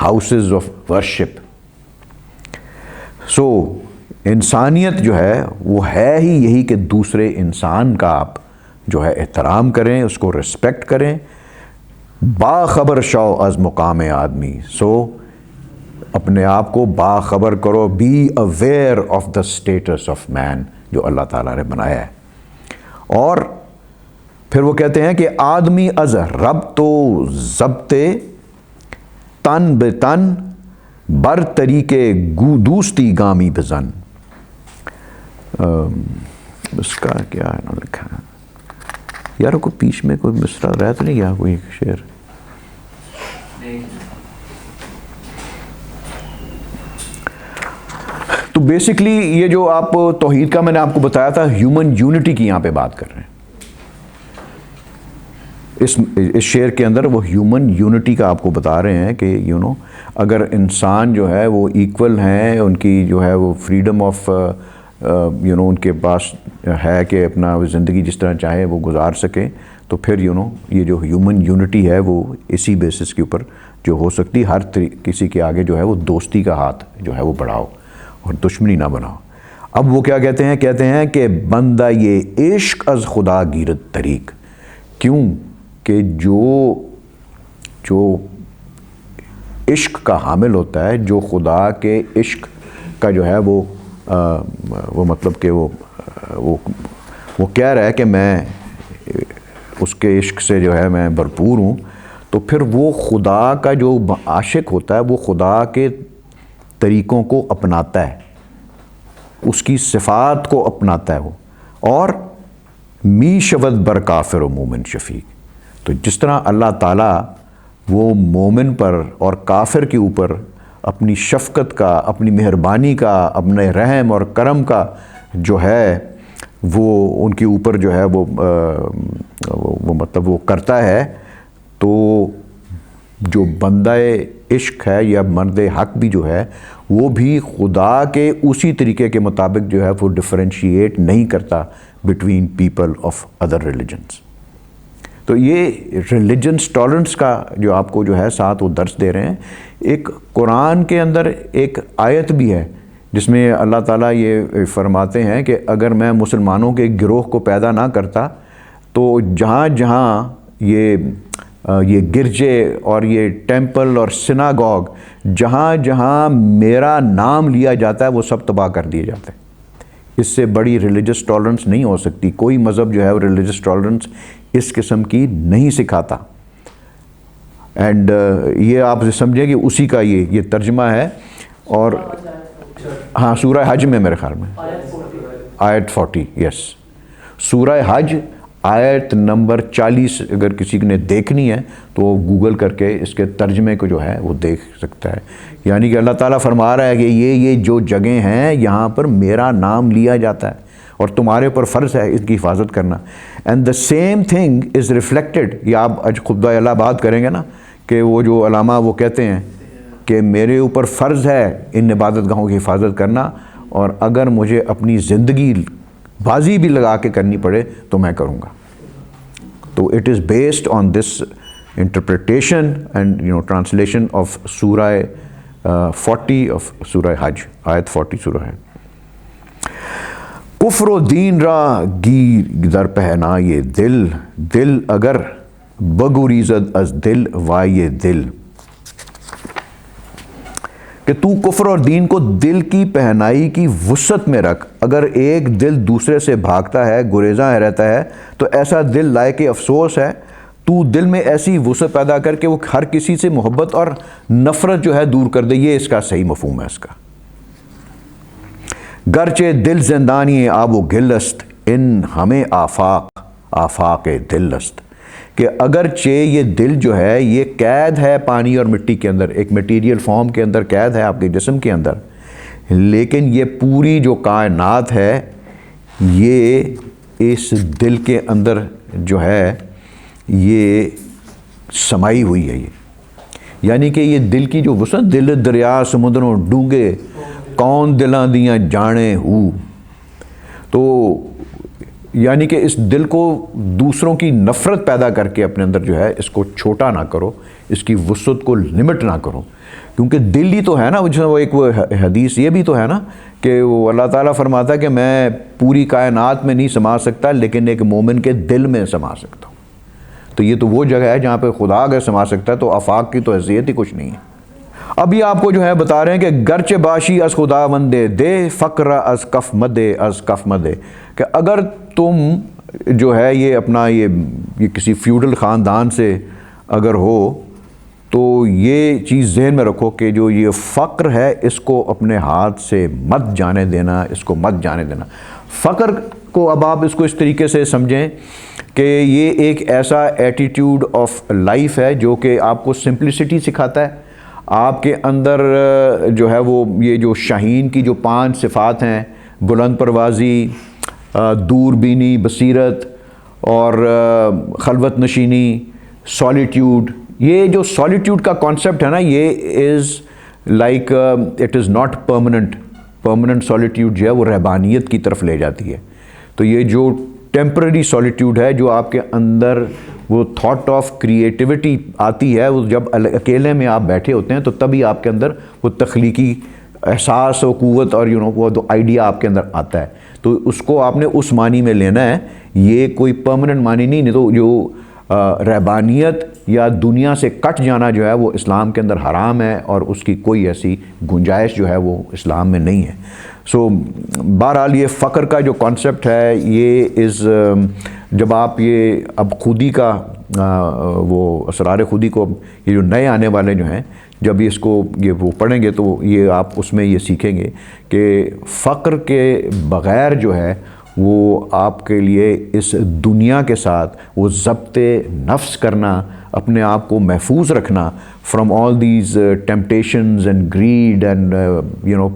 houses of worship. So انسانیت جو ہے وہ ہے ہی یہی کہ دوسرے انسان کا آپ جو ہے احترام کریں، اس کو رسپیکٹ کریں، باخبر شو از مقام آدمی۔ سو اپنے آپ کو باخبر کرو، be aware of the status of man جو اللہ تعالیٰ نے بنایا ہے۔ اور پھر وہ کہتے ہیں کہ آدمی از ربط و ضبط تن بے تن بر طریقے دوستی گامی بزن۔ اس کا کیا ہے لکھا ہے یار، کوئی بیچ میں کوئی مصرع رہ تو نہیں گیا کوئی شعر؟ تو بیسکلی یہ جو آپ توحید کا میں نے آپ کو بتایا تھا، ہیومن یونٹی کی یہاں پہ بات کر رہے ہیں۔ اس شعر کے اندر وہ ہیومن یونٹی کا آپ کو بتا رہے ہیں کہ اگر انسان جو ہے وہ ایکول ہیں، ان کی جو ہے وہ فریڈم آف ان کے پاس ہے کہ اپنا زندگی جس طرح چاہے وہ گزار سکیں، تو پھر یہ جو ہیومن یونٹی ہے وہ اسی بیسس کے اوپر جو ہو سکتی، ہر کسی کے آگے جو ہے وہ دوستی کا ہاتھ جو ہے وہ بڑھاؤ اور دشمنی نہ بناؤ۔ اب وہ کیا کہتے ہیں کہ بندہ یہ عشق از خدا گیرت طریق، کیوں کہ جو عشق کا حامل ہوتا ہے، جو خدا کے عشق کا جو ہے وہ مطلب کہ وہ کہہ رہا ہے کہ میں اس کے عشق سے جو ہے میں بھرپور ہوں، تو پھر وہ خدا کا جو عاشق ہوتا ہے وہ خدا کے طریقوں کو اپناتا ہے، اس کی صفات کو اپناتا ہے وہ، اور می شود بر کافر و مومن شفیق۔ تو جس طرح اللہ تعالیٰ وہ مومن پر اور کافر کے اوپر اپنی شفقت کا، اپنی مہربانی کا، اپنے رحم اور کرم کا جو ہے وہ ان کے اوپر جو ہے وہ مطلب وہ کرتا ہے، تو جو بندہ عشق ہے یا مرد حق بھی جو ہے وہ بھی خدا کے اسی طریقے کے مطابق جو ہے وہ ڈفرینشیٹ نہیں کرتا between people of other religions. تو یہ ریلیجنس ٹالرنس کا جو آپ کو جو ہے ساتھ وہ درس دے رہے ہیں. ایک قرآن کے اندر ایک آیت بھی ہے جس میں اللہ تعالیٰ یہ فرماتے ہیں کہ اگر میں مسلمانوں کے گروہ کو پیدا نہ کرتا تو جہاں جہاں یہ گرجے اور یہ ٹیمپل اور سناگوگ جہاں جہاں میرا نام لیا جاتا ہے وہ سب تباہ کر دیے جاتے ہیں. اس سے بڑی ریلیجس ٹالرنس نہیں ہو سکتی. کوئی مذہب جو ہے وہ ریلیجس ٹالرنس اس قسم کی نہیں سکھاتا. اینڈ یہ آپ سمجھیں کہ اسی کا یہ ترجمہ ہے. اور ہاں سورہ حج میں میرے خیال میں آیت 40 یس سورہ حج آیت نمبر 40 اگر کسی نے دیکھنی ہے تو وہ گوگل کر کے اس کے ترجمے کو جو ہے وہ دیکھ سکتا ہے. یعنی کہ اللہ تعالیٰ فرما رہا ہے کہ یہ جو جگہیں ہیں یہاں پر میرا نام لیا جاتا ہے اور تمہارے اوپر فرض ہے اس کی حفاظت کرنا. And the same thing is reflected. یہ آپ آج خطبہ اللہ بات کریں گے نا کہ وہ جو علامہ وہ کہتے ہیں کہ میرے اوپر فرض ہے ان عبادت گاہوں کی حفاظت کرنا اور اگر مجھے اپنی زندگی بازی بھی لگا کے کرنی پڑے تو میں کروں گا. تو it is based on this interpretation and translation of سورہ 40 آف سورہ حج آیت 40 سورہ ہے. کفر و دین را گیر در پہنا یہ دل اگر بگریزد از دل وائے دل. کہ تو کفر اور دین کو دل کی پہنائی کی وسعت میں رکھ. اگر ایک دل دوسرے سے بھاگتا ہے گریزاں رہتا ہے تو ایسا دل لائق افسوس ہے. تو دل میں ایسی وسعت پیدا کر کے وہ ہر کسی سے محبت اور نفرت جو ہے دور کر دے. یہ اس کا صحیح مفہوم ہے اس کا. گرچہ دل زندانی آب و گل است ان ہمیں آفاق دل است. کہ اگرچہ یہ دل جو ہے یہ قید ہے پانی اور مٹی کے اندر ایک میٹیریل فارم کے اندر قید ہے آپ کے جسم کے اندر لیکن یہ پوری جو کائنات ہے یہ اس دل کے اندر جو ہے یہ سمائی ہوئی ہے. یعنی کہ یہ دل کی جو وسعت دل دریا سمندروں ڈونگے کون دلاں دیاں جانے ہو. تو یعنی کہ اس دل کو دوسروں کی نفرت پیدا کر کے اپنے اندر جو ہے اس کو چھوٹا نہ کرو اس کی وسعت کو لمٹ نہ کرو کیونکہ دل ہی تو ہے نا وہ ایک وہ حدیث یہ بھی تو ہے نا کہ وہ اللہ تعالیٰ فرماتا ہے کہ میں پوری کائنات میں نہیں سما سکتا لیکن ایک مومن کے دل میں سما سکتا ہوں. تو یہ تو وہ جگہ ہے جہاں پہ خدا اگر سما سکتا ہے تو آفاق کی تو حیثیت ہی کچھ نہیں ہے. ابھی آپ کو جو ہے بتا رہے ہیں کہ گرچہ باشی از خدا وندے دے فقر از کف مدے از کف مدے. کہ اگر تم جو ہے یہ اپنا یہ کسی فیوڈل خاندان سے اگر ہو تو یہ چیز ذہن میں رکھو کہ جو یہ فقر ہے اس کو اپنے ہاتھ سے مت جانے دینا اس کو مت جانے دینا. فقر کو اب آپ اس کو اس طریقے سے سمجھیں کہ یہ ایک ایسا ایٹیٹیوڈ آف لائف ہے جو کہ آپ کو سمپلسٹی سکھاتا ہے. آپ کے اندر جو ہے وہ یہ جو شاہین کی جو 5 صفات ہیں بلند پروازی دور بینی بصیرت اور خلوت نشینی سالیٹیوڈ. یہ جو سالیٹیوڈ کا کانسیپٹ ہے نا یہ is like it is not permanent solitude جو ہے وہ رہبانیت کی طرف لے جاتی ہے. تو یہ جو ٹیمپرری سالیٹیوڈ ہے جو آپ کے اندر وہ تھاٹ آف کریٹیوٹی آتی ہے وہ جب اکیلے میں آپ بیٹھے ہوتے ہیں تو تبھی آپ کے اندر وہ تخلیقی احساس و قوت اور وہ تو آئیڈیا آپ کے اندر آتا ہے. تو اس کو آپ نے اس معنی میں لینا ہے. یہ کوئی پرماننٹ معنی نہیں تو جو رہبانیت یا دنیا سے کٹ جانا جو ہے وہ اسلام کے اندر حرام ہے اور اس کی کوئی ایسی گنجائش جو ہے وہ اسلام میں نہیں ہے. سو بہرحال یہ فقر کا جو کانسیپٹ ہے یہ جب آپ یہ اب خودی کا وہ اسرار خودی کو یہ جو نئے آنے والے جو ہیں جب اس کو یہ وہ پڑھیں گے تو یہ آپ اس میں یہ سیکھیں گے کہ فقر کے بغیر جو ہے وہ آپ کے لیے اس دنیا کے ساتھ وہ ضبط نفس کرنا اپنے آپ کو محفوظ رکھنا from all these temptations and greed and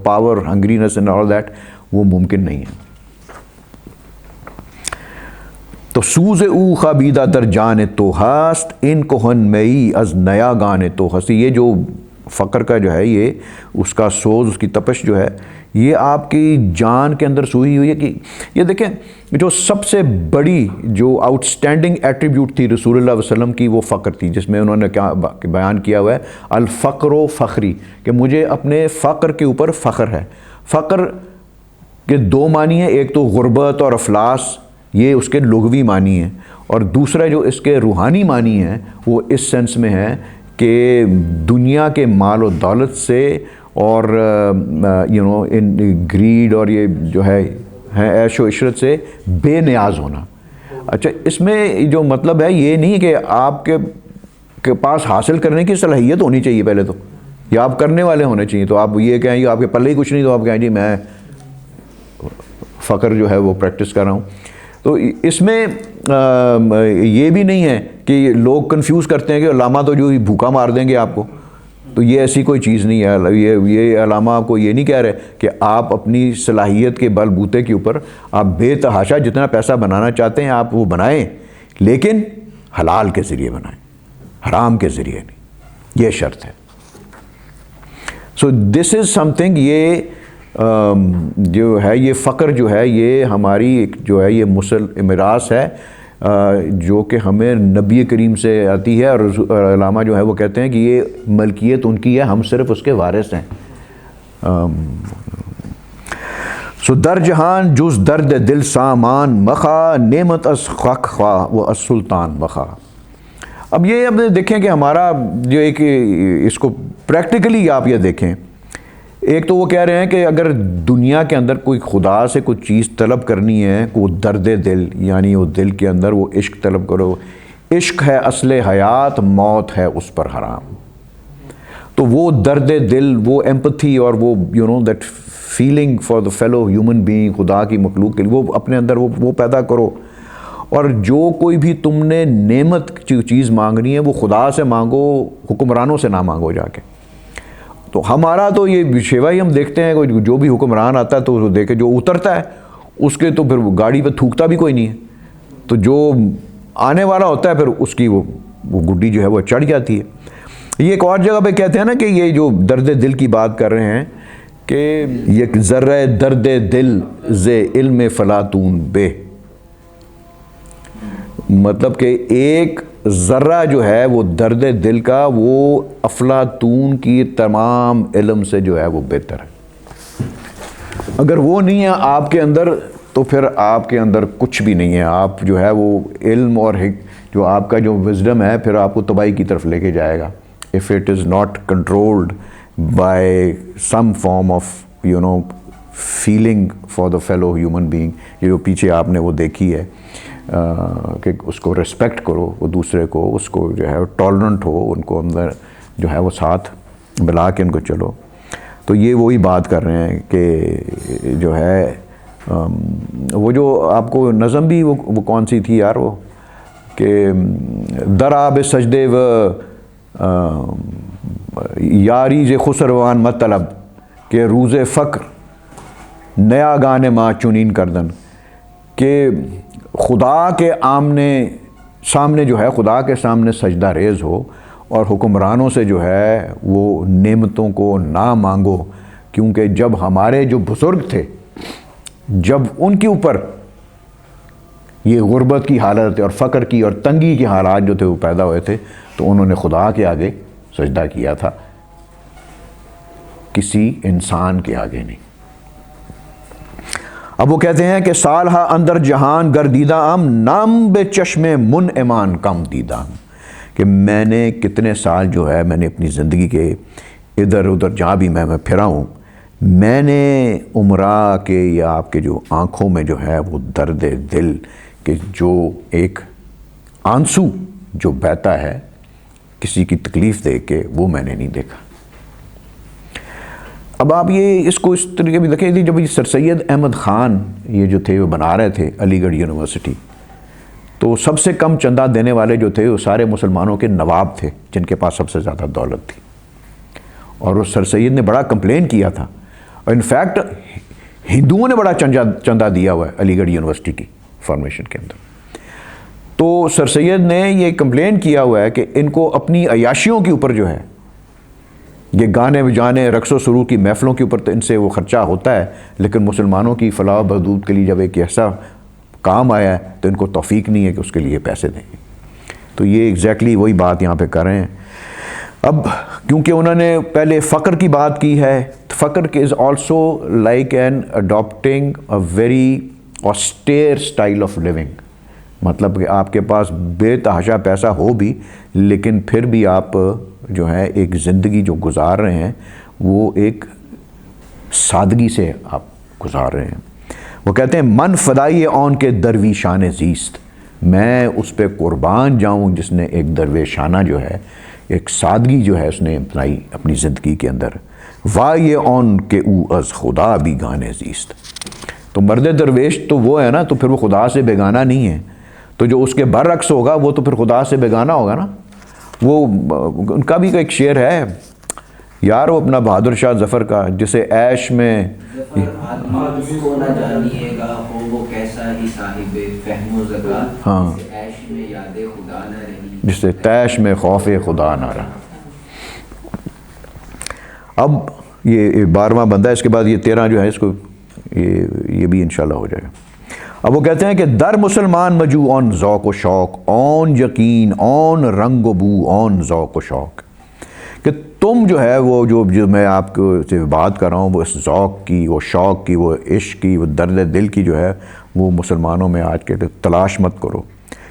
power hungriness and all that وہ ممکن نہیں ہے. تو سوز او خابیدہ در جان تو ہست ان کوہن مئی از نیا گانے تو ہستی. یہ جو فقر کا جو ہے یہ اس کا سوز، اس کی تپش جو ہے یہ آپ کی جان کے اندر سوئی ہوئی ہے. کہ یہ دیکھیں جو سب سے بڑی جو آؤٹ اسٹینڈنگ ایٹریبیوٹ تھی رسول اللہ علیہ وسلم کی وہ فقر تھی، جس میں انہوں نے کیا بیان کیا ہوا ہے، الفقر و فخری، کہ مجھے اپنے فقر کے اوپر فخر ہے. فقر کے دو معنی ہیں، ایک تو غربت اور افلاس، یہ اس کے لغوی معنی ہیں، اور دوسرا جو اس کے روحانی معنی ہیں وہ اس سینس میں ہے کہ دنیا کے مال و دولت سے اور ان گریڈ اور یہ جو ہے عیش و عشرت سے بے نیاز ہونا. اچھا، اس میں جو مطلب ہے یہ نہیں کہ آپ کے پاس حاصل کرنے کی صلاحیت ہونی چاہیے پہلے تو، یا آپ کرنے والے ہونے چاہیے. تو آپ یہ کہیں آپ کے پلے ہی کچھ نہیں تو آپ کہیں جی میں فقر جو ہے وہ پریکٹس کر رہا ہوں. تو اس میں یہ بھی نہیں ہے کہ لوگ کنفیوز کرتے ہیں کہ علامہ تو جو بھوکا مار دیں گے آپ کو، تو یہ ایسی کوئی چیز نہیں ہے. یہ علامہ آپ کو یہ نہیں کہہ رہے کہ آپ اپنی صلاحیت کے بل بوتے کے اوپر آپ بے تحاشا جتنا پیسہ بنانا چاہتے ہیں آپ وہ بنائیں، لیکن حلال کے ذریعے بنائیں، حرام کے ذریعے نہیں. یہ شرط ہے. سو دس از سم تھنگ، یہ جو ہے یہ فقر جو ہے یہ ہماری ایک جو ہے یہ میراث ہے جو کہ ہمیں نبی کریم سے آتی ہے، اور علامہ جو ہے وہ کہتے ہیں کہ یہ ملکیت ان کی ہے، ہم صرف اس کے وارث ہیں. سو در جہان جز درد دل سامان مخا نعمت از خاک خواہ و از سلطان مخا. اب دیکھیں کہ ہمارا جو ایک اس کو پریکٹیکلی آپ یہ دیکھیں، ایک تو وہ کہہ رہے ہیں کہ اگر دنیا کے اندر کوئی خدا سے کوئی چیز طلب کرنی ہے، کوئی درد دل، یعنی وہ دل کے اندر وہ عشق طلب کرو، عشق ہے اصل حیات، موت ہے اس پر حرام. تو وہ درد دل، وہ ایمپتھی اور وہ that feeling for the fellow human being, خدا کی مخلوق کے لیے وہ اپنے اندر وہ پیدا کرو. اور جو کوئی بھی تم نے نعمت چیز مانگنی ہے وہ خدا سے مانگو، حکمرانوں سے نہ مانگو جا کے. تو ہمارا تو یہ شیوا ہی ہم دیکھتے ہیں، جو بھی حکمران آتا ہے تو دیکھے جو اترتا ہے اس کے تو پھر گاڑی پہ تھوکتا بھی کوئی نہیں ہے، تو جو آنے والا ہوتا ہے پھر اس کی وہ گڈی جو ہے وہ چڑھ جاتی ہے. یہ ایک اور جگہ پہ کہتے ہیں نا کہ یہ جو درد دل کی بات کر رہے ہیں کہ یک ذرہ درد دل ز علم فلاطون بے، مطلب کہ ایک ذرہ جو ہے وہ درد دل کا وہ افلاطون کی تمام علم سے جو ہے وہ بہتر ہے. اگر وہ نہیں ہے آپ کے اندر تو پھر آپ کے اندر کچھ بھی نہیں ہے. آپ جو ہے وہ علم اور جو آپ کا جو وزڈم ہے پھر آپ کو تباہی کی طرف لے کے جائے گا. if it is not controlled by some form of feeling for the fellow human being. یہ جو پیچھے آپ نے وہ دیکھی ہے کہ اس کو ریسپیکٹ کرو، وہ دوسرے کو، اس کو جو ہے ٹالرنٹ ہو، ان کو اندر جو ہے وہ ساتھ ملا کے ان کو چلو. تو یہ وہی بات کر رہے ہیں کہ جو ہے وہ جو آپ کو نظم بھی وہ کون سی تھی یار، وہ کہ در آب سجدے و یاری ز خسروان مطلب کہ روز فقر نیا گانے ماں چنین کردن، کہ خدا کے سامنے جو ہے خدا کے سامنے سجدہ ریز ہو اور حکمرانوں سے جو ہے وہ نعمتوں کو نہ مانگو. کیونکہ جب ہمارے جو بزرگ تھے جب ان کے اوپر یہ غربت کی حالت اور فقر کی اور تنگی کے حالات جو تھے وہ پیدا ہوئے تھے تو انہوں نے خدا کے آگے سجدہ کیا تھا، کسی انسان کے آگے نہیں. اب وہ کہتے ہیں کہ سالہا اندر جہان گردیدہ ام نام بے چشم من ایمان کم دیدہ، کہ میں نے کتنے سال جو ہے میں نے اپنی زندگی کے ادھر ادھر جہاں بھی میں پھرا ہوں، میں نے عمرہ کے یا آپ کے جو آنکھوں میں جو ہے وہ درد دل کہ جو ایک آنسو جو بہتا ہے کسی کی تکلیف دے کے، وہ میں نے نہیں دیکھا. اب آپ یہ اس کو اس طریقے بھی دیکھیں تھی، جب یہ سر سید احمد خان یہ جو تھے وہ بنا رہے تھے علی گڑھ یونیورسٹی، تو سب سے کم چندہ دینے والے جو تھے وہ سارے مسلمانوں کے نواب تھے جن کے پاس سب سے زیادہ دولت تھی. اور اس سر سید نے بڑا کمپلین کیا تھا، اور انفیکٹ ہندوؤں نے بڑا چندہ دیا ہوا ہے علی گڑھ یونیورسٹی کی فارمیشن کے اندر. تو سر سید نے یہ کمپلین کیا ہوا ہے کہ ان کو اپنی عیاشیوں کے اوپر جو ہے، یہ گانے بجانے رقص و سرور کی محفلوں کے اوپر تو ان سے وہ خرچہ ہوتا ہے، لیکن مسلمانوں کی فلاح و بہبود کے لیے جب ایک ایسا کام آیا ہے تو ان کو توفیق نہیں ہے کہ اس کے لیے پیسے دیں. تو یہ ایگزیکٹلی وہی بات یہاں پہ کر رہے ہیں. اب کیونکہ انہوں نے پہلے فقر کی بات کی ہے، فقر is also like an adapting a very austere style of living. مطلب کہ آپ کے پاس بے تحاشا پیسہ ہو بھی، لیکن پھر بھی آپ جو ہے ایک زندگی جو گزار رہے ہیں وہ ایک سادگی سے آپ گزار رہے ہیں. وہ کہتے ہیں من فدائی اون کے درویشان زیست، میں اس پہ قربان جاؤں جس نے ایک درویشانہ جو ہے، ایک سادگی جو ہے اس نے اپنائی اپنی زندگی کے اندر. وائے اون کے او از خدا بھی گانے زیست. تو مرد درویش تو وہ ہے نا، تو پھر وہ خدا سے بیگانہ نہیں ہے. تو جو اس کے برعکس ہوگا وہ تو پھر خدا سے بیگانہ ہوگا نا. وہ ان کا بھی ایک شعر ہے یار، وہ اپنا بہادر شاہ ظفر کا، جسے عیش میں ہاں، جسے تیش میں خوف خدا نہ رہا. اب یہ 12واں بندہ ہے، اس کے بعد یہ 13 جو ہے اس کو یہ بھی انشاءاللہ ہو جائے گا. اب وہ کہتے ہیں کہ در مسلمان مجو اون ذوق و شوق، اون یقین، اون رنگ و بو، اون ذوق و شوق، کہ تم جو ہے وہ جو میں آپ کو سے بات کر رہا ہوں، وہ اس ذوق کی، وہ شوق کی، وہ عشق کی، وہ درد دل کی جو ہے وہ مسلمانوں میں آج کے تلاش مت کرو،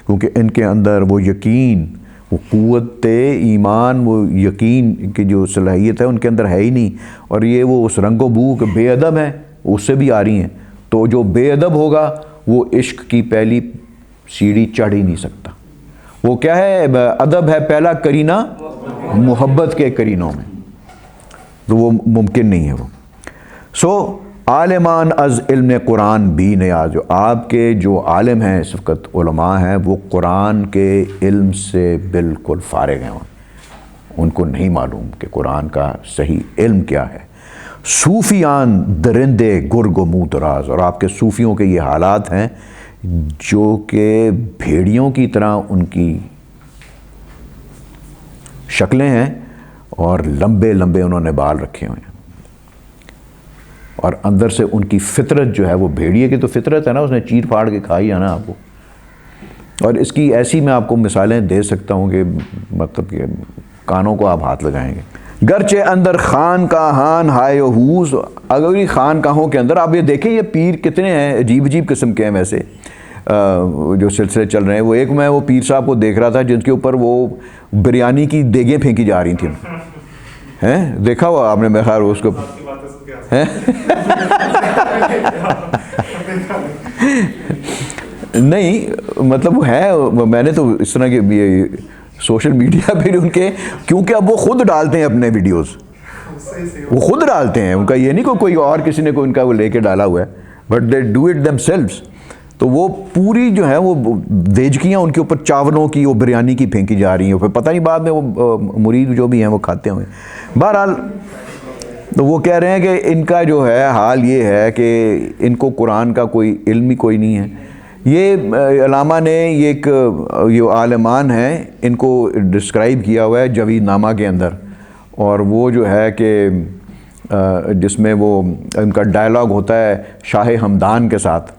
کیونکہ ان کے اندر وہ یقین، وہ قوت ایمان، وہ یقین کی جو صلاحیت ہے ان کے اندر ہے ہی نہیں. اور یہ وہ اس رنگ و بو کہ بے ادب ہیں اس سے بھی آ رہی ہیں. تو جو بے ادب ہوگا وہ عشق کی پہلی سیڑھی چڑھ ہی نہیں سکتا. وہ کیا ہے؟ ادب ہے پہلا کرینہ محبت کے کرینوں میں، تو وہ ممکن نہیں ہے وہ. سو عالمان از علم قرآن بھی نیاز، جو آپ کے جو عالم ہیں اس وقت علماء ہیں وہ قرآن کے علم سے بالکل فارغ ہیں، ان کو نہیں معلوم کہ قرآن کا صحیح علم کیا ہے. صوفیان درندے گرگ و منہ دراز، اور آپ کے صوفیوں کے یہ حالات ہیں جو کہ بھیڑیوں کی طرح ان کی شکلیں ہیں اور لمبے لمبے انہوں نے بال رکھے ہوئے ہیں، اور اندر سے ان کی فطرت جو ہے وہ بھیڑیے کی تو فطرت ہے نا، اس نے چیر پھاڑ کے کھائی ہے نا آپ کو. اور اس کی ایسی میں آپ کو مثالیں دے سکتا ہوں کہ مطلب کہ کانوں کو آپ ہاتھ لگائیں گے. گرچہ اندر خان کا ہان ہائے ہوز، اگر یہ خان کاہوں کے اندر آپ یہ دیکھیں یہ پیر کتنے ہیں، عجیب عجیب قسم کے ہیں. ویسے جو سلسلے چل رہے ہیں، وہ ایک میں وہ پیر صاحب کو دیکھ رہا تھا جن کے اوپر وہ بریانی کی دیگیں پھینکی جا رہی تھیں. دیکھا ہوا آپ نے؟ میں خیر اس کو نہیں مطلب وہ ہے، میں نے تو اس طرح کے سوشل میڈیا پہ ان کے، کیونکہ اب وہ خود ڈالتے ہیں اپنے ویڈیوز، وہ خود ڈالتے ہیں، ان کا یہ نہیں کوئی اور کسی نے کوئی ان کا وہ لے کے ڈالا ہوا ہے، but they do it them سیلفز. تو وہ پوری جو ہے وہ دیجکیاں ان کے اوپر چاولوں کی، وہ بریانی کی پھینکی جا رہی ہیں، پھر پتہ نہیں بعد میں وہ مرید جو بھی ہیں وہ کھاتے ہوئے. بہرحال تو وہ کہہ رہے ہیں کہ ان کا جو ہے حال یہ ہے کہ ان کو قرآن کا کوئی علم ہی کوئی نہیں ہے. یہ علامہ نے یہ عالمان ہیں ان کو ڈسکرائب کیا ہوا ہے جاوید نامہ کے اندر، اور وہ جو ہے کہ جس میں وہ ان کا ڈائلاگ ہوتا ہے شاہ ہمدان کے ساتھ.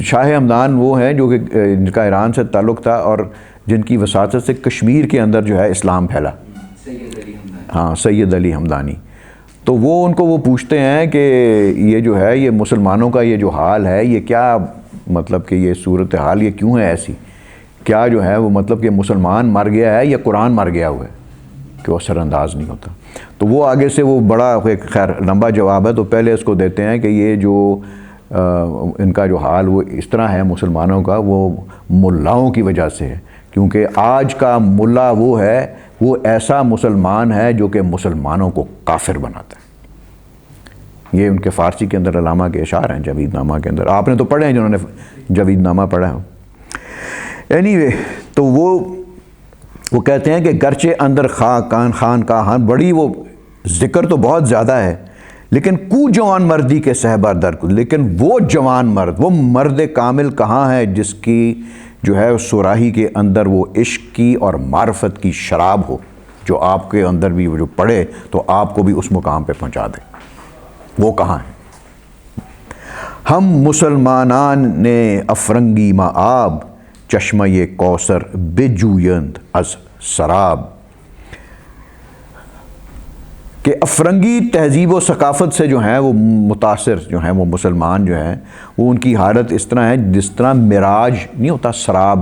شاہ ہمدان وہ ہیں جو کہ جن کا ایران سے تعلق تھا اور جن کی وساطت سے کشمیر کے اندر جو ہے اسلام پھیلا. ہاں، سید علی ہمدانی. تو وہ ان کو وہ پوچھتے ہیں کہ یہ جو ہے یہ مسلمانوں کا یہ جو حال ہے یہ کیا، مطلب کہ یہ صورتحال یہ کیوں ہے ایسی، کیا جو ہے وہ مطلب کہ مسلمان مر گیا ہے یا قرآن مر گیا ہوا ہے کہ وہ اثر انداز نہیں ہوتا. تو وہ آگے سے وہ بڑا خیر لمبا جواب ہے، تو پہلے اس کو دیتے ہیں کہ یہ جو ان کا جو حال وہ اس طرح ہے مسلمانوں کا، وہ ملاؤں کی وجہ سے ہے، کیونکہ آج کا ملا وہ ہے، وہ ایسا مسلمان ہے جو کہ مسلمانوں کو کافر بناتا ہے. یہ ان کے فارسی کے اندر علامہ کے اشعار ہیں جاوید نامہ کے اندر. آپ نے تو پڑھے ہیں جنہوں نے جاوید نامہ پڑھا ہو. اینی تو وہ کہتے ہیں کہ گرچہ اندر خان کا ہاں بڑی وہ ذکر تو بہت زیادہ ہے، لیکن کو جوان مردی کے سہبر در کو، لیکن وہ جوان مرد، وہ مرد کامل کہاں ہے جس کی جو ہے اس صراحی کے اندر وہ عشق کی اور معرفت کی شراب ہو، جو آپ کے اندر بھی وہ جو پڑے تو آپ کو بھی اس مقام پہ پہنچا دے۔ وہ کہاں ہے؟ ہم مسلمانان نے افرنگی ما آب، چشمہ کوثر بجویند از سراب، کہ افرنگی تہذیب و ثقافت سے جو ہیں وہ متاثر جو ہیں وہ مسلمان جو ہیں، وہ ان کی حالت اس طرح ہے جس طرح معراج نہیں ہوتا سراب،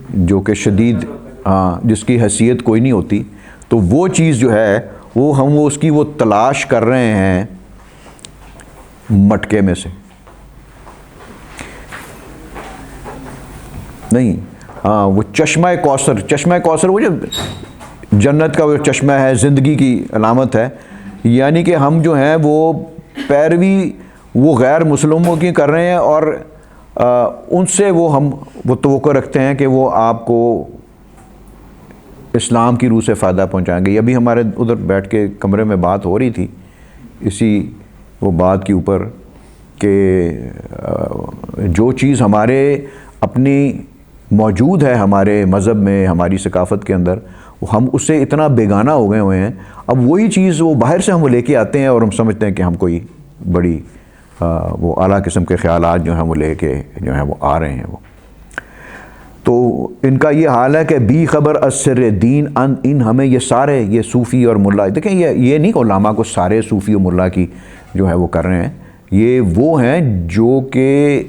جو کہ شدید جس کی حیثیت کوئی نہیں ہوتی، تو وہ چیز جو ہے وہ اس کی وہ تلاش کر رہے ہیں مٹکے میں سے نہیں۔ وہ چشمہ کوثر وہ جو جنت کا وہ چشمہ ہے، زندگی کی علامت ہے، یعنی کہ ہم جو ہیں وہ پیروی وہ غیر مسلموں کی کر رہے ہیں، اور ان سے ہم توقع رکھتے ہیں کہ وہ آپ کو اسلام کی روح سے فائدہ پہنچائیں گے۔ ابھی ہمارے ادھر بیٹھ کے کمرے میں بات ہو رہی تھی اسی وہ بات کے اوپر کہ جو چیز ہمارے اپنی موجود ہے ہمارے مذہب میں، ہماری ثقافت کے اندر، ہم اس سے اتنا بیگانہ ہو گئے ہوئے ہیں، اب وہی چیز وہ باہر سے ہم وہ لے کے آتے ہیں اور ہم سمجھتے ہیں کہ ہم کوئی بڑی وہ اعلیٰ قسم کے خیالات جو ہیں وہ لے کے جو ہیں وہ آ رہے ہیں۔ وہ تو ان کا یہ حال ہے کہ بی خبر از سر دین ان ہمیں یہ سارے یہ صوفی اور ملا، دیکھیں یہ نہیں کہ علماء کو سارے صوفی اور ملا کی جو ہے وہ کر رہے ہیں، یہ وہ ہیں جو کہ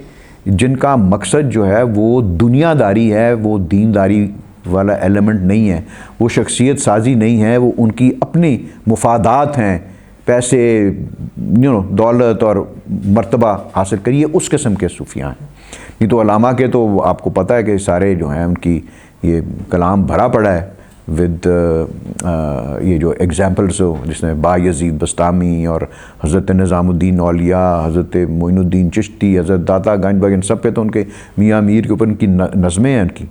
جن کا مقصد جو ہے وہ دنیا داری ہے، وہ دینداری والا ایلیمنٹ نہیں ہے، وہ شخصیت سازی نہیں ہے، وہ ان کی اپنی مفادات ہیں، پیسے دولت اور مرتبہ حاصل کریے، اس قسم کے صوفیاں ہیں۔ نہیں تو علماء کے تو آپ کو پتہ ہے کہ سارے جو ہیں ان کی یہ کلام بھرا پڑا ہے ود یہ جو ایگزامپلس ہو، جس میں بایزید بستامی اور حضرت نظام الدین اولیاء، حضرت معین الدین چشتی، حضرت داتا گنج بگ، ان سب پہ تو ان کے میاں میر کے اوپر ان کی نظمیں ہیں ان کی۔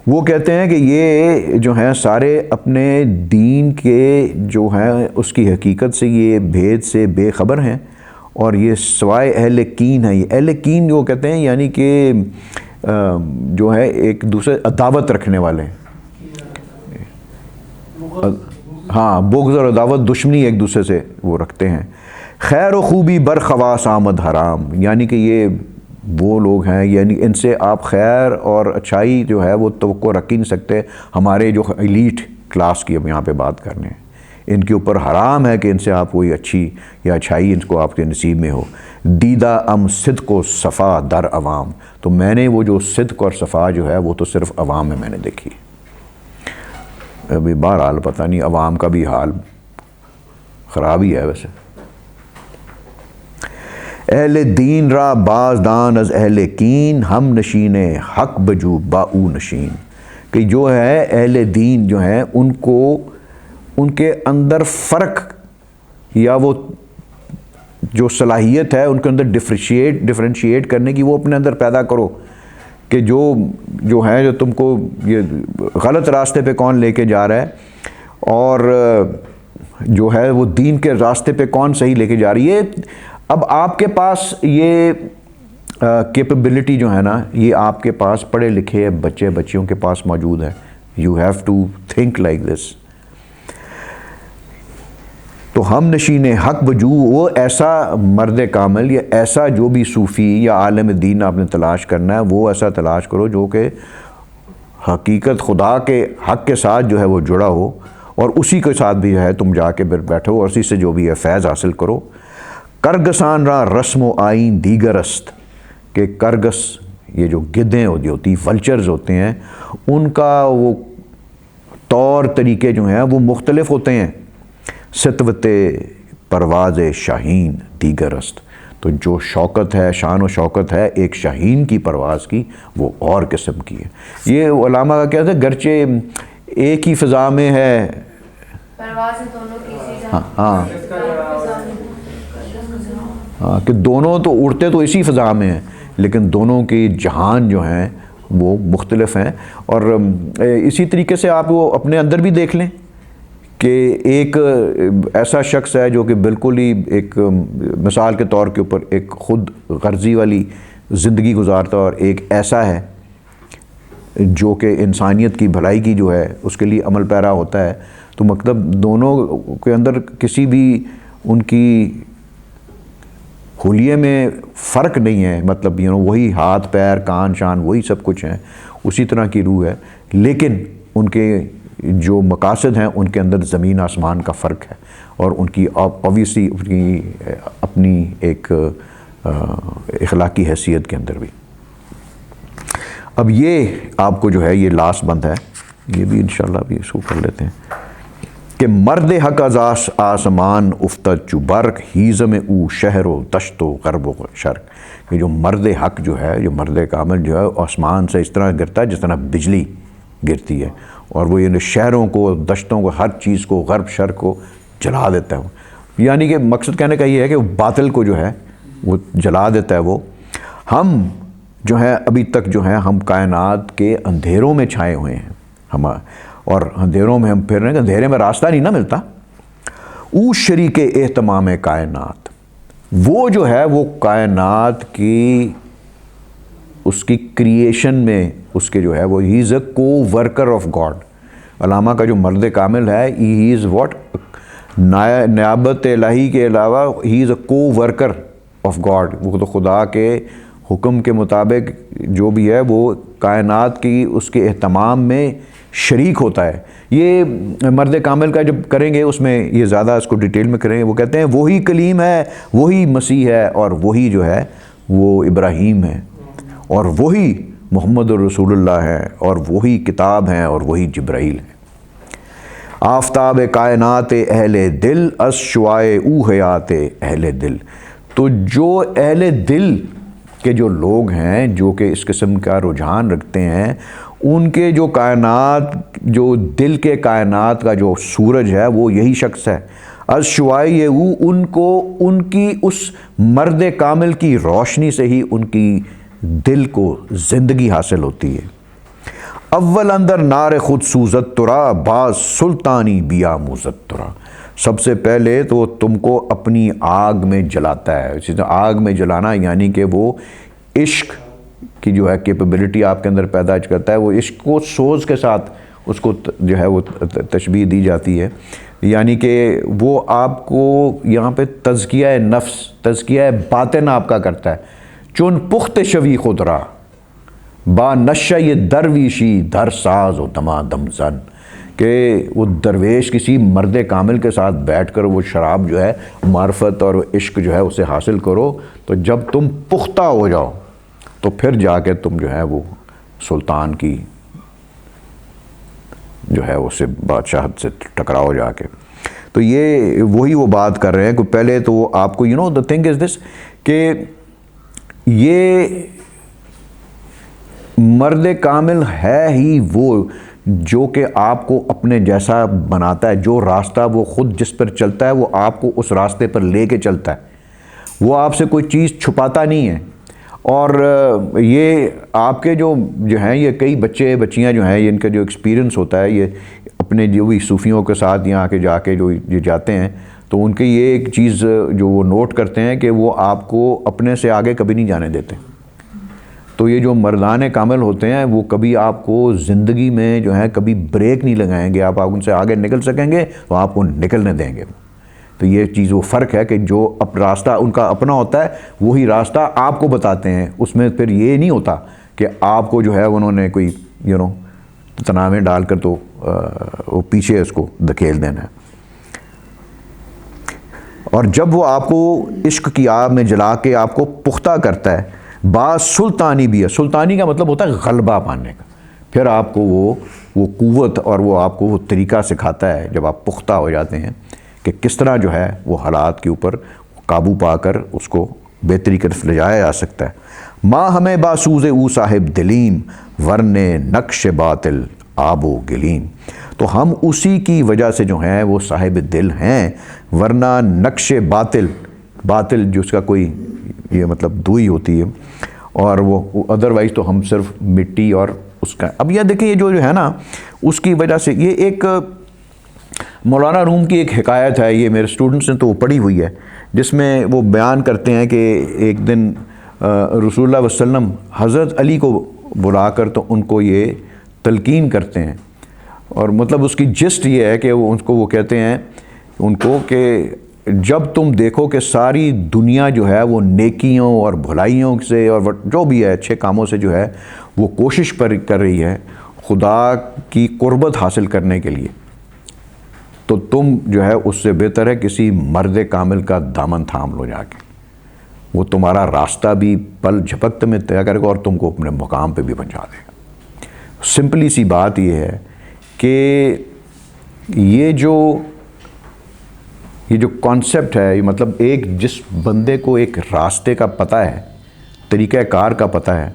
وہ کہتے ہیں کہ یہ جو ہیں سارے اپنے دین کے جو ہیں اس کی حقیقت سے یہ بھید سے بے خبر ہیں، اور یہ سوائے اہل کین ہیں۔ یہ اہل کین جو کہتے ہیں یعنی کہ جو ہے ایک دوسرے عداوت رکھنے والے ہیں، ہاں بغض اور عداوت دشمنی ایک دوسرے سے وہ رکھتے ہیں۔ خیر و خوبی برخواس آمد حرام، یعنی کہ یہ وہ لوگ ہیں، یعنی ان سے آپ خیر اور اچھائی جو ہے وہ توقع رکھ ہی نہیں سکتے۔ ہمارے جو ایلیٹ کلاس کی اب یہاں پہ بات کرنے ہیں، ان کے اوپر حرام ہے کہ ان سے آپ کوئی اچھی یا اچھائی ان کو آپ کے نصیب میں ہو۔ دیدہ ام صدق و صفا در عوام، تو میں نے وہ جو صدق اور صفا جو ہے وہ تو صرف عوام میں نے دیکھی۔ ابھی بہرحال پتہ نہیں عوام کا بھی حال خراب ہی ہے ویسے۔ اہل دین را بازدان از اہل کین، ہم نشین حق بجو با او نشین، کہ جو ہے اہل دین جو ہیں ان کو ان کے اندر فرق یا وہ جو صلاحیت ہے ان کے اندر ڈفرینشیٹ کرنے کی وہ اپنے اندر پیدا کرو، کہ جو ہے جو تم کو یہ غلط راستے پہ کون لے کے جا رہا ہے، اور جو ہے وہ دین کے راستے پہ کون صحیح لے کے جا رہی ہے۔ اب آپ کے پاس یہ کیپیبلٹی جو ہے نا، یہ آپ کے پاس پڑھے لکھے بچیوں کے پاس موجود ہے۔ You have to think like this. تو ہم نشین حق بجو، وہ ایسا مرد کامل یا ایسا جو بھی صوفی یا عالم دین آپ نے تلاش کرنا ہے، وہ ایسا تلاش کرو جو کہ حقیقت خدا کے حق کے ساتھ جو ہے وہ جڑا ہو، اور اسی کے ساتھ بھی ہے تم جا کے بیٹھو اور اسی سے جو بھی ہے فیض حاصل کرو۔ کرگسان را رسم و آئین دیگر است، کہ کرگس یہ جو گدھیں ہوتی ولچرز ہوتے ہیں، ان کا وہ طور طریقے جو ہیں وہ مختلف ہوتے ہیں۔ ستوت پرواز شاہین دیگر است، تو جو شوکت ہے، شان و شوکت ہے ایک شاہین کی پرواز کی، وہ اور قسم کی ہے۔ یہ علامہ کا کیا تھا، گرچہ ایک ہی فضا میں ہے، ہاں کہ دونوں تو اڑتے تو اسی فضا میں ہیں، لیکن دونوں کی جہان جو ہیں وہ مختلف ہیں۔ اور اسی طریقے سے آپ وہ اپنے اندر بھی دیکھ لیں کہ ایک ایسا شخص ہے جو کہ بالکل ہی ایک مثال کے طور کے اوپر ایک خود غرضی والی زندگی گزارتا ہے اور ایک ایسا ہے جو کہ انسانیت کی بھلائی کی جو ہے اس کے لیے عمل پیرا ہوتا ہے. تو مطلب دونوں کے اندر کسی بھی ان کی حلیے میں فرق نہیں ہے. مطلب وہی ہاتھ پیر کان شان وہی سب کچھ ہیں, اسی طرح کی روح ہے, لیکن ان کے جو مقاصد ہیں ان کے اندر زمین آسمان کا فرق ہے, اور ان کی اوبویسلی ان کی اپنی ایک اخلاقی حیثیت کے اندر بھی. اب یہ آپ کو جو ہے یہ لاسٹ بند ہے, یہ بھی انشاءاللہ بھی اس کو کر لیتے ہیں کہ مرد حق از آسمان افتد چو برق ہیزم او شہر و دشت و غرب و شرق. کہ جو مرد حق جو ہے, جو مرد کامل جو ہے, آسمان سے اس طرح گرتا ہے جس طرح بجلی گرتی ہے, اور وہ شہروں کو, دشتوں کو, ہر چیز کو, غرب شرق کو جلا دیتا ہے. یعنی کہ مقصد کہنے کا یہ ہے کہ باطل کو جو ہے وہ جلا دیتا ہے. وہ ہم جو ہے ابھی تک جو ہے ہم کائنات کے اندھیروں میں چھائے ہوئے ہیں, ہم اور اندھیروں میں ہم پھر رہے ہیں, اندھیرے میں راستہ نہیں نہ ملتا. او شریک اہتمام کائنات, وہ جو ہے وہ کائنات کی اس کی کریشن میں اس کے جو ہے وہ ہی از اے کو ورکر آف گاڈ. علامہ کا جو مرد کامل ہے, ہی از واٹ, نیابت الہی کے علاوہ ہی از اے کو ورکر آف گاڈ. وہ تو خدا کے حکم کے مطابق جو بھی ہے وہ کائنات کی اس کے اہتمام میں شریک ہوتا ہے. یہ مرد کامل کا جب کریں گے اس میں یہ زیادہ اس کو ڈیٹیل میں کریں گے. وہ کہتے ہیں وہی کلیم ہے, وہی مسیح ہے, اور وہی جو ہے وہ ابراہیم ہے, اور وہی محمد الرسول اللہ ہے, اور وہی کتاب ہیں, اور وہی جبرائیل ہے. آفتاب کائنات اہل دل از شعائے او حیات اہل دل. تو جو اہل دل کے جو لوگ ہیں جو کہ اس قسم کا رجحان رکھتے ہیں, ان کے جو کائنات, جو دل کے کائنات کا جو سورج ہے وہ یہی شخص ہے. از شعائے او, ان کو ان کی اس مرد کامل کی روشنی سے ہی ان کی دل کو زندگی حاصل ہوتی ہے. اول اندر نار خود سوزت ترا باز سلطانی بیا موزت ترا. سب سے پہلے تو تم کو اپنی آگ میں جلاتا ہے. اسی طرح آگ میں جلانا یعنی کہ وہ عشق کی جو ہے کیپیبلٹی آپ کے اندر پیدا کرتا ہے. وہ عشق کو سوز کے ساتھ اس کو جو ہے وہ تشبیہ دی جاتی ہے. یعنی کہ وہ آپ کو یہاں پہ تزکیہ نفس, تزکیہ باطن آپ کا کرتا ہے. چون پخت شوی خود را با نشہ درویشی در ساز و دما دم زن. کہ وہ درویش کسی مرد کامل کے ساتھ بیٹھ کر وہ شراب جو ہے معرفت اور عشق جو ہے اسے حاصل کرو, تو جب تم پختہ ہو جاؤ تو پھر جا کے تم جو ہے وہ سلطان کی جو ہے اسے بادشاہت سے ٹکراؤ جا کے. تو یہ وہی وہ بات کر رہے ہیں کہ پہلے تو آپ کو the thing is this کہ یہ مرد کامل ہے ہی وہ جو کہ آپ کو اپنے جیسا بناتا ہے. جو راستہ وہ خود جس پر چلتا ہے وہ آپ کو اس راستے پر لے کے چلتا ہے. وہ آپ سے کوئی چیز چھپاتا نہیں ہے. اور یہ آپ کے جو ہیں یہ کئی بچے بچیاں جو ہیں ان کا جو ایکسپیرینس ہوتا ہے, یہ اپنے جو بھی صوفیوں کے ساتھ یہاں کے جا کے جو یہ جاتے ہیں, تو ان کی یہ ایک چیز جو وہ نوٹ کرتے ہیں کہ وہ آپ کو اپنے سے آگے کبھی نہیں جانے دیتے. تو یہ جو مردان کامل ہوتے ہیں وہ کبھی آپ کو زندگی میں جو ہے کبھی بریک نہیں لگائیں گے. آپ ان سے آگے نکل سکیں گے تو آپ کو نکلنے دیں گے. تو یہ چیز وہ فرق ہے کہ جو راستہ ان کا اپنا ہوتا ہے وہی راستہ آپ کو بتاتے ہیں. اس میں پھر یہ نہیں ہوتا کہ آپ کو جو ہے انہوں نے کوئی تناؤ میں ڈال کر تو وہ پیچھے اس کو دھکیل دینا ہے. اور جب وہ آپ کو عشق کی آگ میں جلا کے آپ کو پختہ کرتا ہے, بعض سلطانی بھی ہے. سلطانی کا مطلب ہوتا ہے غلبہ پانے کا. پھر آپ کو وہ قوت اور وہ آپ کو وہ طریقہ سکھاتا ہے جب آپ پختہ ہو جاتے ہیں کہ کس طرح جو ہے وہ حالات کے اوپر قابو پا کر اس کو بہتری کی طرف لے جایا جا سکتا ہے. ماں ہمیں باسوز او صاحب دلیم ورنے نقش باطل آب و گلیم. تو ہم اسی کی وجہ سے جو ہیں وہ صاحب دل ہیں, ورنہ نقش باطل جس کا کوئی یہ مطلب دوئی ہوتی ہے, اور وہ ادروائز تو ہم صرف مٹی اور اس کا. اب یہ دیکھیں یہ جو ہے نا اس کی وجہ سے یہ ایک مولانا روم کی ایک حکایت ہے, یہ میرے اسٹوڈنٹس نے تو وہ پڑھی ہوئی ہے, جس میں وہ بیان کرتے ہیں کہ ایک دن رسول اللہ وسلم حضرت علی کو بلا کر تو ان کو یہ تلقین کرتے ہیں، اور مطلب اس کی جسٹ یہ ہے کہ وہ ان کو وہ کہتے ہیں ان کو کہ جب تم دیکھو کہ ساری دنیا جو ہے وہ نیکیوں اور بھلائیوں سے اور جو بھی ہے اچھے کاموں سے جو ہے وہ کوشش کر رہی ہے خدا کی قربت حاصل کرنے کے لیے، تو تم جو ہے اس سے بہتر ہے کسی مرد کامل کا دامن تھام لو جا کے، وہ تمہارا راستہ بھی پل جھپکتے میں طے کرے گا اور تم کو اپنے مقام پہ بھی پہنچا دے گا۔ سمپلی سی بات یہ ہے کہ یہ جو کانسیپٹ ہے، مطلب ایک جس بندے کو ایک راستے کا پتہ ہے، طریقہ کار کا پتہ ہے،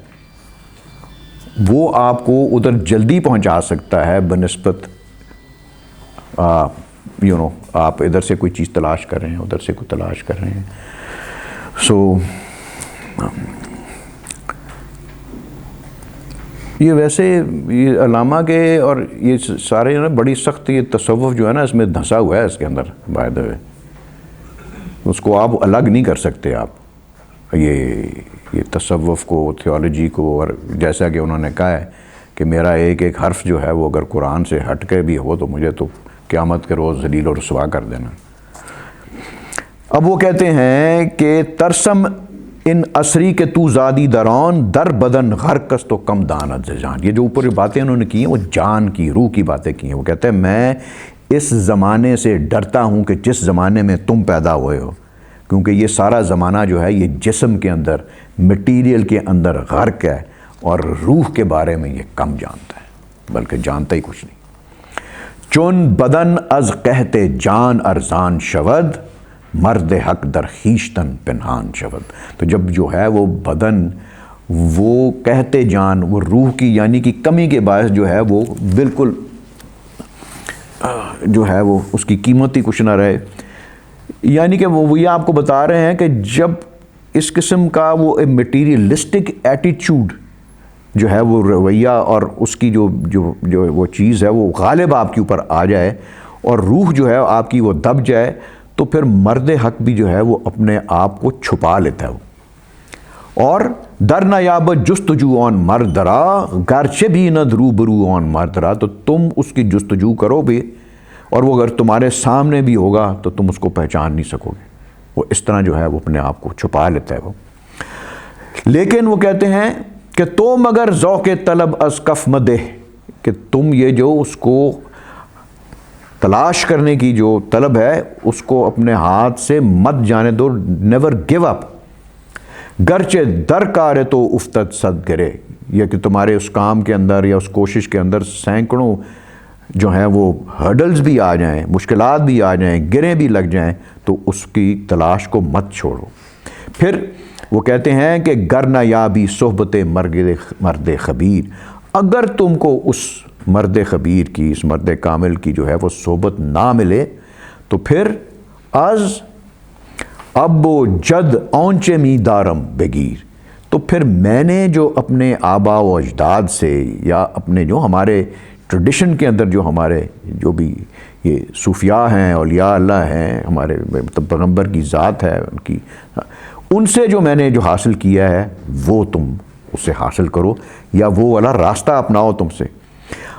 وہ آپ کو ادھر جلدی پہنچا سکتا ہے بنسبت آپ ادھر سے کوئی چیز تلاش کر رہے ہیں، ادھر سے کوئی تلاش کر رہے ہیں۔ یہ ویسے یہ علامہ کے اور یہ سارے بڑی سخت یہ تصوف جو ہے نا اس میں دھنسا ہوا ہے اس کے اندر، بائی دا وے اس کو آپ الگ نہیں کر سکتے آپ یہ تصوف کو، تھیولوجی کو، اور جیسا کہ انہوں نے کہا ہے کہ میرا ایک ایک حرف جو ہے وہ اگر قرآن سے ہٹ کے بھی ہو تو مجھے تو قیامت کے روز ذلیل و رسوا کر دینا۔ اب وہ کہتے ہیں کہ ترسم ان عصری کے تو زادی درون در بدن غرقس تو کم دانت جان، یہ جو اوپر باتیں انہوں نے کی ہیں وہ جان کی، روح کی باتیں کی ہیں۔ وہ کہتے ہیں میں اس زمانے سے ڈرتا ہوں کہ جس زمانے میں تم پیدا ہوئے ہو، کیونکہ یہ سارا زمانہ جو ہے یہ جسم کے اندر، مٹیریل کے اندر غرق ہے، اور روح کے بارے میں یہ کم جانتا ہے، بلکہ جانتا ہی کچھ نہیں۔ چون بدن از کہتے جان ارزان شود، مرد حق در خیشتن پنہان شود۔ تو جب جو ہے وہ بدن وہ کہتے جان، وہ روح کی یعنی کہ کمی کے باعث جو ہے وہ بالکل جو ہے وہ اس کی قیمت ہی کچھ نہ رہے، یعنی کہ وہ یہ آپ کو بتا رہے ہیں کہ جب اس قسم کا وہ میٹیریلسٹک ایٹیچیوڈ جو ہے وہ رویہ اور اس کی جو وہ چیز ہے وہ غالب آپ کے اوپر آ جائے اور روح جو ہے آپ کی وہ دب جائے، تو پھر مرد حق بھی جو ہے وہ اپنے آپ کو چھپا لیتا ہے اور در نیاب جستجو آن مردرا گرچہ بھی نہ روبرو آن مردرا، تو تم اس کی جستجو کرو بھی اور وہ اگر تمہارے سامنے بھی ہوگا تو تم اس کو پہچان نہیں سکو گے، وہ اس طرح جو ہے وہ اپنے آپ کو چھپا لیتا ہے وہ۔ لیکن وہ کہتے ہیں کہ تو مگر ذوق طلب از کف مدے، کہ تم یہ جو اس کو تلاش کرنے کی جو طلب ہے اس کو اپنے ہاتھ سے مت جانے دو، نیور گیو اپ، گرچہ درکار تو افتد صد گرے، یہ کہ تمہارے اس کام کے اندر یا اس کوشش کے اندر سینکڑوں جو ہیں وہ ہرڈلز بھی آ جائیں، مشکلات بھی آ جائیں، گریں بھی لگ جائیں، تو اس کی تلاش کو مت چھوڑو۔ پھر وہ کہتے ہیں کہ گر نہ یابی صحبت مرد خبیر، اگر تم کو اس مرد خبیر کی، اس مرد کامل کی جو ہے وہ صحبت نہ ملے، تو پھر از اب و جد اونچے می دارم بگیر، تو پھر میں نے جو اپنے آبا و اجداد سے یا اپنے جو ہمارے ٹریڈیشن کے اندر جو ہمارے جو بھی یہ صوفیاء ہیں، اولیاء اللہ ہیں، ہمارے مطلب پیغمبر کی ذات ہے ان سے جو میں نے جو حاصل کیا ہے وہ تم اسے حاصل کرو یا وہ والا راستہ اپناؤ تم سے۔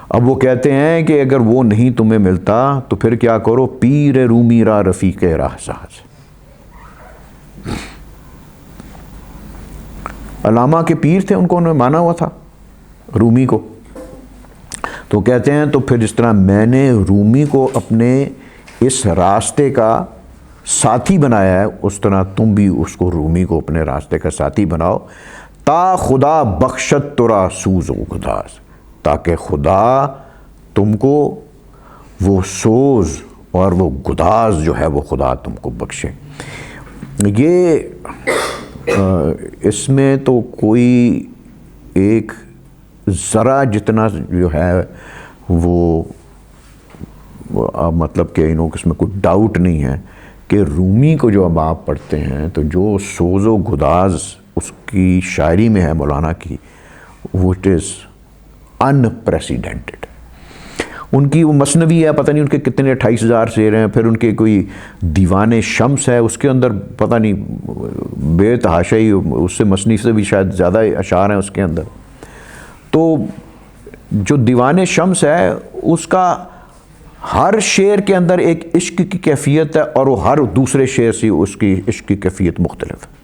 اب وہ کہتے ہیں کہ اگر وہ نہیں تمہیں ملتا تو پھر کیا کرو، پیر رومی را رفیق راہ ساز۔ علامہ کے پیر تھے، ان کو انہوں نے مانا ہوا تھا رومی کو، تو کہتے ہیں تو پھر جس طرح میں نے رومی کو اپنے اس راستے کا ساتھی بنایا ہے، اس طرح تم بھی اس کو رومی کو اپنے راستے کا ساتھی بناؤ، تا خدا بخشت ترا سوز و گداز، تاکہ خدا تم کو وہ سوز اور وہ گداز جو ہے وہ خدا تم کو بخشے۔ یہ اس میں تو کوئی ایک ذرا جتنا جو ہے وہ مطلب کہ اس میں کوئی ڈاؤٹ نہیں ہے کہ رومی کو جو اب آپ پڑھتے ہیں تو جو سوز و گداز اس کی شاعری میں ہے مولانا کی، وہ اٹ از انپریسیڈنٹڈ۔ ان کی وہ مثنوی ہے، پتہ نہیں ان کے کتنے 28,000 شعر ہیں، پھر ان کے کوئی دیوان شمس ہے، اس کے اندر پتہ نہیں بے تحاشائی، اس سے مثنی سے بھی شاید زیادہ اشعار ہیں اس کے اندر. تو جو دیوان شمس ہے اس کا ہر شعر کے اندر ایک عشق کی کیفیت ہے، اور وہ ہر دوسرے شعر سے اس کی عشق کی کیفیت مختلف ہے.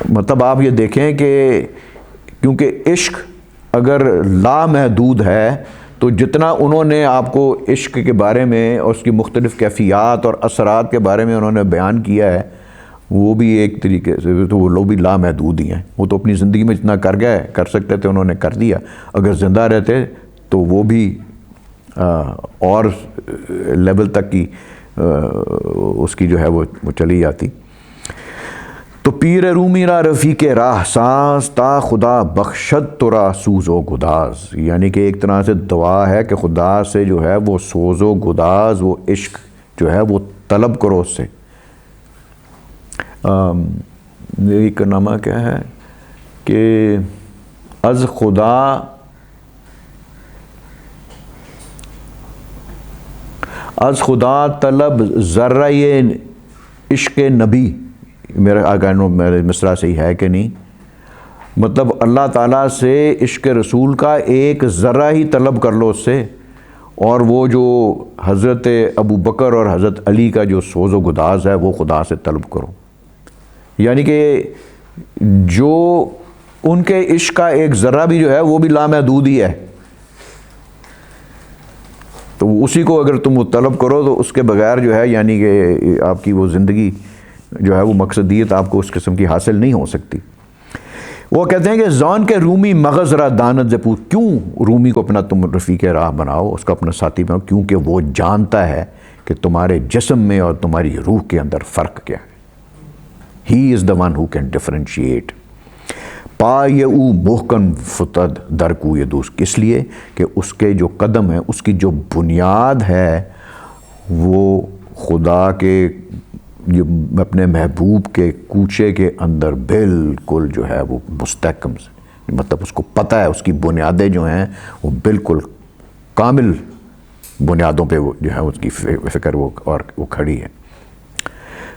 مطلب آپ یہ دیکھیں کہ کیونکہ عشق اگر لامحدود ہے تو جتنا انہوں نے آپ کو عشق کے بارے میں اور اس کی مختلف کیفیات اور اثرات کے بارے میں انہوں نے بیان کیا ہے، وہ بھی ایک طریقے سے تو وہ لوگ بھی لامحدود ہی ہیں. وہ تو اپنی زندگی میں جتنا کر گئے، کر سکتے تھے انہوں نے کر دیا. اگر زندہ رہتے تو وہ بھی اور لیول تک کی اس کی جو ہے وہ چلی جاتی. تو پیر رومی را رفیق راہ ساز تا خدا بخشد تو را سوز و گداز، یعنی کہ ایک طرح سے دعا ہے کہ خدا سے جو ہے وہ سوز و گداز، وہ عشق جو ہے وہ طلب کرو اس سے. میری کارنامہ کیا ہے کہ از خدا طلب ذرہ عشق نبی. میرا آگانو میرے مصرع صحیح ہے کہ نہیں؟ مطلب اللہ تعالیٰ سے عشق رسول کا ایک ذرہ ہی طلب کر لو اس سے، اور وہ جو حضرت ابو بکر اور حضرت علی کا جو سوز و گداز ہے وہ خدا سے طلب کرو. یعنی کہ جو ان کے عشق کا ایک ذرہ بھی جو ہے وہ بھی لامحدود ہی ہے، تو اسی کو اگر تم طلب کرو تو اس کے بغیر جو ہے یعنی کہ آپ کی وہ زندگی جو ہے وہ مقصدیت آپ کو اس قسم کی حاصل نہیں ہو سکتی. وہ کہتے ہیں کہ زان کے رومی مغز را دانت سے پوچھ، کیوں رومی کو اپنا تم رفیق راہ بناؤ، اس کا اپنا ساتھی بناؤ؟ کیونکہ وہ جانتا ہے کہ تمہارے جسم میں اور تمہاری روح کے اندر فرق کیا ہے. He is the one who can differentiate. پا یہ او محکم فتد در کو یہ دوست، اس لیے کہ اس کے جو قدم ہے، اس کی جو بنیاد ہے وہ خدا کے اپنے محبوب کے کوچے کے اندر بالکل جو ہے وہ مستحکم سے، مطلب اس کو پتہ ہے اس کی بنیادیں جو ہیں وہ بالکل کامل بنیادوں پہ وہ جو ہے اس کی فکر وہ کھڑی ہے.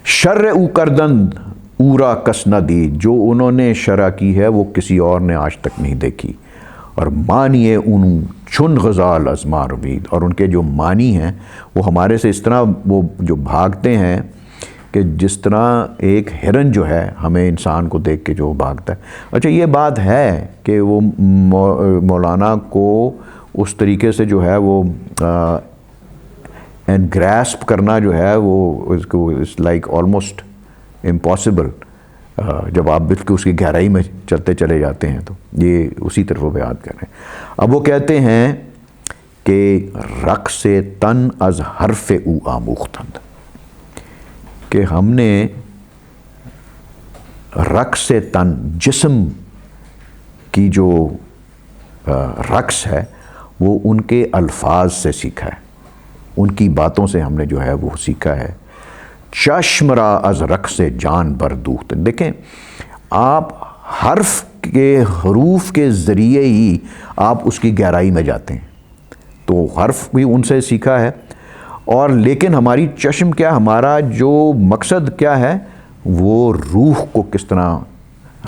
شر او کردند اورا کس نہ دی، جو انہوں نے شرع کی ہے وہ کسی اور نے آج تک نہیں دیکھی. اور معنی انہوں چن غزال ازمار امید، اور ان کے جو معنی ہیں وہ ہمارے سے اس طرح وہ جو بھاگتے ہیں کہ جس طرح ایک ہرن جو ہے ہمیں انسان کو دیکھ کے جو بھاگتا ہے. اچھا یہ بات ہے کہ وہ مولانا کو اس طریقے سے جو ہے وہ انگریسپ کرنا جو ہے وہ اس کو اٹس لائک آلموسٹ امپاسبل جب آپ بالکل اس کی گہرائی میں چلتے چلے جاتے ہیں. تو یہ اسی طرف وہ بیان کر رہے ہیں. اب وہ کہتے ہیں کہ رقص تن از حرف او آموختند، کہ ہم نے رقص تن، جسم کی جو رقص ہے وہ ان کے الفاظ سے سیکھا ہے، ان کی باتوں سے ہم نے جو ہے وہ سیکھا ہے. چشم را از رقص جان بردوخت، دیکھیں آپ حرف کے حروف کے ذریعے ہی آپ اس کی گہرائی میں جاتے ہیں، تو حرف بھی ان سے سیکھا ہے. اور لیکن ہماری چشم کیا، ہمارا جو مقصد کیا ہے، وہ روح کو کس طرح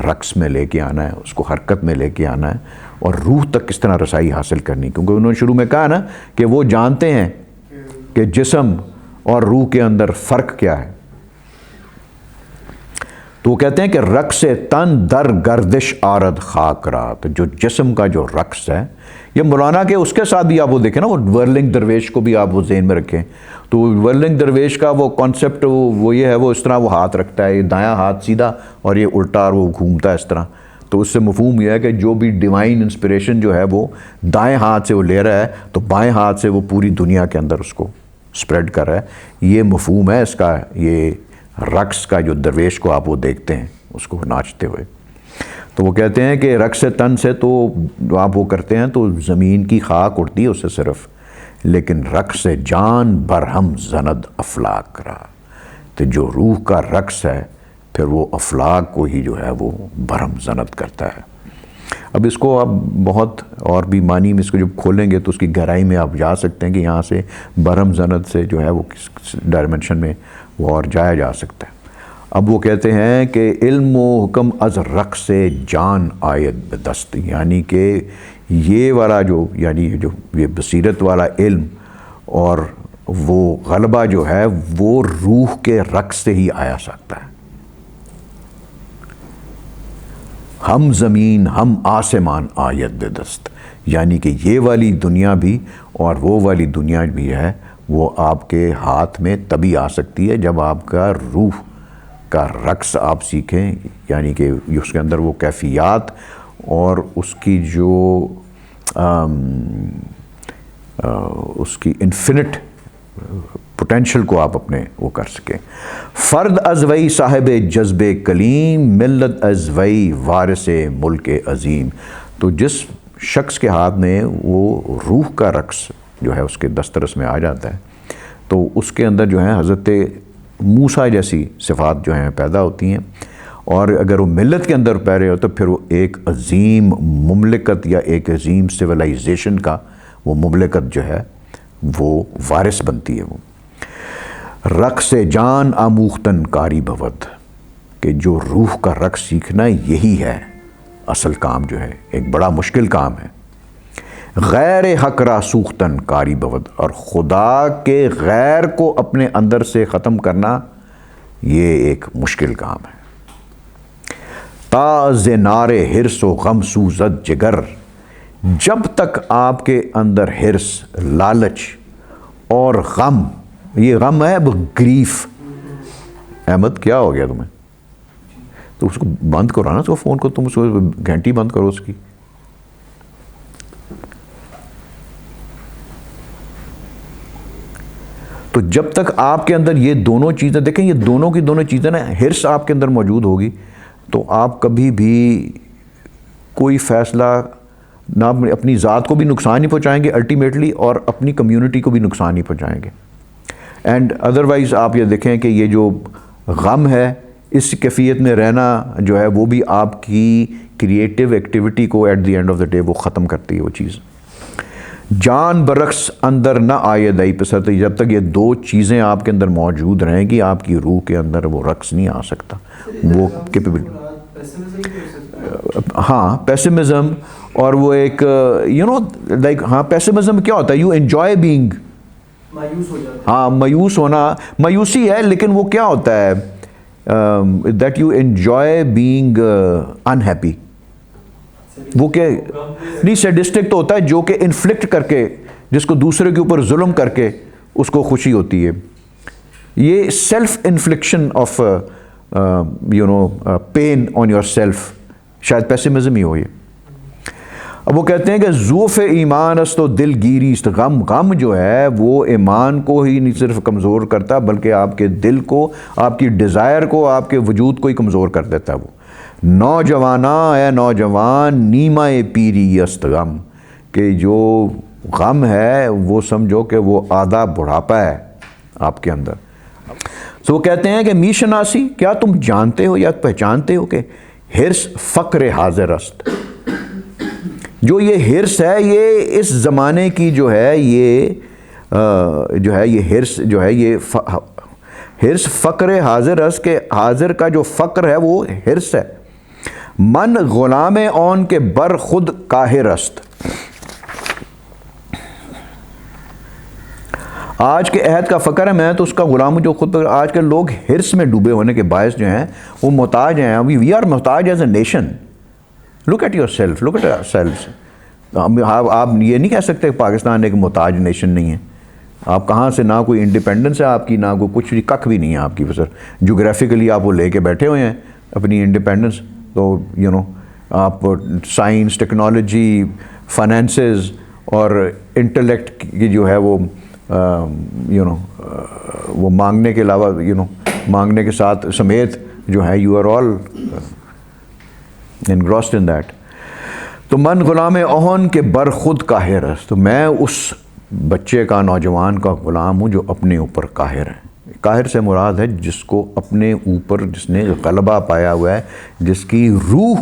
رقص میں لے کے آنا ہے، اس کو حرکت میں لے کے آنا ہے، اور روح تک کس طرح رسائی حاصل کرنی. کیونکہ انہوں نے شروع میں کہا نا کہ وہ جانتے ہیں کہ جسم اور روح کے اندر فرق کیا ہے. تو وہ کہتے ہیں کہ رقص تن در گردش آرد خاک رات، جو جسم کا جو رقص ہے، یہ مولانا کے اس کے ساتھ بھی آپ وہ دیکھیں نا، وہ ورلنگ درویش کو بھی آپ وہ ذہن میں رکھیں. تو ورلنگ درویش کا وہ کانسیپٹ وہ یہ ہے، وہ اس طرح وہ ہاتھ رکھتا ہے، یہ دایاں ہاتھ سیدھا اور یہ الٹا، اور وہ گھومتا ہے اس طرح. تو اس سے مفہوم یہ ہے کہ جو بھی ڈیوائن انسپریشن جو ہے وہ دائیں ہاتھ سے وہ لے رہا ہے، تو بائیں ہاتھ سے وہ پوری دنیا کے اندر اس کو سپریڈ کر رہا ہے. یہ مفہوم ہے اس کا. یہ رقص کا جو درویش کو آپ وہ دیکھتے ہیں اس کو ناچتے ہوئے. تو وہ کہتے ہیں کہ رقص تن سے تو آپ وہ کرتے ہیں تو زمین کی خاک اڑتی ہے اس سے صرف، لیکن رقص جان برہم زند افلاک رہا، تو جو روح کا رقص ہے پھر وہ افلاک کو ہی جو ہے وہ برہم زند کرتا ہے. اب اس کو آپ بہت اور بھی معنی میں اس کو جب کھولیں گے تو اس کی گہرائی میں آپ جا سکتے ہیں کہ یہاں سے برہم زند سے جو ہے وہ کس ڈائمنشن میں وہ اور جایا جا سکتا ہے۔ اب وہ کہتے ہیں کہ علم و حکم از رقص جان آید بدست، یعنی کہ یہ والا جو یعنی جو یہ بصیرت والا علم اور وہ غلبہ جو ہے وہ روح کے رقص سے ہی آیا سکتا ہے۔ ہم زمین ہم آسمان آیت بدست، یعنی کہ یہ والی دنیا بھی اور وہ والی دنیا بھی ہے وہ آپ کے ہاتھ میں تبھی آ سکتی ہے جب آپ کا روح کا رقص آپ سیکھیں، یعنی کہ اس کے اندر وہ کیفیات اور اس کی جو اس کی انفینٹ پوٹینشل کو آپ اپنے وہ کر سکیں۔ فرد از وئی صاحب جذب کلیم، ملت از وئی وارث ملک عظیم۔ تو جس شخص کے ہاتھ میں وہ روح کا رقص جو ہے اس کے دسترس میں آ جاتا ہے تو اس کے اندر جو ہے حضرت موسیٰ جیسی صفات جو ہیں پیدا ہوتی ہیں، اور اگر وہ ملت کے اندر پیرے ہو تو پھر وہ ایک عظیم مملکت یا ایک عظیم سویلائزیشن کا وہ مملکت جو ہے وہ وارث بنتی ہے۔ وہ رقص جان آموختن کاری بھود، کہ جو روح کا رقص سیکھنا یہی ہے اصل کام جو ہے، ایک بڑا مشکل کام ہے۔ غیر حق را سوختن کاری بھود، اور خدا کے غیر کو اپنے اندر سے ختم کرنا یہ ایک مشکل کام ہے۔ تاز نار حرص و غم سوزد جگر، جب تک آپ کے اندر حرص، لالچ اور غم، یہ غم ہے گریف۔ احمد کیا ہو گیا تمہیں؟ تو اس کو بند کرو نا، اس کو فون کو تم اس کو گھنٹی بند کرو اس کی۔ تو جب تک آپ کے اندر یہ دونوں چیزیں، دیکھیں یہ دونوں کی دونوں چیزیں نا، حرص آپ کے اندر موجود ہوگی تو آپ کبھی بھی کوئی فیصلہ نہ اپنی ذات کو بھی نقصان نہیں پہنچائیں گے الٹیمیٹلی، اور اپنی کمیونٹی کو بھی نقصان نہیں پہنچائیں گے۔ اینڈ ادروائز آپ یہ دیکھیں کہ یہ جو غم ہے، اس کیفیت میں رہنا جو ہے وہ بھی آپ کی کریٹیو ایکٹیویٹی کو at the end of the day وہ ختم کرتی ہے وہ چیز۔ جان برقص اندر نہ آئے دئی پسر، جب تک یہ دو چیزیں آپ کے اندر موجود رہیں گی آپ کی روح کے اندر وہ رقص نہیں آ سکتا، وہ کیپیبلٹی۔ ہاں پیسمزم، اور وہ ایک لائک ہاں پیسمزم کیا ہوتا ہے؟ یو انجوائے بینگ، مایوس ہو جاتا ہے۔ ہاں مایوس ہونا مایوسی ہے، لیکن وہ کیا ہوتا ہے؟ That you enjoy being unhappy. وہ کہ نہیں، سیڈسٹک تو ہوتا ہے جو کہ انفلکٹ کر کے، جس کو دوسرے کے اوپر ظلم کر کے اس کو خوشی ہوتی ہے۔ یہ self infliction of pain on your self, شاید پیسمزم ہی ہو یہ۔ اب وہ کہتے ہیں کہ ضعف ایمان است و دل گیری است، غم جو ہے وہ ایمان کو ہی نہیں صرف کمزور کرتا بلکہ آپ کے دل کو، آپ کی ڈیزائر کو، آپ کے وجود کو ہی کمزور کر دیتا ہے وہ۔ نوجوانا اے نوجوان نیمہ پیری است غم، کہ جو غم ہے وہ سمجھو کہ وہ آدھا بڑھاپا ہے آپ کے اندر۔ تو وہ کہتے ہیں کہ می شناسی، کیا تم جانتے ہو یا پہچانتے ہو کہ حرص فقر حاضر است، جو یہ حرص ہے یہ اس زمانے کی جو ہے یہ حرص جو ہے یہ حرص فقر حاضر است، کہ حاضر کا جو فقر ہے وہ حرص ہے۔ من غلام اون کے بر خود کاہر است، آج کے عہد کا فقر ہے میں تو اس کا غلام ہوں جو خود پر۔ آج کے لوگ حرص میں ڈوبے ہونے کے باعث جو ہیں وہ محتاج ہیں۔ وی آر محتاج as a nation. Look at yourself, look at yourselves. آپ یہ نہیں کہہ سکتے کہ پاکستان ایک محتاج نیشن نہیں ہے۔ آپ کہاں سے، نہ کوئی انڈیپینڈنس ہے آپ کی، نہ کوئی کچھ، ککھ بھی نہیں ہے آپ کی۔ بس جغرافیکلی آپ وہ لے کے بیٹھے ہوئے ہیں اپنی انڈیپینڈنس، تو آپ سائنس، ٹیکنالوجی، فائنینسز اور انٹلیکٹ کی جو ہے وہ وہ مانگنے کے علاوہ مانگنے کے ساتھ سمیت جو ہے you are all engrossed in that۔ تو من غلام اوہن کے بر خود قاہر ہے، تو میں اس بچے کا، نوجوان کا غلام ہوں جو اپنے اوپر قاہر ہے۔ قاہر سے مراد ہے جس کو اپنے اوپر، جس نے غلبہ پایا ہوا ہے، جس کی روح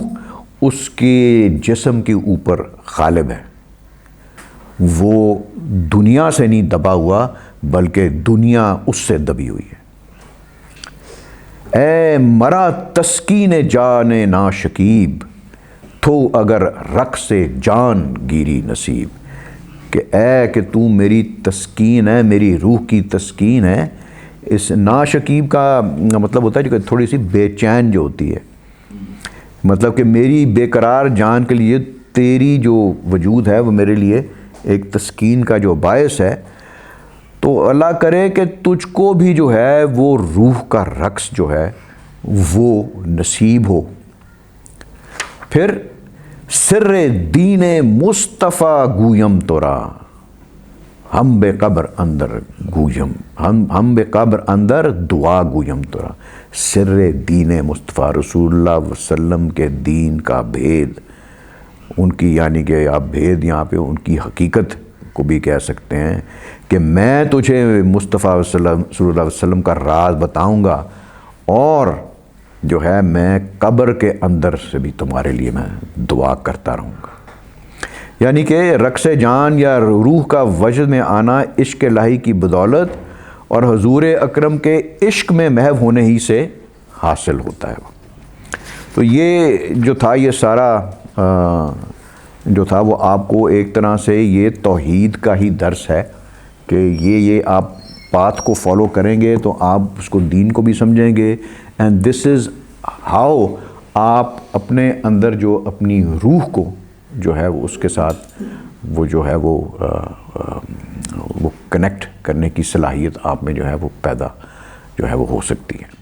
اس کے جسم کے اوپر غالب ہے، وہ دنیا سے نہیں دبا ہوا بلکہ دنیا اس سے دبی ہوئی ہے۔ اے مرا تسکین جان نا شکیب، تو اگر رقص جان گیری نصیب، کہ اے کہ تو میری تسکین ہے، میری روح کی تسکین ہے۔ اس ناشکیب کا مطلب ہوتا ہے جو کہ تھوڑی سی بے چین جو ہوتی ہے، مطلب کہ میری بے قرار جان کے لیے تیری جو وجود ہے وہ میرے لیے ایک تسکین کا جو باعث ہے۔ تو اللہ کرے کہ تجھ کو بھی جو ہے وہ روح کا رقص جو ہے وہ نصیب ہو۔ پھر سر دین مصطفیٰ گویم تورا، ہم بے قبر اندر گویم، ہم بے قبر اندر دعا گویم تورا۔ سر دین مصطفیٰ، رسول اللہ علیہ وسلم کے دین کا بھید، ان کی یعنی کہ آپ بھید یہاں پہ ان کی حقیقت کو بھی کہہ سکتے ہیں کہ میں تجھے مصطفیٰ صلی اللہ علیہ وسلم کا راز بتاؤں گا، اور جو ہے میں قبر کے اندر سے بھی تمہارے لیے میں دعا کرتا رہوں گا۔ یعنی کہ رقص جان یا روح کا وجد میں آنا عشق الہی کی بدولت اور حضور اکرم کے عشق میں محو ہونے ہی سے حاصل ہوتا ہے۔ تو یہ جو تھا، یہ سارا جو تھا وہ آپ کو ایک طرح سے یہ توحید کا ہی درس ہے کہ یہ آپ پاتھ کو فالو کریں گے تو آپ اس کو دین کو بھی سمجھیں گے، اینڈ دس از ہاؤ آپ اپنے اندر جو اپنی روح کو جو ہے وہ اس کے ساتھ وہ جو ہے وہ کنیکٹ کرنے کی صلاحیت آپ میں جو ہے وہ پیدا جو ہے وہ ہو سکتی ہے۔